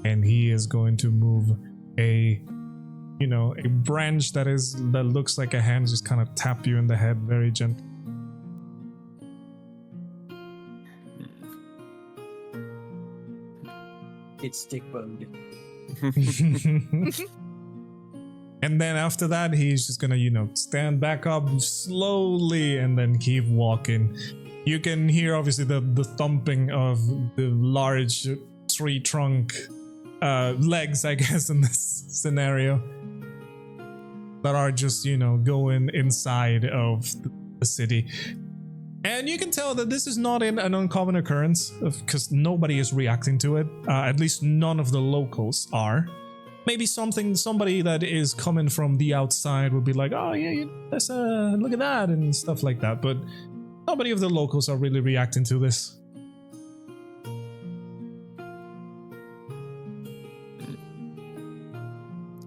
And he is going to move a branch that looks like a hand, just kind of tap you in the head very gently. It's stick bugged. And then after that, he's just gonna, stand back up slowly and then keep walking. You can hear obviously the thumping of the large tree trunk legs, I guess, in this scenario, that are just, going inside of the city. And you can tell that this is not an uncommon occurrence, because nobody is reacting to it. At least none of the locals are. Maybe somebody that is coming from the outside would be like, oh yeah, let's look at that and stuff like that. But nobody of the locals are really reacting to this.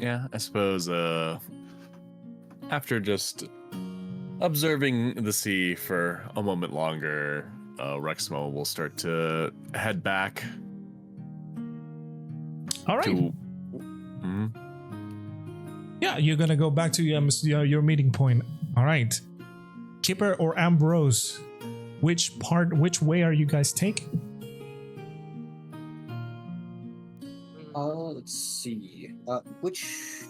Yeah, I suppose after just observing the sea for a moment longer, Rexmoa will start to head back. All right. Yeah, you're gonna go back to your meeting point. All right. Kipper or Ambrose, which way are you guys taking? Let's see. Which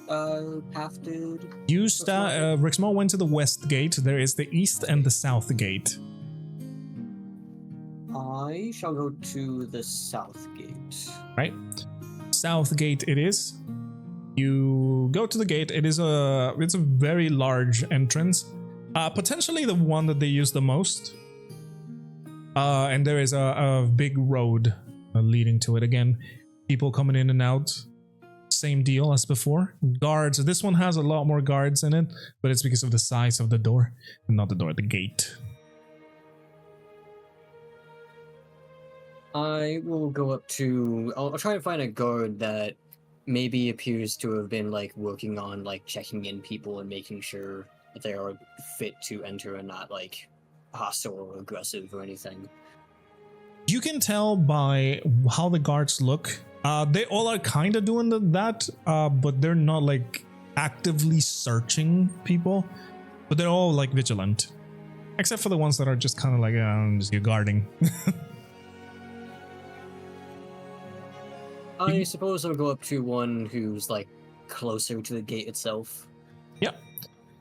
path did Rexmoa went to the west gate. There is the east and the south gate. I shall go to the south gate. Right. South gate it is. You go to the gate. It's a very large entrance. Potentially the one that they use the most. And there is a big road leading to it again. People coming in and out. Same deal as before. Guards. This one has a lot more guards in it, but it's because of the size of the door, and not the door, the gate. I will go up to. I'll try to find a guard that maybe appears to have been working on checking in people and making sure that they are fit to enter and not hostile or aggressive or anything. You can tell by how the guards look. They all are kind of doing that, but they're not actively searching people. But they're all vigilant, except for the ones that are just kind of just guarding. I suppose I'll go up to one who's closer to the gate itself. Yeah.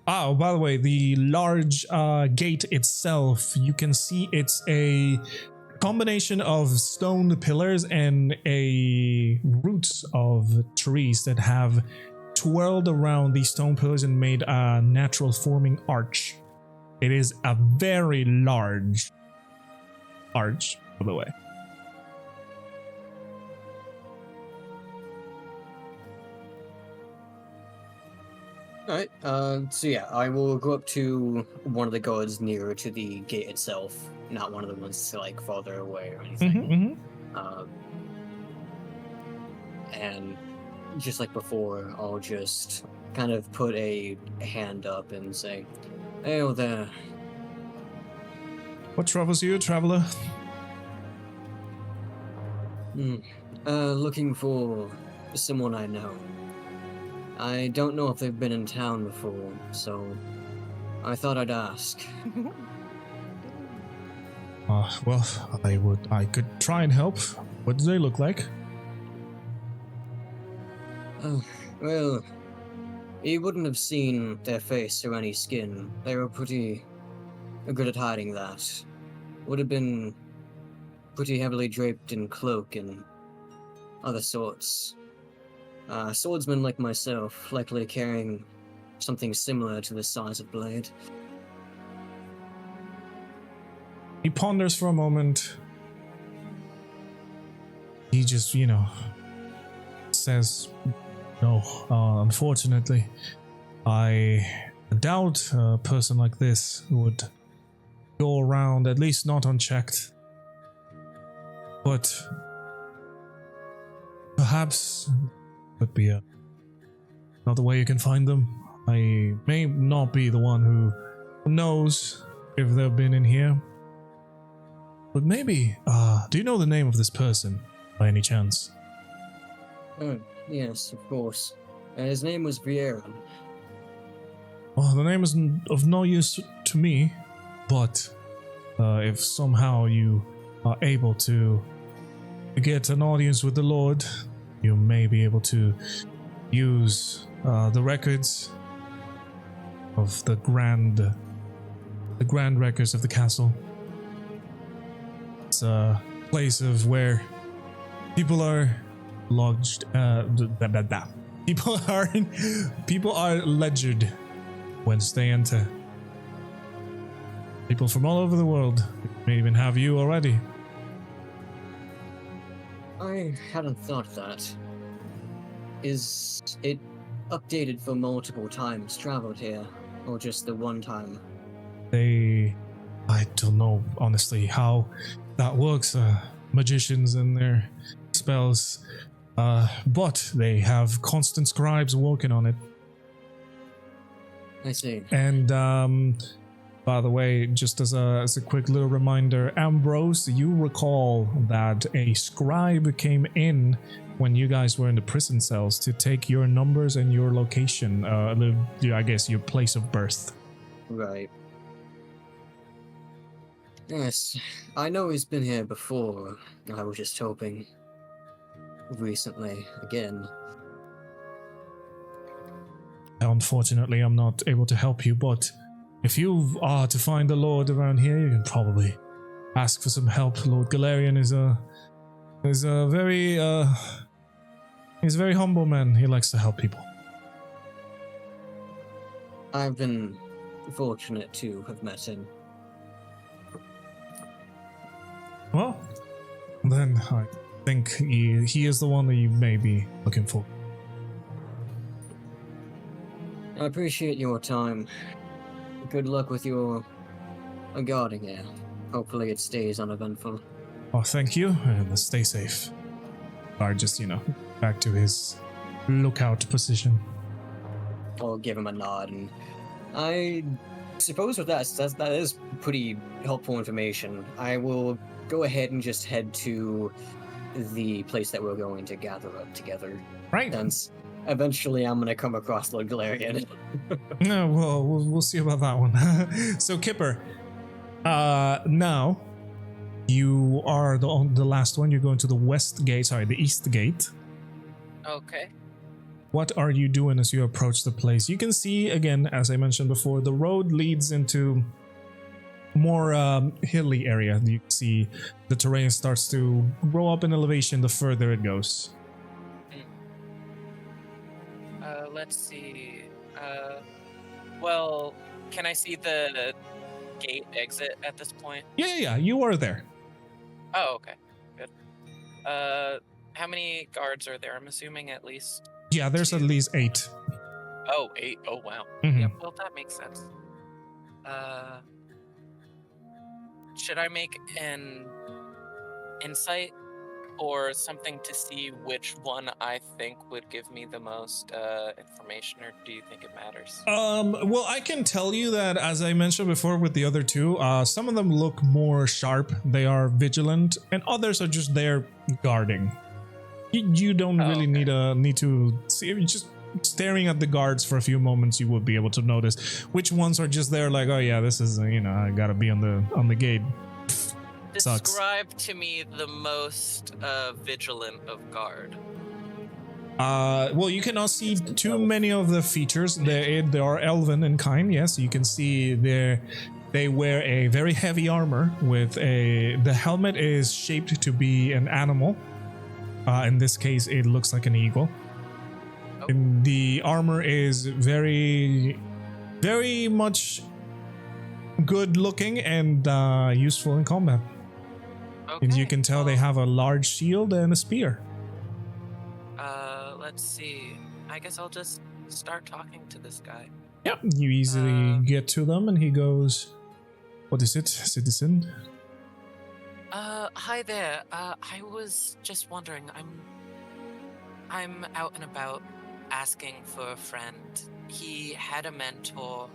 Oh, by the way, the large gate itself, you can see it's a combination of stone pillars and a roots of trees that have twirled around these stone pillars and made a natural forming arch. It is a very large arch, by the way. Alright, so yeah, I will go up to one of the guards nearer to the gate itself, not one of the ones farther away or anything. And just like before, I'll just kind of put a hand up and say, "Hey there. What troubles you, traveler?" Looking for someone I know. I don't know if they've been in town before, so I thought I'd ask." Well, I could try and help. What do they look like? Well, you wouldn't have seen their face or any skin. They were pretty good at hiding that. Would have been pretty heavily draped in cloak and other sorts. Swordsman like myself, likely carrying something similar to the size of blade. He ponders for a moment. He just, says, "No, unfortunately, I doubt a person like this would go around, at least not unchecked. But perhaps could be a not the way you can find them. I may not be the one who knows if they've been in here. But maybe, do you know the name of this person, by any chance? Oh, yes, of course. His name was Vieira. Well, the name is of no use to me, but if somehow you are able to get an audience with the Lord, you may be able to use the records of the grand records of the castle. It's a place of where people are lodged. People are ledgered once they enter. People from all over the world. May even have you already. I hadn't thought that. Is it updated for multiple times traveled here, or just the one time? I don't know honestly how that works. Magicians and their spells, but they have constant scribes working on it. I see. And by the way, just as a quick little reminder, Ambrose, you recall that a scribe came in when you guys were in the prison cells to take your numbers and your location, I guess your place of birth. Right. Yes, I know he's been here before. I was just hoping. Recently, again. Unfortunately, I'm not able to help you, but if you are to find the Lord around here, you can probably ask for some help. Lord Galarian is a very he's a very humble man. He likes to help people. I've been fortunate to have met him. Well, then I think he is the one that you may be looking for. I appreciate your time. Good luck with your guarding here. Hopefully it stays uneventful. Oh, thank you, and stay safe. Or just, back to his lookout position. I'll give him a nod, and I suppose with that is pretty helpful information. I will go ahead and just head to the place that we're going to gather up together. Right. Since eventually I'm going to come across Lord Galarian. No, well, we'll see about that one. So, Kipper, now you are the last one. You're going to the east gate. Okay. What are you doing as you approach the place? You can see, again, as I mentioned before, the road leads into more hilly area. You can see the terrain starts to grow up in elevation the further it goes. Let's see. Well, can I see the gate exit at this point? Yeah, you are there. Oh, okay. Good. How many guards are there? I'm assuming at least. Yeah, there's at least 8. Oh, 8. Oh, wow. Mhm. Yeah, well, that makes sense. Should I make an insight or something to see which one I think would give me the most information, or do you think it matters? Well, I can tell you that, as I mentioned before with the other two, some of them look more sharp. They are vigilant, and others are just there guarding. You don't really need to see. Just staring at the guards for a few moments, you would be able to notice which ones are just there, like, oh yeah, this is I gotta be on the gate. Sucks. Describe to me the most vigilant of guard. Well, you cannot see too many of the features. They are elven in kind. Yes, you can see they wear a very heavy armor with the helmet is shaped to be an animal. In this case, it looks like an eagle. Oh. And the armor is very, very much good looking and useful in combat. Okay, and you can tell they have a large shield and a spear. Let's see. I guess I'll just start talking to this guy. Yep, you easily get to them, and he goes, "What is it, citizen?" Hi there. I was just wondering. I'm out and about. asking for a friend. He had a mentor,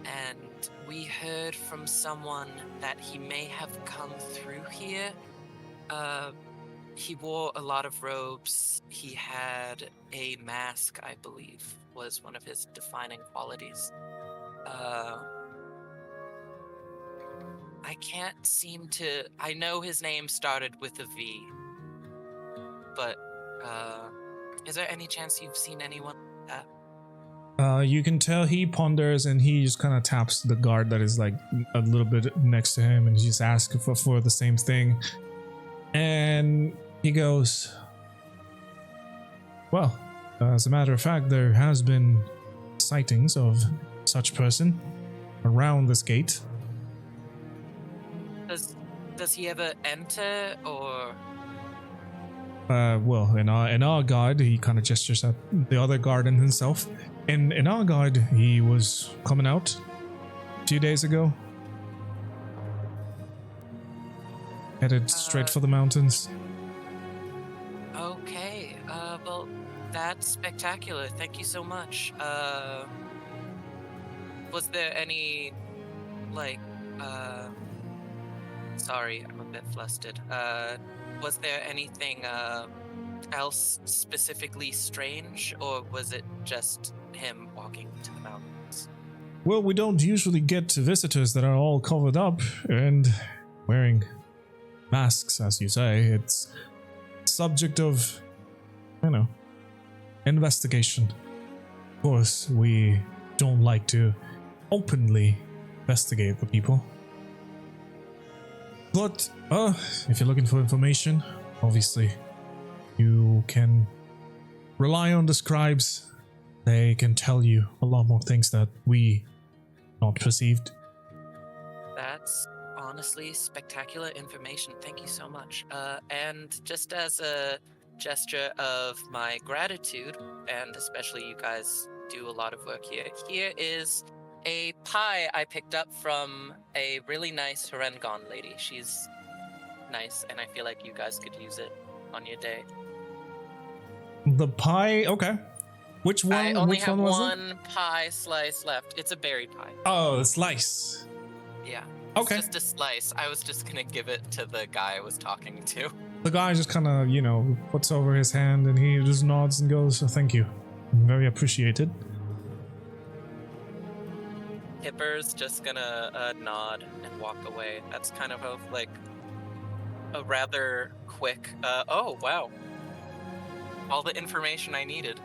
and we heard from someone that he may have come through here. He wore a lot of robes. He had a mask, I believe, was one of his defining qualities. I can't seem to... I know his name started with a V, but is there any chance you've seen anyone like that? You can tell he ponders and he just kind of taps the guard that is like a little bit next to him and he just asks for the same thing. And he goes, well, as a matter of fact, there has been sightings of such person around this gate. Does he ever enter, or... Well, in our guard, he kind of gestures at the other guard and himself. In our guard, he was coming out a few days ago. Headed straight for the mountains. Okay, well, that's spectacular. Thank you so much. Was there any, like, sorry, I'm a bit flustered. Was there anything, else specifically strange, or was it just him walking to the mountains? Well, we don't usually get visitors that are all covered up and wearing masks, as you say. It's subject of, investigation. Of course, we don't like to openly investigate the people. But, if you're looking for information, obviously, you can rely on the scribes. They can tell you a lot more things that we not perceived. That's honestly spectacular information. Thank you so much. And just as a gesture of my gratitude, and especially you guys do a lot of work here, here is a pie I picked up from a really nice Harengon lady. She's nice, and I feel like you guys could use it on your day. The pie, okay. Which one? I only which have one was one pie slice left. It's a berry pie. Oh, a slice. Yeah. Okay. It's just a slice. I was just gonna give it to the guy I was talking to. The guy just kind of, puts over his hand and he just nods and goes, thank you. Very appreciated. Kipper's just gonna nod and walk away. That's kind of a rather quick, oh, wow. All the information I needed.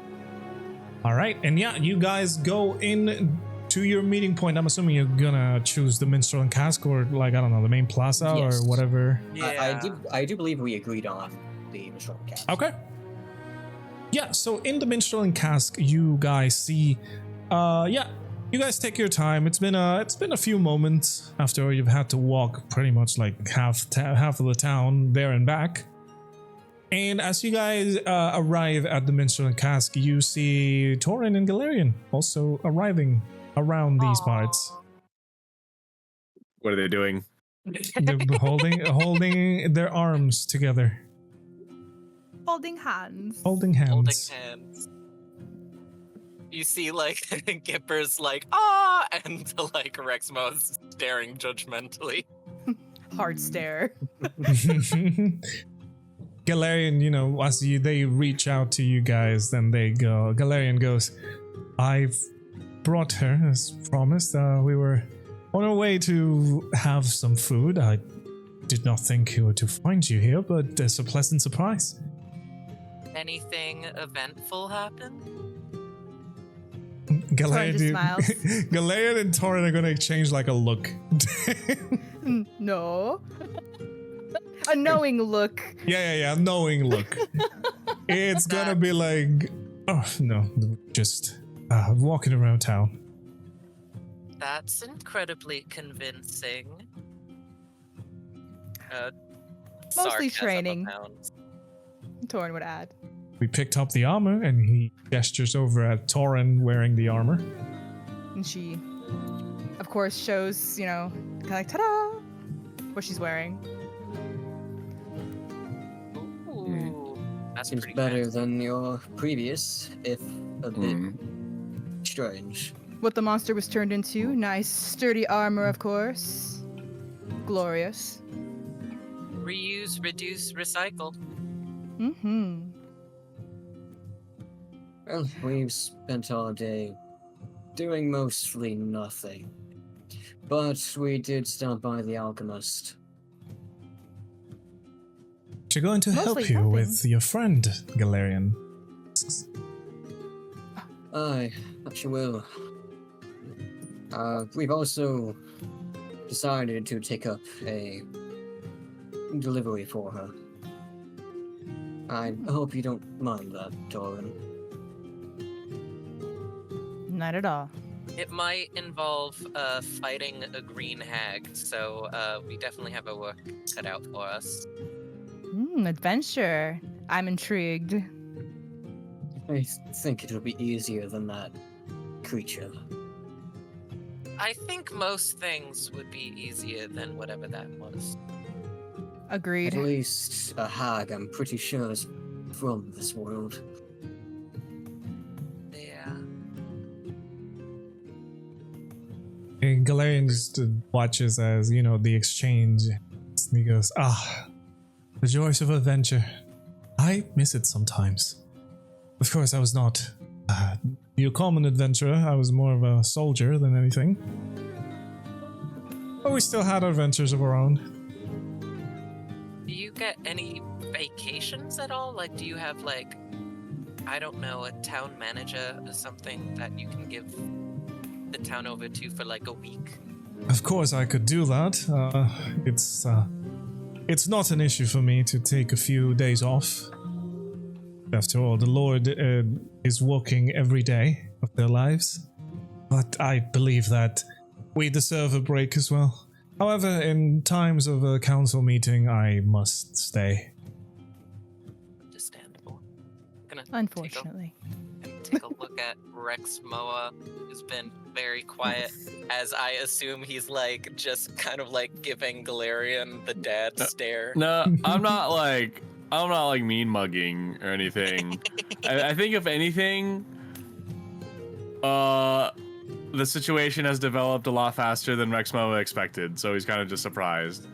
All right, and yeah, you guys go in to your meeting point. I'm assuming you're gonna choose the Minstrel and Cask or, the main plaza Yes. or whatever. Yeah. I do believe we agreed on the Minstrel and Cask. Okay. Yeah, so in the Minstrel and Cask, you guys see, you guys take your time. It's been a few moments after you've had to walk pretty much like half of the town there and back. And as you guys arrive at the Minstrel and Cask, you see Taurin and Galarian also arriving around these parts. What are they doing? They're holding their arms together. Holding hands. Holding hands. Holding hands. You see, Kipper's ah, and Rexmoa's staring judgmentally. Hard stare. Galarian, as they reach out to you guys, then they go. Galarian goes, I've brought her as promised. We were on our way to have some food. I did not think we were to find you here, but it's a pleasant surprise. Anything eventful happen? Galarian, smiles. Galarian and Taurin are gonna exchange a look. No. A knowing look. Yeah, knowing look. It's gonna be oh no, just walking around town. That's incredibly convincing. Mostly Sarcasm training. abounds. Taurin would add. We picked up the armor, and he gestures over at Taurin wearing the armor. And she, of course, shows, ta-da! What she's wearing. Ooh, That's Seems pretty better fancy. than your previous, if a bit strange. What the monster was turned into. Nice, sturdy armor, of course. Glorious. Reuse, reduce, recycle. Mm-hmm. Well, we've spent all day doing mostly nothing. But we did stop by the alchemist. You're going to help Mostly you helping. with your friend, Galarian. Aye, she will. We've also decided to take up a delivery for her. I hope you don't mind that, Taurin. Not at all. It might involve fighting a green hag, so we definitely have our work cut out for us. Adventure. I'm intrigued. I think it'll be easier than that creature. I think most things would be easier than whatever that was. Agreed. At least a hag, I'm pretty sure, is from this world. Yeah. And Galarian just watches as, the exchange. And he goes, the joys of adventure. I miss it sometimes. Of course, I was not your common adventurer. I was more of a soldier than anything. But we still had adventures of our own. Do you get any vacations at all? Like, do you have, like, I don't know, a town manager or something that you can give the town over to for, like, a week? Of course, I could do that. It's not an issue for me to take a few days off. After all, the Lord is working every day of their lives. But I believe that we deserve a break as well. However, in times of a council meeting, I must stay. Understandable. Gonna Unfortunately. take a look at Rexmoa, who's been very quiet, as I assume he's like just kind of like giving Galarian the dad stare. No, I'm not like mean mugging or anything. I think if anything, the situation has developed a lot faster than Rexmoa expected, so he's kind of just surprised.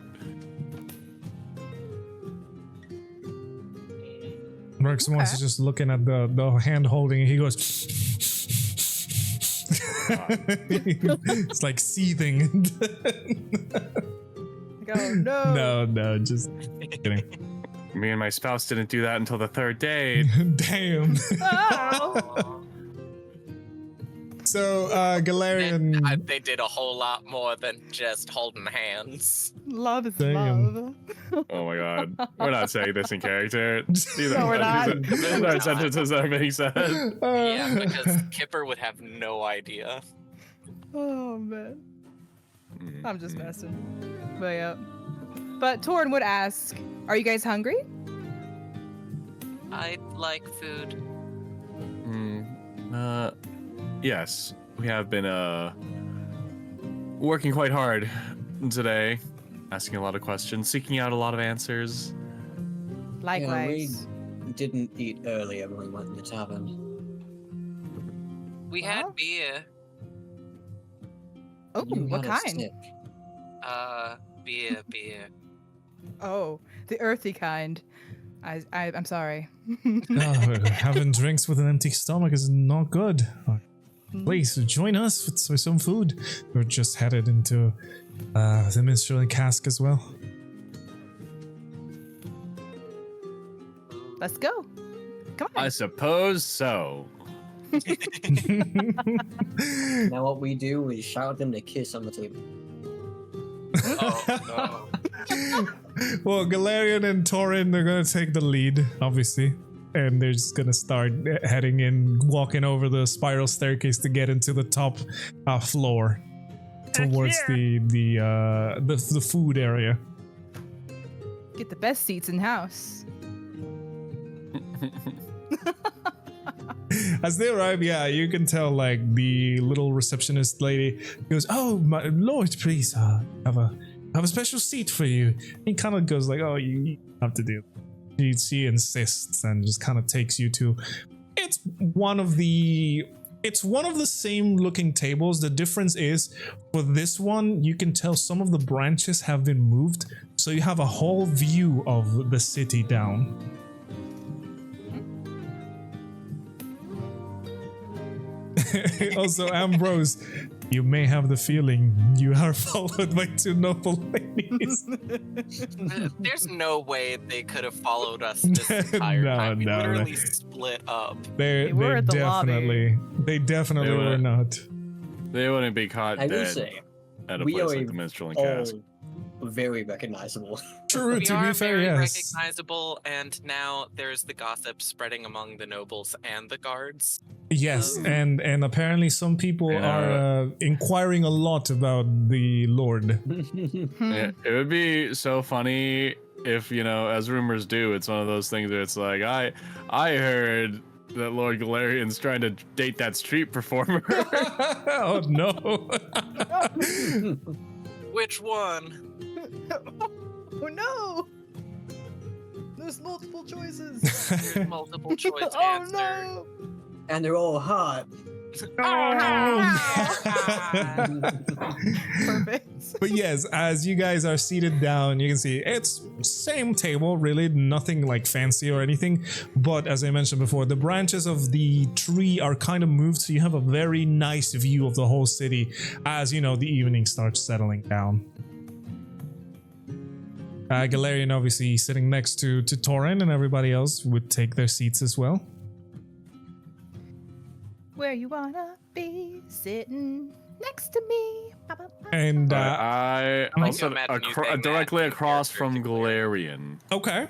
Rexmoa is just looking at the hand holding, and he goes. It's like seething. Oh no. No, just kidding. Me and my spouse didn't do that until the third day. Damn. Oh. So, Galarian. They did a whole lot more than just holding hands. Love is Damn. love. Oh my god. We're not saying this in character. No, we're not. These are sentences that are being said. Yeah, because Kipper would have no idea. Oh man. I'm just messing. But yeah. But Taurin would ask, are you guys hungry? I like food. Yes. We have been working quite hard today, asking a lot of questions, seeking out a lot of answers. Likewise. Yeah, we didn't eat earlier when we went in the tavern. We Well? had beer. Oh, You what had a kind? sip. Beer. Oh, the earthy kind. I'm sorry. Having drinks with an empty stomach is not good. Please join us for some food. We're just headed into the minstrel and cask as well. Let's go. Come on. I suppose so. Now what we do is shout them to kiss on the table. Oh no. Well, Galarian and Taurin, they're gonna take the lead, obviously. And they're just gonna start heading in, walking over the spiral staircase to get into the top floor towards the food area. Get the best seats in house. As they arrive, yeah, you can tell like the little receptionist lady goes, "Oh my lord, please have a special seat for you." He kind of goes like, "Oh, you have to do." she insists and just kind of takes you to. It's one of the same looking tables. The difference is for this one, you can tell some of the branches have been moved, so you have a whole view of the city down. Also, Ambrose, you may have the feeling you are followed by two noble ladies. There's no way they could have followed us this entire time. We literally split up. They were at the definitely, they definitely were not. They wouldn't be caught I will dead say, at a we place are like the Minstrel and all Cask. very recognizable. True, We to are be fair, very yes. recognizable, and now there's the gossip spreading among the nobles and the guards. Yes, and apparently some people Yeah. are inquiring a lot about the Lord. It would be so funny if, as rumors do, it's one of those things where it's like, I heard that Lord Galarian's trying to date that street performer. Oh no. Which one? Oh no! There's multiple choices. There's multiple choice Oh answer. no! And they're all hot. Perfect. But yes, as you guys are seated down, you can see it's same table, really nothing like fancy or anything. But as I mentioned before, the branches of the tree are kind of moved, so you have a very nice view of the whole city as the evening starts settling down. Galarian obviously sitting next to Taurin, and everybody else would take their seats as well. Where you wanna be sitting next to me. And I like also to imagine you saying that directly in across character from to Galarian. okay.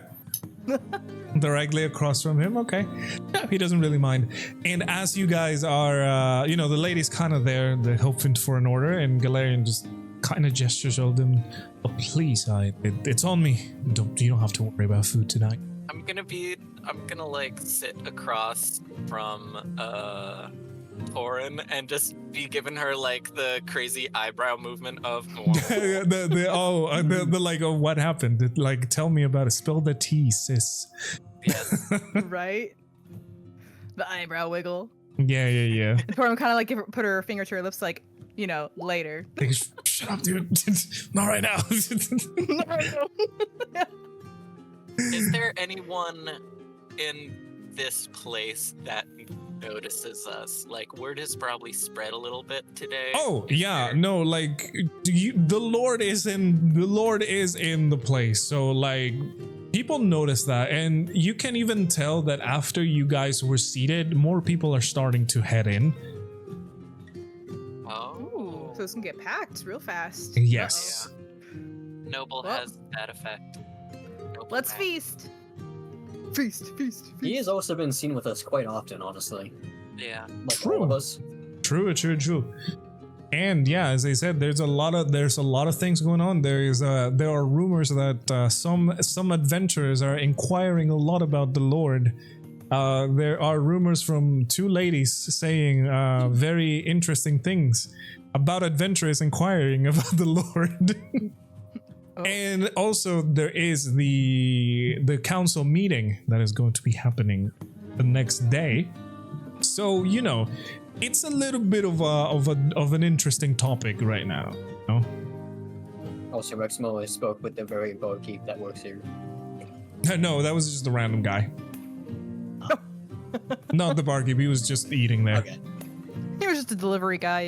Directly across from him, okay. Yeah, he doesn't really mind. And as you guys are, the lady's kind of there, they're hoping for an order, and Galarian just kind of gestures at them. Oh, please, it's on me. You don't have to worry about food tonight. I'm gonna like sit across from Taurin and just be giving her like the crazy eyebrow movement of the like, oh, what happened? Like, tell me about it. Spill the tea, sis. yes. Right? The eyebrow wiggle. Yeah. And Torum kind of like put her finger to her lips, like, later. Like, shut up, dude. Not right now. Is there anyone in this place that notices us? Like, word has probably spread a little bit today. Oh yeah, no, like the Lord is in the place, so like people notice that, and you can even tell that after you guys were seated, more people are starting to head in. Oh. So it's gonna get packed real fast. Yes. Noble Well. has that effect. Noble Let's has- feast. Feast. He has also been seen with us quite often, honestly. Yeah. Like True. all of us. True. And yeah, as I said, there's a lot of things going on. There are rumors that some adventurers are inquiring a lot about the Lord. There are rumors from two ladies saying very interesting things about adventurers inquiring about the Lord. And also there is the council meeting that is going to be happening the next day. So, it's a little bit of an interesting topic right now. Also, Rexmoa spoke with the very barkeep that works here. No, that was just a random guy. Not the barkeep, he was just eating there. Okay. He was just a delivery guy,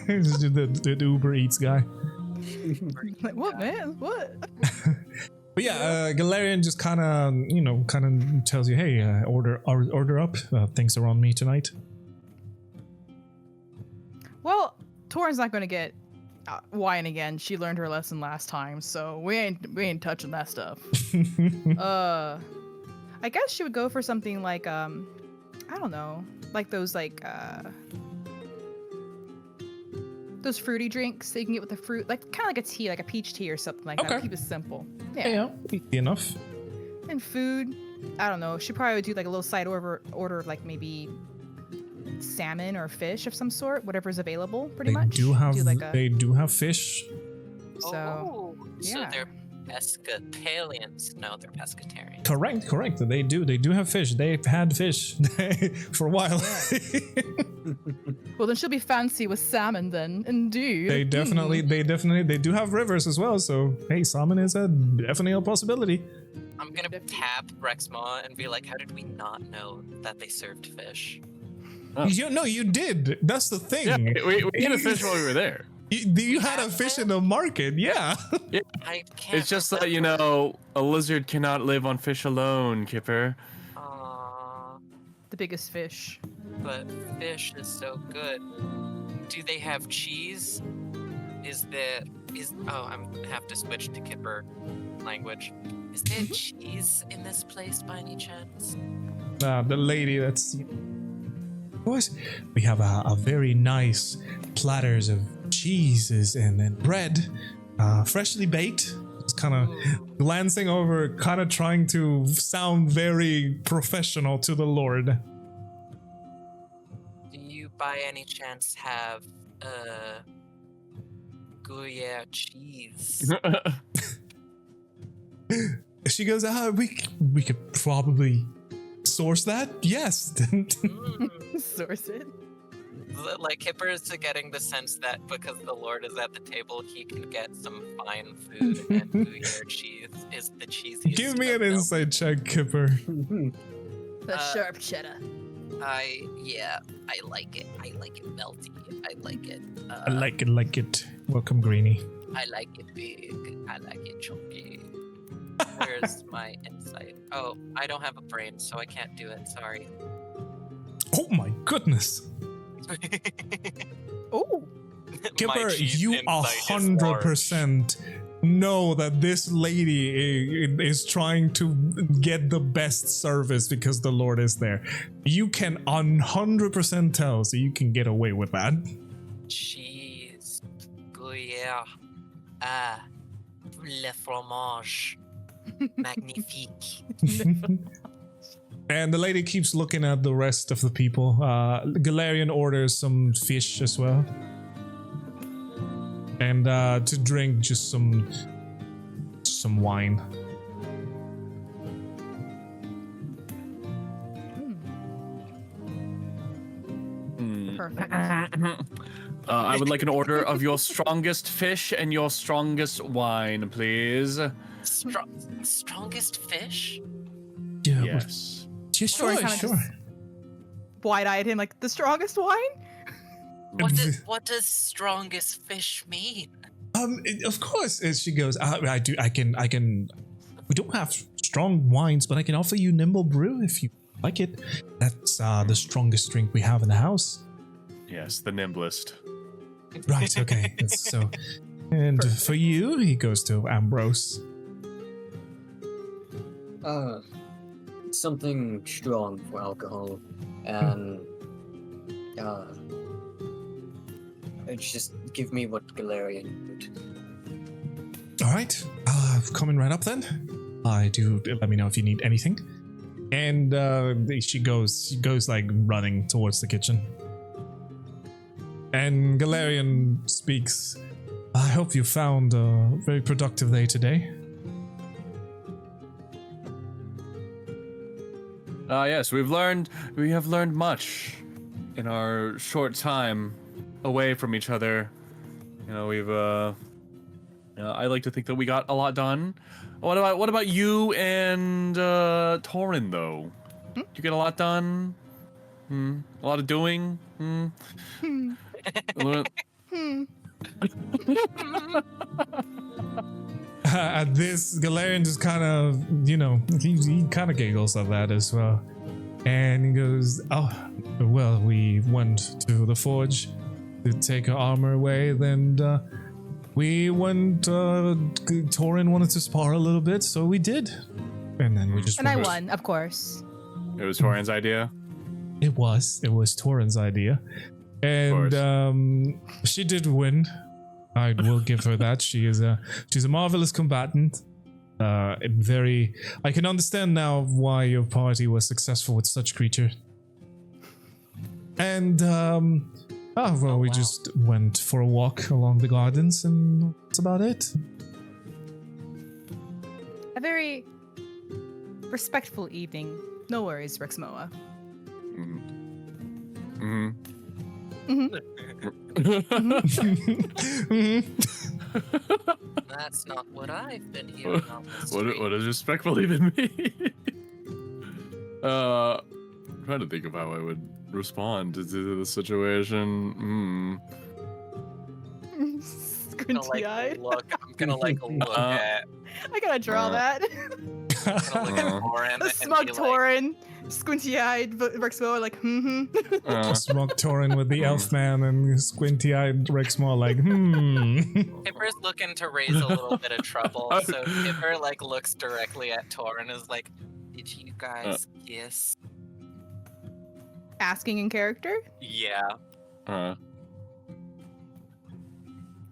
He was just the Uber Eats guy. Like, what, man? What? But yeah, Galarian just kind of tells you, hey, order up. Things are on me tonight. Well, Torin's not gonna get wine again. She learned her lesson last time, so we ain't touching that stuff. I guess she would go for something like I don't know, like those those fruity drinks that you can get with the fruit, like kind of like a tea, like a peach tea or something like that. Keep it simple. Yeah. Easy enough. And food, I don't know. She probably would do like a little side order of like maybe salmon or fish of some sort, whatever's available. Pretty much. Do have do like a, they do have fish. so So yeah. there pescatarians. No, they're pescatarians. Correct. They do have fish. They've had fish for a while. Well, then she'll be fancy with salmon then. Indeed. They definitely do have rivers as well. So hey, salmon is definitely a possibility. I'm gonna tap Rexmoa and be like, how did we not know that they served fish? Oh. You did. That's the thing. Yeah, we had a fish while we were there. You had a fish in the market, yeah. I can't. It's just that, a lizard cannot live on fish alone, Kipper. Aww, The biggest fish. but fish is so good. Do they have cheese? I'm have to switch to Kipper language. Is there cheese in this place by any chance? The lady that's... Of course, we have a very nice platters of cheeses and then bread, freshly baked. Just kind of glancing over, kind of trying to sound very professional to the Lord. Do you by any chance have Gruyere cheese? She goes, we could probably source that. Yes. Source it. Like Kipper is getting the sense that because the Lord is at the table, he can get some fine food, and Gruyere cheese is the cheesiest. Give me an of them. insight check, Kipper. The sharp cheddar. I like it. I like it melty. I like it. I like it. Welcome, Greenie. I like it big. I like it chunky. Where's my insight? Oh, I don't have a brain, so I can't do it. Sorry. Oh my goodness. Oh. Kipper, My cheese you insight is large. 100% know that this lady is trying to get the best service because the Lord is there. You can 100% tell, so you can get away with that. Cheese. Gruyere. Ah. Le fromage. Magnifique. And the lady keeps looking at the rest of the people. Galarian orders some fish as well. And to drink just some wine. Perfect. I would like an order of your strongest fish and your strongest wine, please. Strongest fish? Yeah. Yes. Yeah, Sure, sure, kinda sure. just- Wide-eyed him like the strongest wine. What does strongest fish mean? Of course, as she goes, I can. We don't have strong wines, but I can offer you nimble brew if you like it. That's the strongest drink we have in the house. Yes, the nimblest. Right. Okay. So, and for you, he goes to Ambrose. Something strong for alcohol, and just give me what Galarian would. All right. Coming right up then. I do. Let me know if you need anything. And she goes like running towards the kitchen. And Galarian speaks. I hope you found a very productive day today. Yes, we have learned much in our short time away from each other. I like to think that we got a lot done. What about you and Taurin though? Did you get a lot done? A lot of doing? At this, Galarian just kind of, he kind of giggles at that as well. And he goes, oh, well, we went to the forge to take our armor away. Then we went, Taurin wanted to spar a little bit, so we did. And then we just And I went- won, of course. It was Taurin's idea. It was Taurin's idea. And she did win. I will give her that. She's a marvelous combatant. I can understand now why your party was successful with such creature. And we just went for a walk along the gardens, and that's about it. a very respectful evening. No worries, Rexmoa. Mm-hmm. That's not what I've been hearing on the street. What does respectful even mean? I'm trying to think of how I would respond to the situation. Squinty eyed. I'm gonna like look at. I gotta draw that. I'm gonna look at Taurin A and smug be like, Taurin, squinty-eyed Rexmoa, like, Smug Taurin with the elf man and squinty-eyed Rexmoa like, Kipper's looking to raise a little bit of trouble, so Kipper like looks directly at Tor and is like, "Did you guys kiss?" Asking in character. Yeah.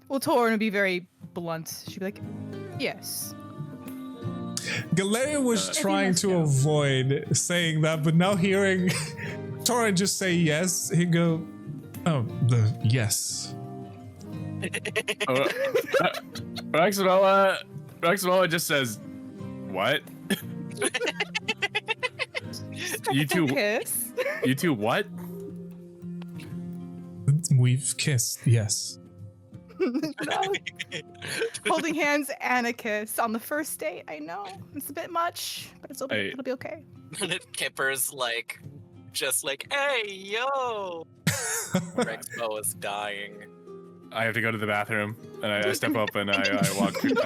Well, Taurin would be very blunt. She'd be like, yes. Galarian was I trying think to that's avoid saying that, but now hearing Taurin just say yes, he'd go, oh, the yes. Rexmoa just says, what? You two, kiss. you two what? We've kissed, yes. No. Holding hands and a kiss on the first date. I know it's a bit much, but it'll be okay. Kipper's like, just like, "Hey, yo!" Rexmoa's dying. I have to go to the bathroom, and I step up and I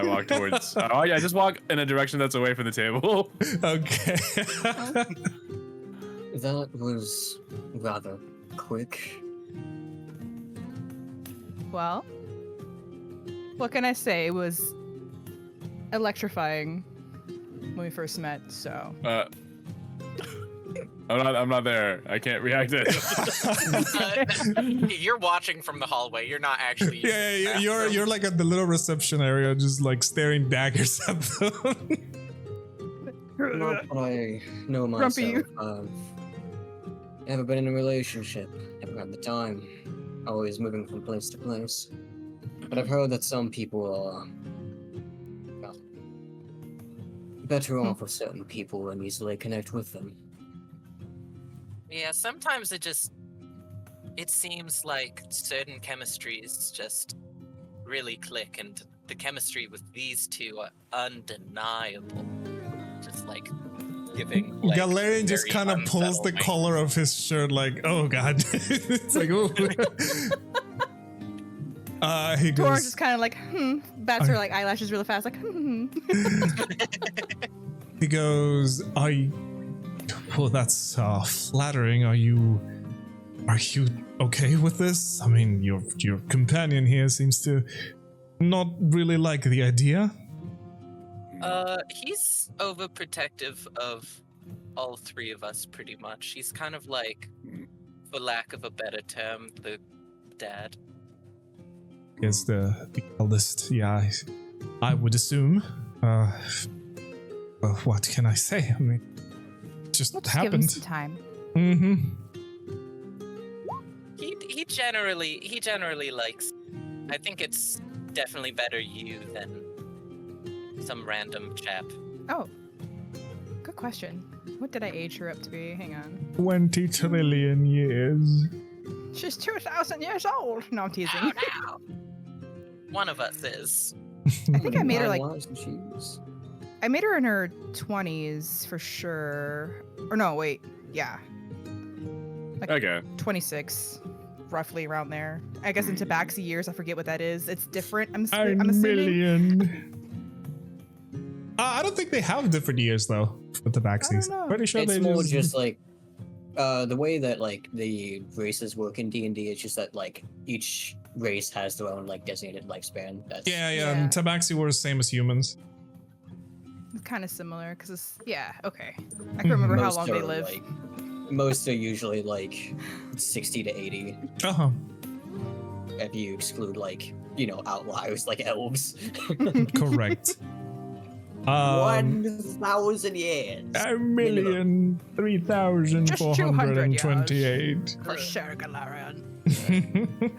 walk towards. I just walk in a direction that's away from the table. Okay. That was rather quick. Well, what can I say? It was electrifying when we first met, so. I'm not there. I can't react to it. You're watching from the hallway. You're not actually. Yeah, you're like at the little reception area, just like staring daggers at them. Not what I know myself. Never been in a relationship. Never had the time. Always moving from place to place. But I've heard that some people are better off with certain people and easily connect with them. Yeah, sometimes it seems like certain chemistries just really click, and the chemistry with these two are undeniable. Just like giving. Like, Galarian just kind of pulls the collar of his shirt, like, oh god. It's like, oh. He goes. Taurin's just kind of like, bats her like eyelashes really fast, like, He goes, well, that's flattering. Are you okay with this? I mean, your companion here seems to not really like the idea. He's overprotective of all three of us, pretty much. He's kind of like, for lack of a better term, the dad. Is the eldest, yeah, I would assume. Well, what can I say? I mean, it just happened. Give him some time. Mm-hmm. He generally likes. I think it's definitely better you than some random chap. Oh, good question. What did I age her up to be? Hang on. 20 trillion years. She's 2,000 years old. No, I'm teasing. Oh, no. One of us is. I think I made her like. Shoes. I made her in her 20s for sure. Or no, wait. Yeah. Like Okay. 26, roughly around there. I guess in Tabaxi years, I forget what that is. It's different. I'm A assuming. million. I don't think they have different years though for Tabaxis. I don't know. Pretty sure It's they more just like the way that like the races work in D&D. It's just that like each race has their own like designated lifespan. That's Yeah. Yeah. Tabaxi were the same as humans. It's kind of similar because it's okay. I can remember how most long they are, live. Like, most are usually like 60 to 80. Uh-huh. If you exclude like outliers like elves. Correct. 1,000 years. 1,003,428. For sure, Galarian.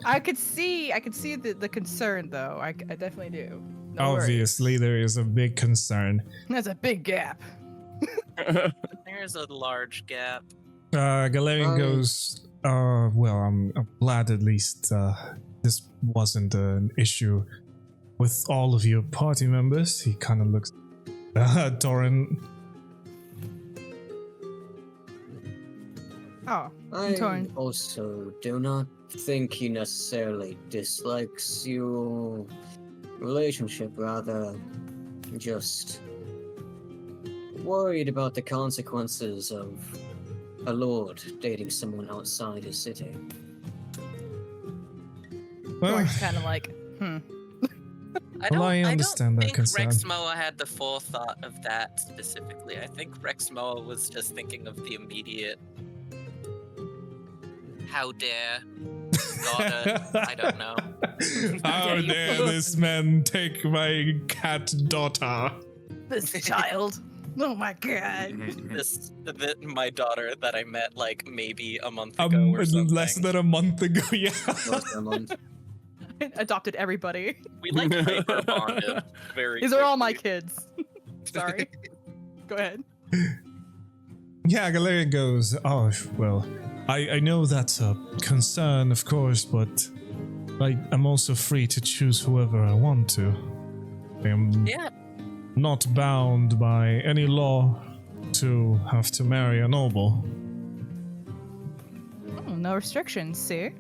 I could see the concern though. I definitely do. No worries. Obviously, there is a big concern. That's a big gap. There's a large gap. Galarian goes, well, I'm glad at least this wasn't an issue with all of your party members. He kind of looks Taurin. Oh, I Taurin. also do not think he necessarily dislikes your relationship, rather just worried about the consequences of a lord dating someone outside his city. Taurin's kind of like, I understand that think concern. Rexmoa had the forethought of that specifically. I think Rexmoa was just thinking of the immediate how dare daughter. I don't know. How dare this man take my cat daughter? this child. Oh my god. My daughter that I met like maybe a month ago or something. Less than a month ago, yeah. Last month. Adopted everybody. We like hyper bonded very These are all my quickly. kids. Sorry. Go ahead. Yeah, Galarian goes, oh, well, I know that's a concern, of course, but I'm also free to choose whoever I want to. I am not bound by any law to have to marry a noble. No restrictions, see?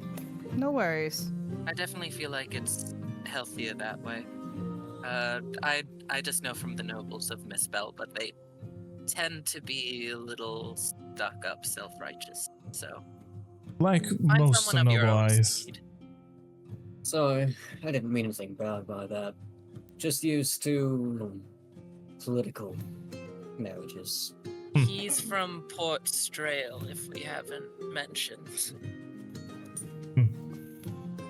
No worries. I definitely feel like it's healthier that way. I just know from the nobles of Misspell, but they tend to be a little stuck up, self-righteous. So Like find most someone of your noble own eyes. speed. So, I didn't mean anything bad by that. Just used to political marriages. He's from Port Strail, if we haven't mentioned.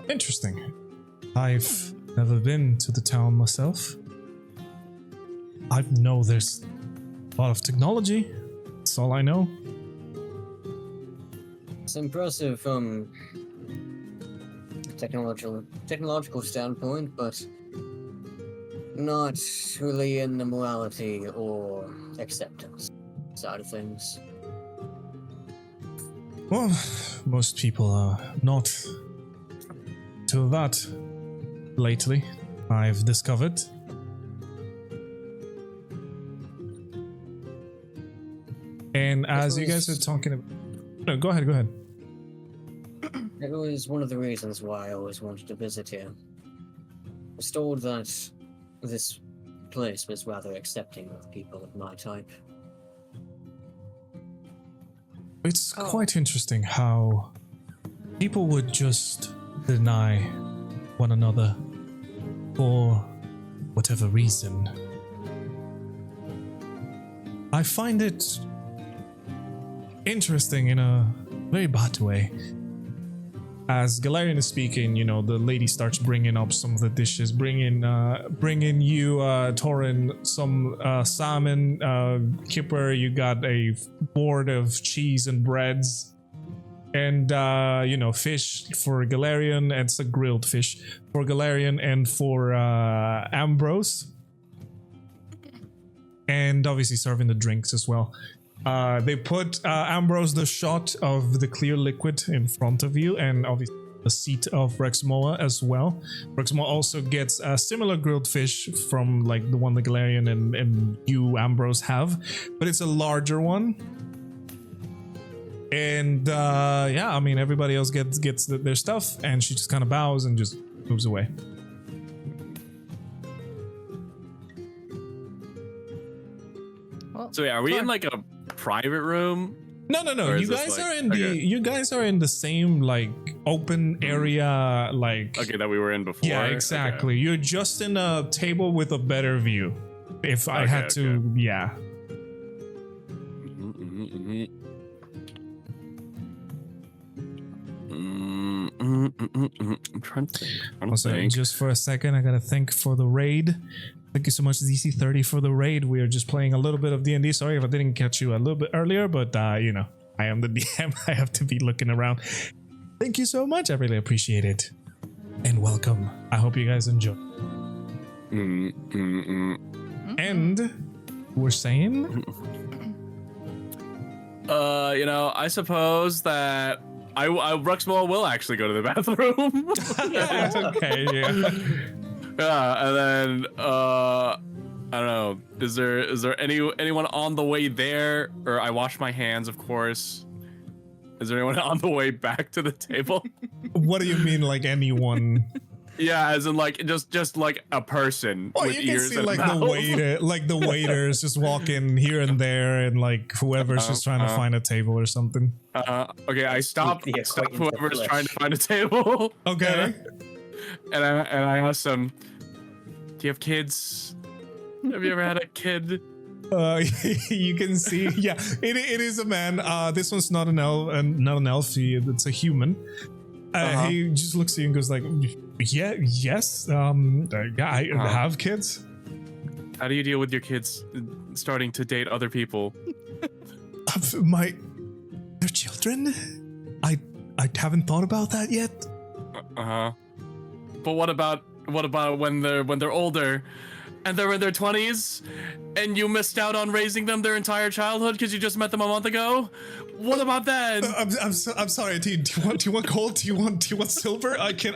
Interesting. I've never been to the town myself. I know there's a lot of technology. That's all I know. It's impressive from a technological standpoint, but not really in the morality or acceptance side of things. Well, most people are not to that lately, I've discovered. And as you guys are talking about... No, go ahead. It was one of the reasons why I always wanted to visit here. I was told that this place was rather accepting of people of my type. It's quite interesting how people would just deny one another for whatever reason. I find it interesting in a very bad way. As Galarian is speaking, you know, the lady starts bringing up some of the dishes, bringing you, Taurin, some salmon. Kipper, you got a board of cheese and breads, and fish for Galarian. It's a grilled fish for Galarian and for Ambrose, and obviously serving the drinks as well. They put Ambrose the shot of the clear liquid in front of you, and obviously the seat of Rexmoa as well. Rexmoa also gets a similar grilled fish from like the one the Galarian and you, Ambrose, have, but it's a larger one. And everybody else gets their stuff, and she just kind of bows and just moves away. Well, So yeah, are we in like a private room? No. Or You is this guys like- are in okay. you guys are in the same like open area, like Okay, that we were in before. yeah, exactly. You're just in a table with a better view. If I had to, yeah. I'm trying to think. Also, just for a second, I gotta thank for the raid. Thank you so much, ZC30, for the raid. We are just playing a little bit of D&D. Sorry if I didn't catch you a little bit earlier, but I am the DM. I have to be looking around. Thank you so much. I really appreciate it. And welcome. I hope you guys enjoy. And we're saying, I suppose that Rexmoa will actually go to the bathroom. okay, yeah. Yeah, and then I don't know. Is there anyone on the way there? Or I wash my hands, of course. Is there anyone on the way back to the table? What do you mean, like anyone? Yeah, as in like just like a person Oh, with you can ears see and like mouth. the waiters just walking here and there, and like whoever's just trying to find a table or something. Okay, I stop the acquaintance of whoever's flesh. trying to find a table. Okay. And I ask them, do you have kids? Have you ever had a kid? You can see, yeah, it is a man. This one's not an elf, it's a human. He just looks at you and goes like, yes, I have kids. How do you deal with your kids starting to date other people? They're children? I haven't thought about that yet. But what about when they're older and they're in their 20s and you missed out on raising them their entire childhood because you just met them a month ago? What about that? I'm sorry. Do you want gold? Do you want silver? I can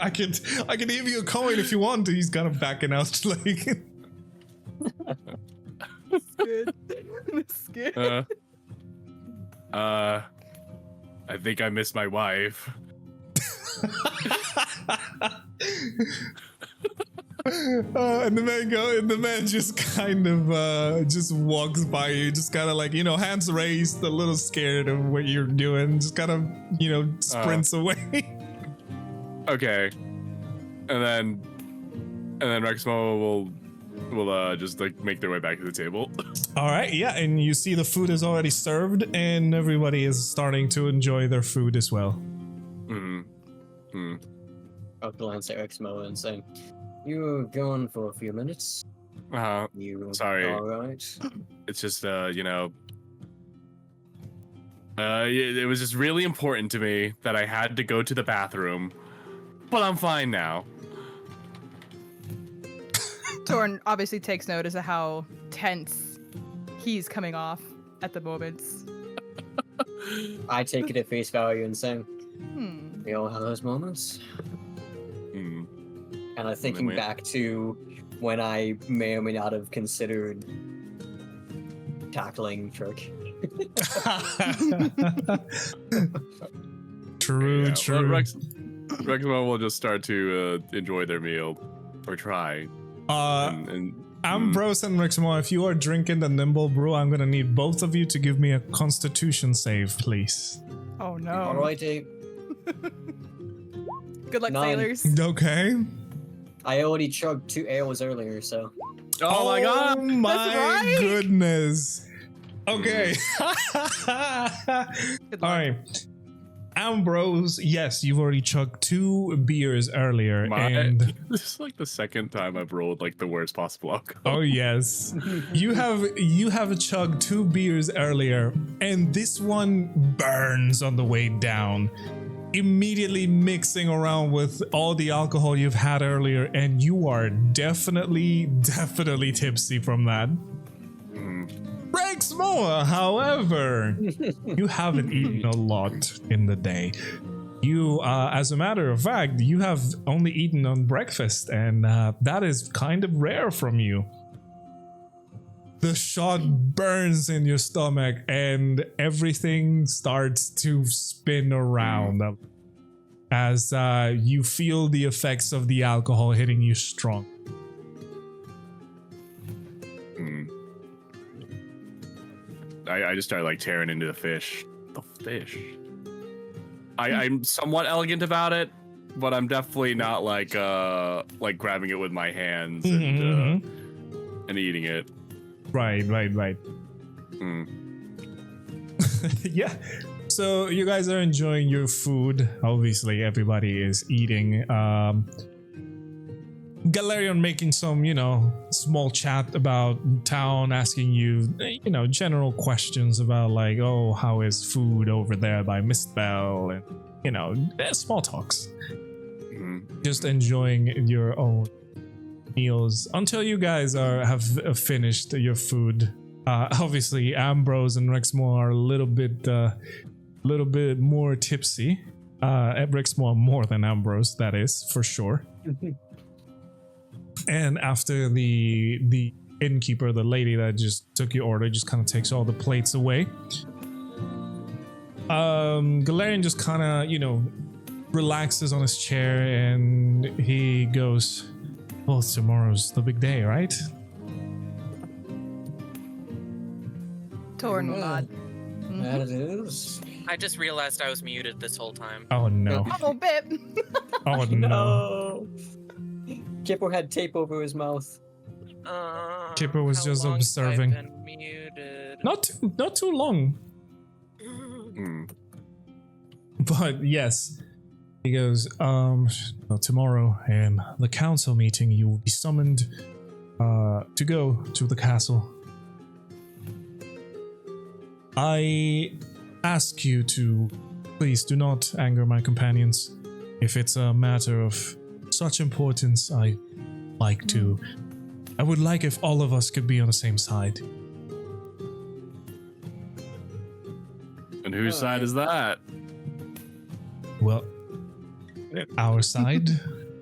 give you a coin if you want. He's kind of backing out like. That's good. I think I miss my wife. And the man just kind of just walks by you, just kind of like, hands raised, a little scared of what you're doing, just kind of, sprints away. Okay. And then Rexmoa will just like make their way back to the table. All right, yeah, and you see the food is already served, and everybody is starting to enjoy their food as well. I'll glance at Rexmoa and say, "You were gone for a few minutes. You sorry. all right?" It's just it was just really important to me that I had to go to the bathroom, but I'm fine now. Taurin obviously takes notice of how tense he's coming off at the moment. I take it at face value and say, "We all have those moments." And I'm thinking back to when I may or may not have considered tackling Trick. True. Well, Rexmoa will just start to enjoy their meal, or try. Ambrose and Rexmoa, if you are drinking the Nimble Brew, I'm gonna need both of you to give me a Constitution save, please. Oh no. Alrighty. Good luck, 9. sailors. Okay. I already chugged 2 ales earlier, so. Oh my god! My right. goodness. Okay. Good luck. All right. Ambrose, yes, you've already chugged 2 beers earlier, and This is like the second time I've rolled like the worst possible outcome. oh yes, you have chugged 2 beers earlier, and this one burns on the way down, immediately mixing around with all the alcohol you've had earlier, and you are definitely tipsy from that. Rexmoa, however, you haven't eaten a lot in the day. You, as a matter of fact, you have only eaten on breakfast, and that is kind of rare from you. The shot burns in your stomach, and everything starts to spin around as you feel the effects of the alcohol hitting you strong. I just started like tearing into the fish. The fish. I'm somewhat elegant about it, but I'm definitely not like grabbing it with my hands and eating it. Right. Yeah. So you guys are enjoying your food. Obviously, everybody is eating. Galerion making some, small chat about town, asking you, general questions about like, oh, how is food over there by Mistbell, and small talks. Just enjoying your own meals until you guys have finished your food. Obviously, Ambrose and Rexmoa are a little bit more tipsy. Rexmoa more than Ambrose, that is for sure. And after the innkeeper, the lady that just took your order, just kind of takes all the plates away. Galarian just kind of, relaxes on his chair and he goes, well, tomorrow's the big day, right? Taurin will nod. That it is. I just realized I was muted this whole time. Oh no. Oh, bit. Oh no. Kipper had tape over his mouth. Kipper was How just long have I observing. been muted? Not too long. But yes. He goes, well, tomorrow in the council meeting you will be summoned to go to the castle. I ask you to please do not anger my companions. If it's a matter of such importance, I would like if all of us could be on the same side. And whose side is that? Well, our side.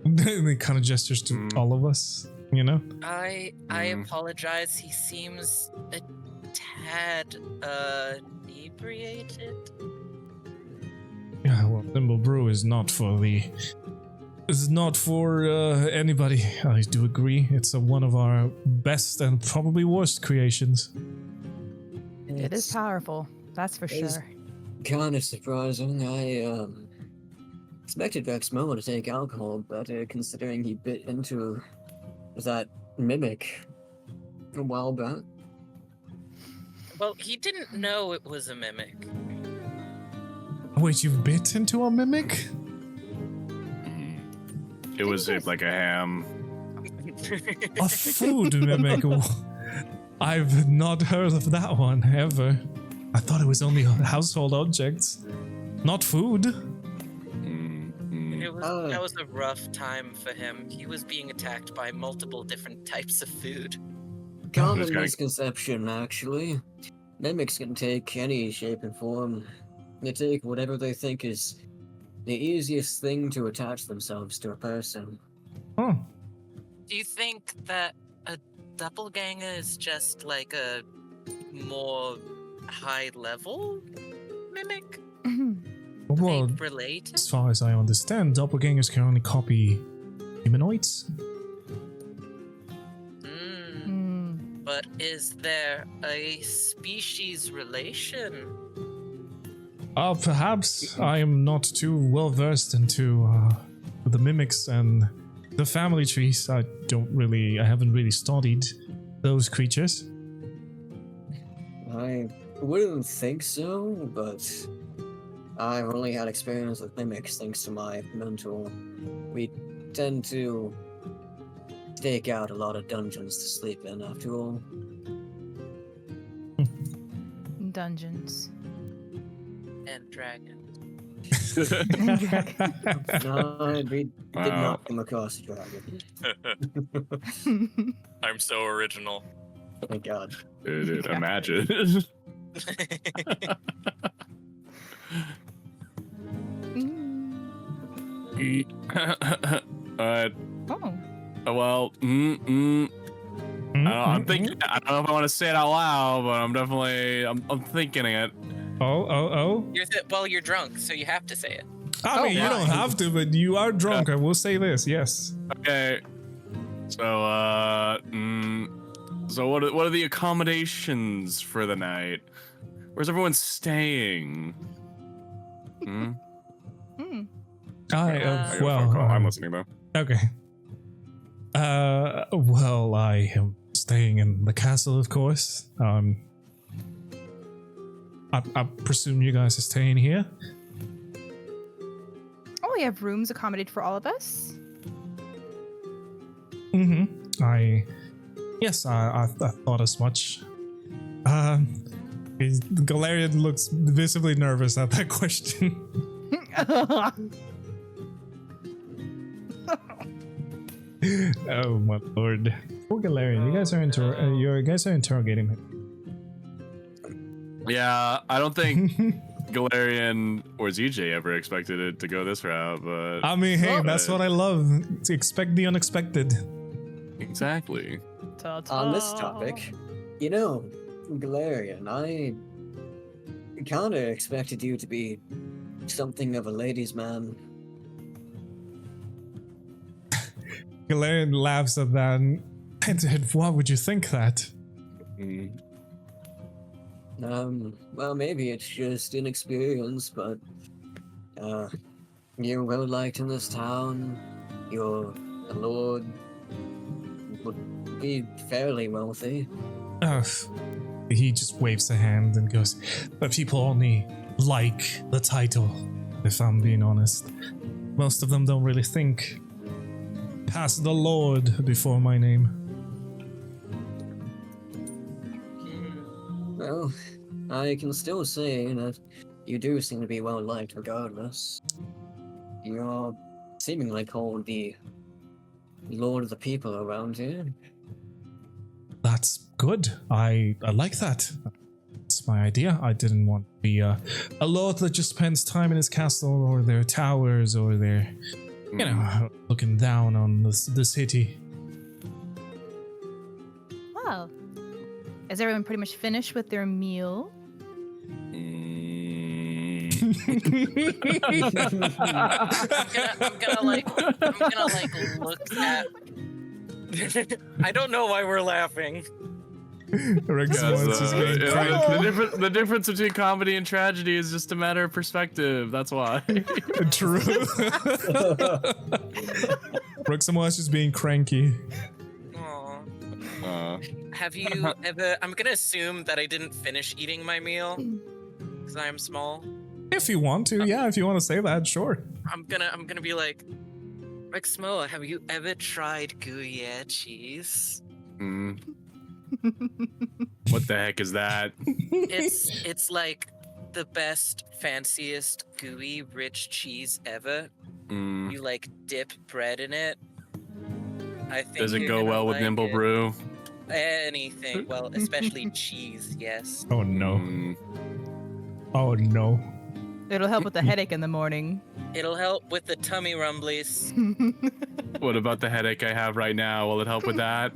And he kind of gestures to all of us, I apologize. He seems a tad inebriated. Yeah, well, Thimble Brew is not for anybody. I do agree. It's one of our best and probably worst creations. It is powerful, that's for It's sure. kind of surprising. I expected Rexmoa to take alcohol, but considering he bit into that mimic a while back. Well, he didn't know it was a mimic. Wait, you've bit into a mimic? It was shaped like a ham. A food mimic? I've not heard of that one ever. I thought it was only household objects, not food. That was a rough time for him. He was being attacked by multiple different types of food. Common misconception, actually. Mimics can take any shape and form. They take whatever they think is the easiest thing to attach themselves to a person. Oh. Do you think that a doppelganger is just like a more high level mimic? Well, They relate? as far as I understand, doppelgangers can only copy humanoids. But is there a species relation? Perhaps I am not too well versed into the mimics and the family trees. I haven't really studied those creatures. I wouldn't think so, but I've only had experience with mimics thanks to my mentor. We tend to stake out a lot of dungeons to sleep in, after all. Dungeons. And dragons. No, we did not come across a dragon. I'm so original. Oh my god. Dude, imagine. Well, I'm thinking. I don't know if I want to say it out loud, but I'm definitely. I'm thinking it. Oh. You're drunk, so you have to say it. I mean, you don't have to, but you are drunk. I will say this. Yes. Okay. So, so what are the accommodations for the night? Where's everyone staying? I'm listening though. Okay. Well, I am staying in the castle, of course. I presume you guys are staying here. Oh, we have rooms accommodated for all of us. I thought as much. Galarian looks visibly nervous at that question. Oh my lord. Poor Galarian, you guys are interrogating him. Yeah, I don't think Galarian or ZJ ever expected it to go this route, but I mean, hey, that's what I love. Expect the unexpected. exactly. On this topic, you know, Galarian, I kind of expected you to be something of a ladies' man. Galarian laughs at that. And why would you think that? Mm. Well, maybe it's just inexperience, but you're well liked in this town. You're a lord. Would be fairly wealthy. He just waves a hand and goes, but people only like the title, if I'm being honest. Most of them don't really think past the Lord before my name. Well, I can still say that you do seem to be well liked regardless. You're seemingly called the Lord of the People around here. That's good. I like that. That's my idea. I didn't want to be a lord that just spends time in his castle or their towers or their, looking down on the city. Well, is everyone pretty much finished with their meal? I'm gonna like look at. I don't know why we're laughing. Rexmoa is just getting cranky. The difference between comedy and tragedy is just a matter of perspective. That's why. True. Rexmoa is just being cranky. Aw. Have you ever? I'm gonna assume that I didn't finish eating my meal because I am small. If you want to, yeah. If you want to say that, sure. I'm gonna be like, Rexmoa, have you ever tried Gruyere cheese? What the heck is that? It's like the best, fanciest, gooey, rich cheese ever. You like dip bread in it. I think Does it you're go gonna well with like Nimble it. Brew? Anything, well, especially cheese, yes. Oh no. Oh no. It'll help with the headache in the morning. It'll help with the tummy rumblies. What about the headache I have right now? Will it help with that?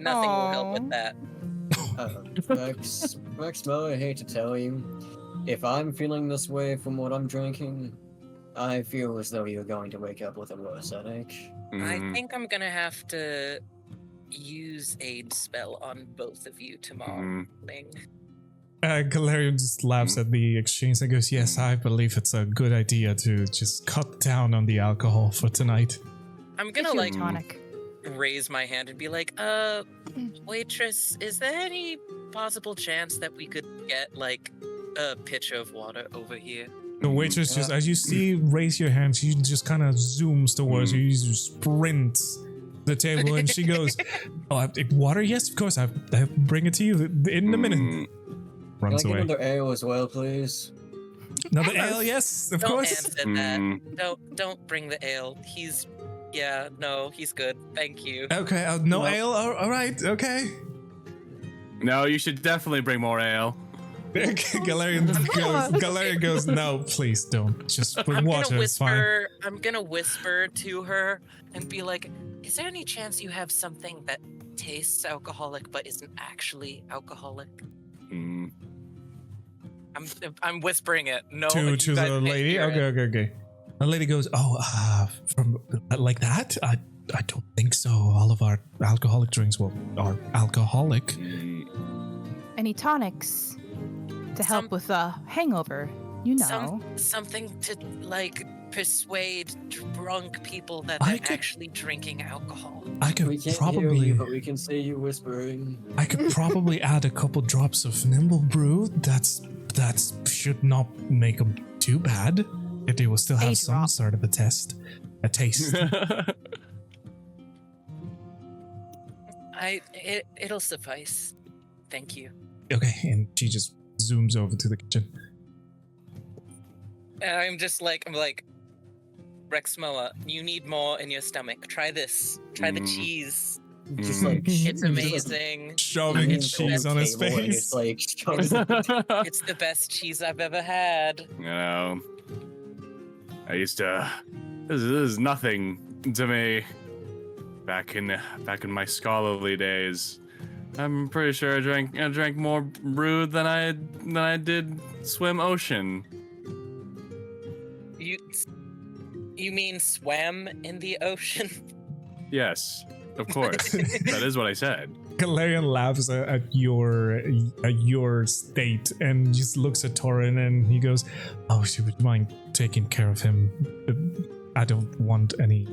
Nothing will help with that. Rexmoa, I hate to tell you, if I'm feeling this way from what I'm drinking, I feel as though you're going to wake up with a worse headache. I think I'm gonna have to use aid spell on both of you tomorrow morning. Galarian just laughs at the exchange and goes, yes, I believe it's a good idea to just cut down on the alcohol for tonight. I'm gonna It's your like tonic. raise my hand and be like, waitress, is there any possible chance that we could get like a pitcher of water over here? The waitress just, as you see, raise your hand, she just kind of zooms towards you, you just sprints to the table, and she goes, water? Yes, of course, I'll bring it to you in a minute. Runs Can I away. get another ale as well, please? Another ale, yes, of Don't course. answer that. Don't bring the ale. He's good. Thank you. Okay, no ale, all right, okay. No, you should definitely bring more ale. Galarian goes, no, please don't. Just bring water, it's fine. I'm gonna whisper to her and be like, is there any chance you have something that tastes alcoholic but isn't actually alcoholic? I'm whispering it. No, To you the guys can't lady? hear it. Okay. The lady goes, from like that? I don't think so. All of our alcoholic drinks are alcoholic. Any tonics to help with a hangover? You know. Something to like persuade drunk people that they're actually drinking alcohol. I could We can't probably hear you, but we can see you whispering. I could probably add a couple drops of Nimble Brew. That should not make them too bad. It will still have some sort of a taste. It'll suffice. Thank you. Okay, and she just zooms over to the kitchen. And I'm like, Rexmoa, you need more in your stomach. Try this. Try the cheese. Just like It's amazing. Shoving It's cheese on his table and face. it's like It's the best cheese I've ever had. You know, I used to. This is nothing to me. Back in my scholarly days, I'm pretty sure I drank more brew than I did swim ocean. You mean swam in the ocean? Yes, of course. That is what I said. Galarian laughs at your state and just looks at Taurin and he goes, "Oh, she would mind taking care of him. I don't want any,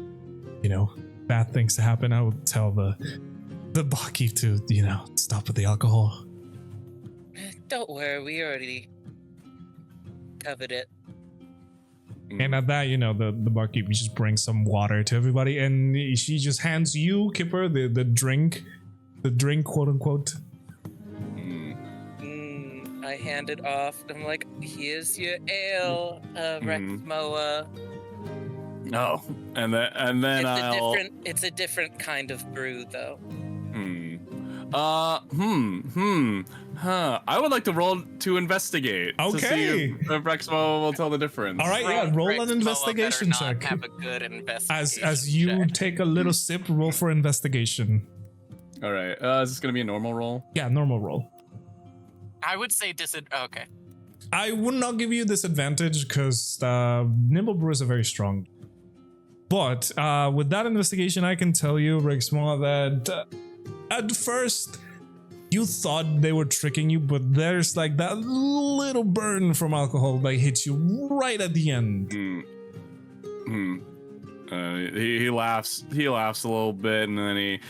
bad things to happen. I would tell the barkeep to, stop with the alcohol." Don't worry, we already covered it. And at that, the barkeep just brings some water to everybody, and she just hands you, Kipper, the drink, quote unquote. I hand it off. I'm like, here's your ale, Rexmoa. Oh, and then It's a different kind of brew, though. I would like to roll to investigate. To see Okay. if Rexmoa will tell the difference. All right, yeah, roll an Rexmoa investigation better not check. have a good investigation As you check. take a little sip, roll for investigation. All right. Is this gonna be a normal roll? Yeah, normal roll. I would say okay. I would not give you disadvantage because Nimble Brew is a very strong. But with that investigation, I can tell you, Rexmoa, that at first you thought they were tricking you, but there's like that little burn from alcohol that hits you right at the end. He laughs. He laughs a little bit, and then he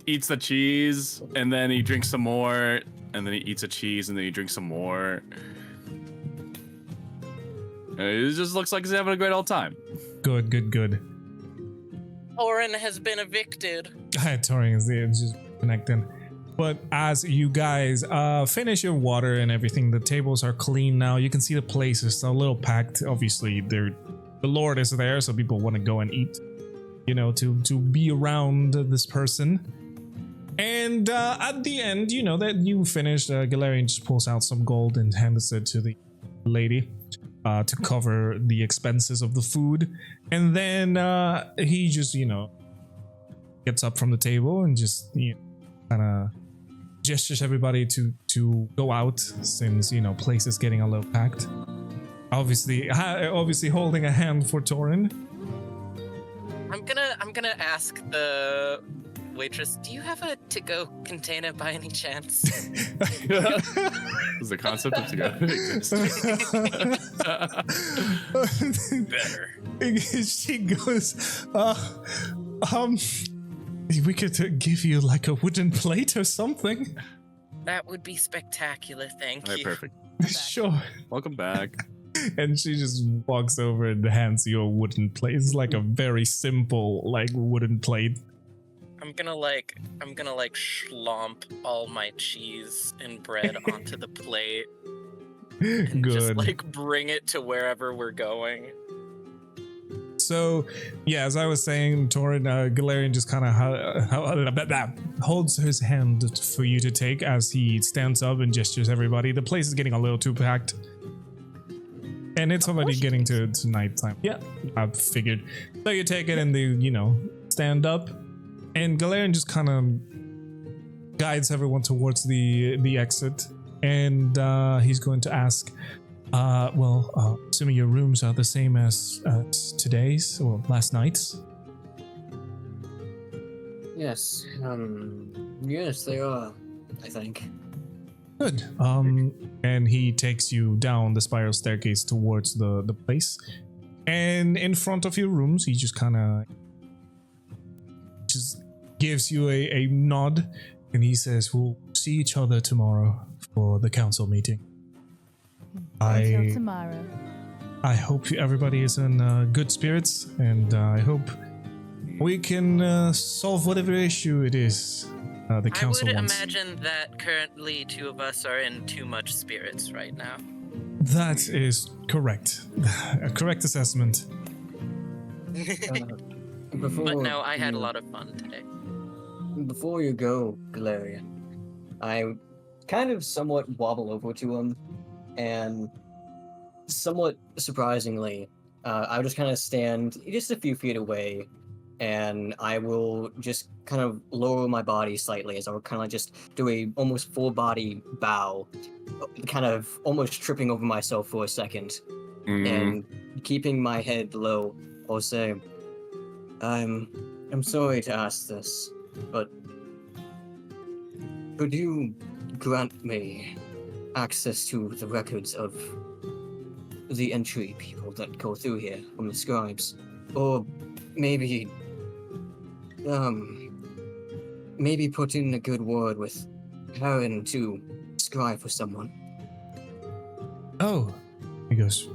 eats the cheese, and then he drinks some more, and then he eats a cheese, and then he drinks some more. It just looks like he's having a great old time. Good. Taurin has been evicted. Taurin is there, just connecting. But as you guys finish your water and everything, the tables are clean now. You can see the place is a little packed. Obviously, the Lord is there, so people want to go and eat, to be around this person. And at the end, that you finished, Galarian just pulls out some gold and hands it to the lady to cover the expenses of the food. And then he just, gets up from the table and just kind of gestures everybody to go out since place is getting a little packed. Obviously holding a hand for Taurin. I'm gonna ask the waitress, do you have a to-go container by any chance? Does the concept of to-go exist? Better. She goes, we could give you like a wooden plate or something. That would be spectacular, thank All right, you. perfect. Sure. Welcome back. And she just walks over and hands you a wooden plate. It's like a very simple, wooden plate. I'm gonna schlomp all my cheese and bread onto the plate and just bring it to wherever we're going. So, yeah, as I was saying, Taurin, Galarian just kind of holds his hand for you to take as he stands up and gestures everybody. The place is getting a little too packed. And it's already getting to nighttime. Yeah, I figured. So you take it and they, stand up. And Galarian just kind of guides everyone towards the exit. And he's going to ask, assuming your rooms are the same as today's or last night's? Yes. Yes, they are, I think. Good. And he takes you down the spiral staircase towards the place. And in front of your rooms, he just kind of just gives you a nod. And he says, we'll see each other tomorrow for the council meeting. Until tomorrow. I hope everybody is in good spirits, and I hope we can solve whatever issue it is the council wants. I would imagine that currently two of us are in too much spirits right now. That is correct. A correct assessment. Before But no, I had a you- lot of fun today. Before you go, Galarian, I kind of somewhat wobble over to him, and somewhat surprisingly, I would just kind of stand just a few feet away, and I will just kind of lower my body slightly as I would kind of just do a almost full body bow, kind of almost tripping over myself for a second, and keeping my head low. I'll say, I'm sorry to ask this, but could you grant me access to the records of the entry people that go through here from the scribes? Or maybe, maybe put in a good word with Aaron to scribe for someone? Oh, he goes,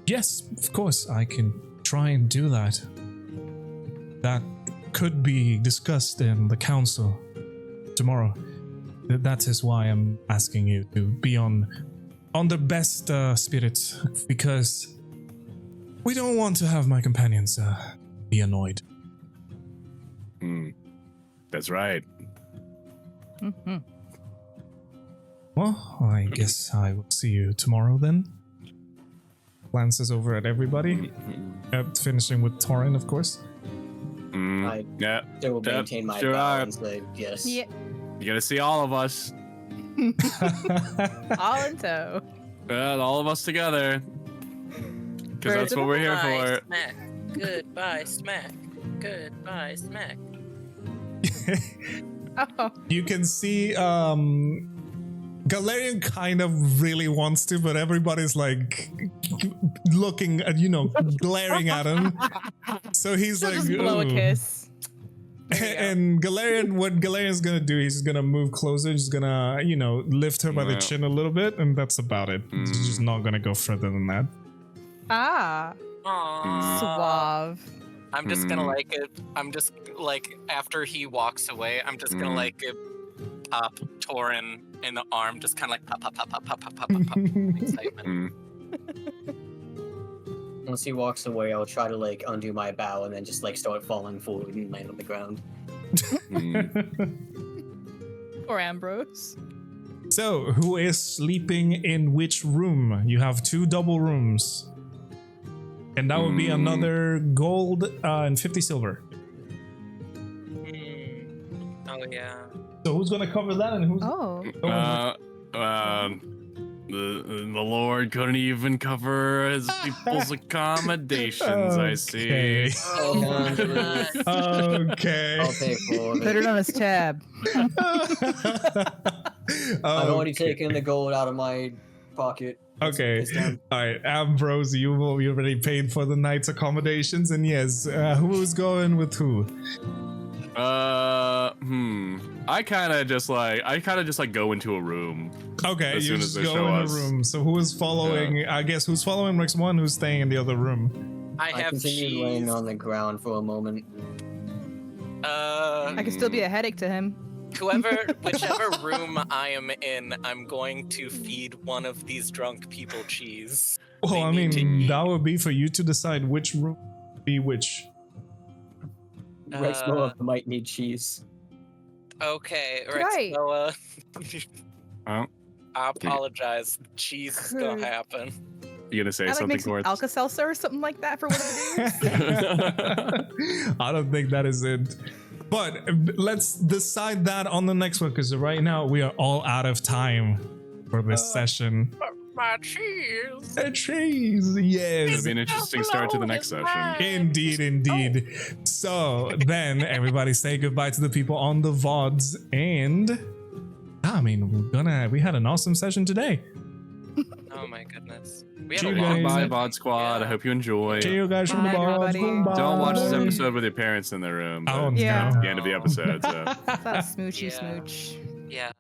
yes, of course, I can try and do that. That could be discussed in the council tomorrow. That is why I'm asking you to be on the best spirits, because we don't want to have my companions be annoyed. That's right. Mm-hmm. Well, I guess I will see you tomorrow then. Glances over at everybody, finishing with Taurin, of course. I Yeah. still will maintain my sure bow are. and say yes. Yeah, You gotta see all of us. all in tow. All of us together. Because that's what we're here Goodbye, for. Smack. Goodbye, smack. Goodbye, smack. Oh, You can see Galarian kind of really wants to, but everybody's like looking at, glaring at him. So he's she'll like, just blow a "Ooh." kiss. There you go. And Galarian, what Galarian's gonna do, he's gonna move closer, he's gonna, lift her by the Wow. chin a little bit, and that's about it. He's just not gonna go further than that. Ah, Aww. suave. I'm just gonna after he walks away, I'm just gonna pop Taurin in the arm, just kind of like pop, pop, pop, pop, pop, pop, pop, pop, pop. Excitement. Once he walks away, I'll try to undo my bow and then just start falling forward and land on the ground. Or Ambrose. So, who is sleeping in which room? You have 2 double rooms. And that would be another gold and 50 silver. Oh, yeah. So who's gonna cover that and who's Oh, The Lord couldn't even cover his people's accommodations, I see. Okay. Oh, Okay. I'll pay for put it. it on his tab. I've already taken the gold out of my pocket. Okay. It's done. All right, Ambrose, you already paid for the night's accommodations, and yes, who's going with who? I kind of just go into a room. Okay, As you soon as just they go show in us. a room. So who is following? I guess who's following Rexmoa? Who's staying in the other room? I I have continued laying cheese. on the ground for a moment. I could still be a headache to him. Whichever room I am in, I'm going to feed one of these drunk people cheese. Well, They I need to mean, eat. that would be for you to decide which room be which. Rexmoa might need cheese. Okay, Right. Rexmoa. Oh, I apologize. Cheese is gonna happen. you gonna say I something, make some Court? Alka-Seltzer or something like that for one of the dudes. I don't think that is it. But let's decide that on the next one, because right now we are all out of time for this session. My cheese. A cheese, yes. It'll be an interesting start to the next session. Indeed. So then everybody say goodbye to the people on the VODs, and I mean, we had an awesome session today. Oh my goodness. We had Cheers, a long guys. Bye, VOD Squad. Yeah. I hope you enjoy. See you guys from the Bye, VODs. everybody. Bye. Don't watch this episode with your parents in the room. Oh but Yeah. no. The end of the episode. So. That's smoochy Yeah. smooch. Yeah.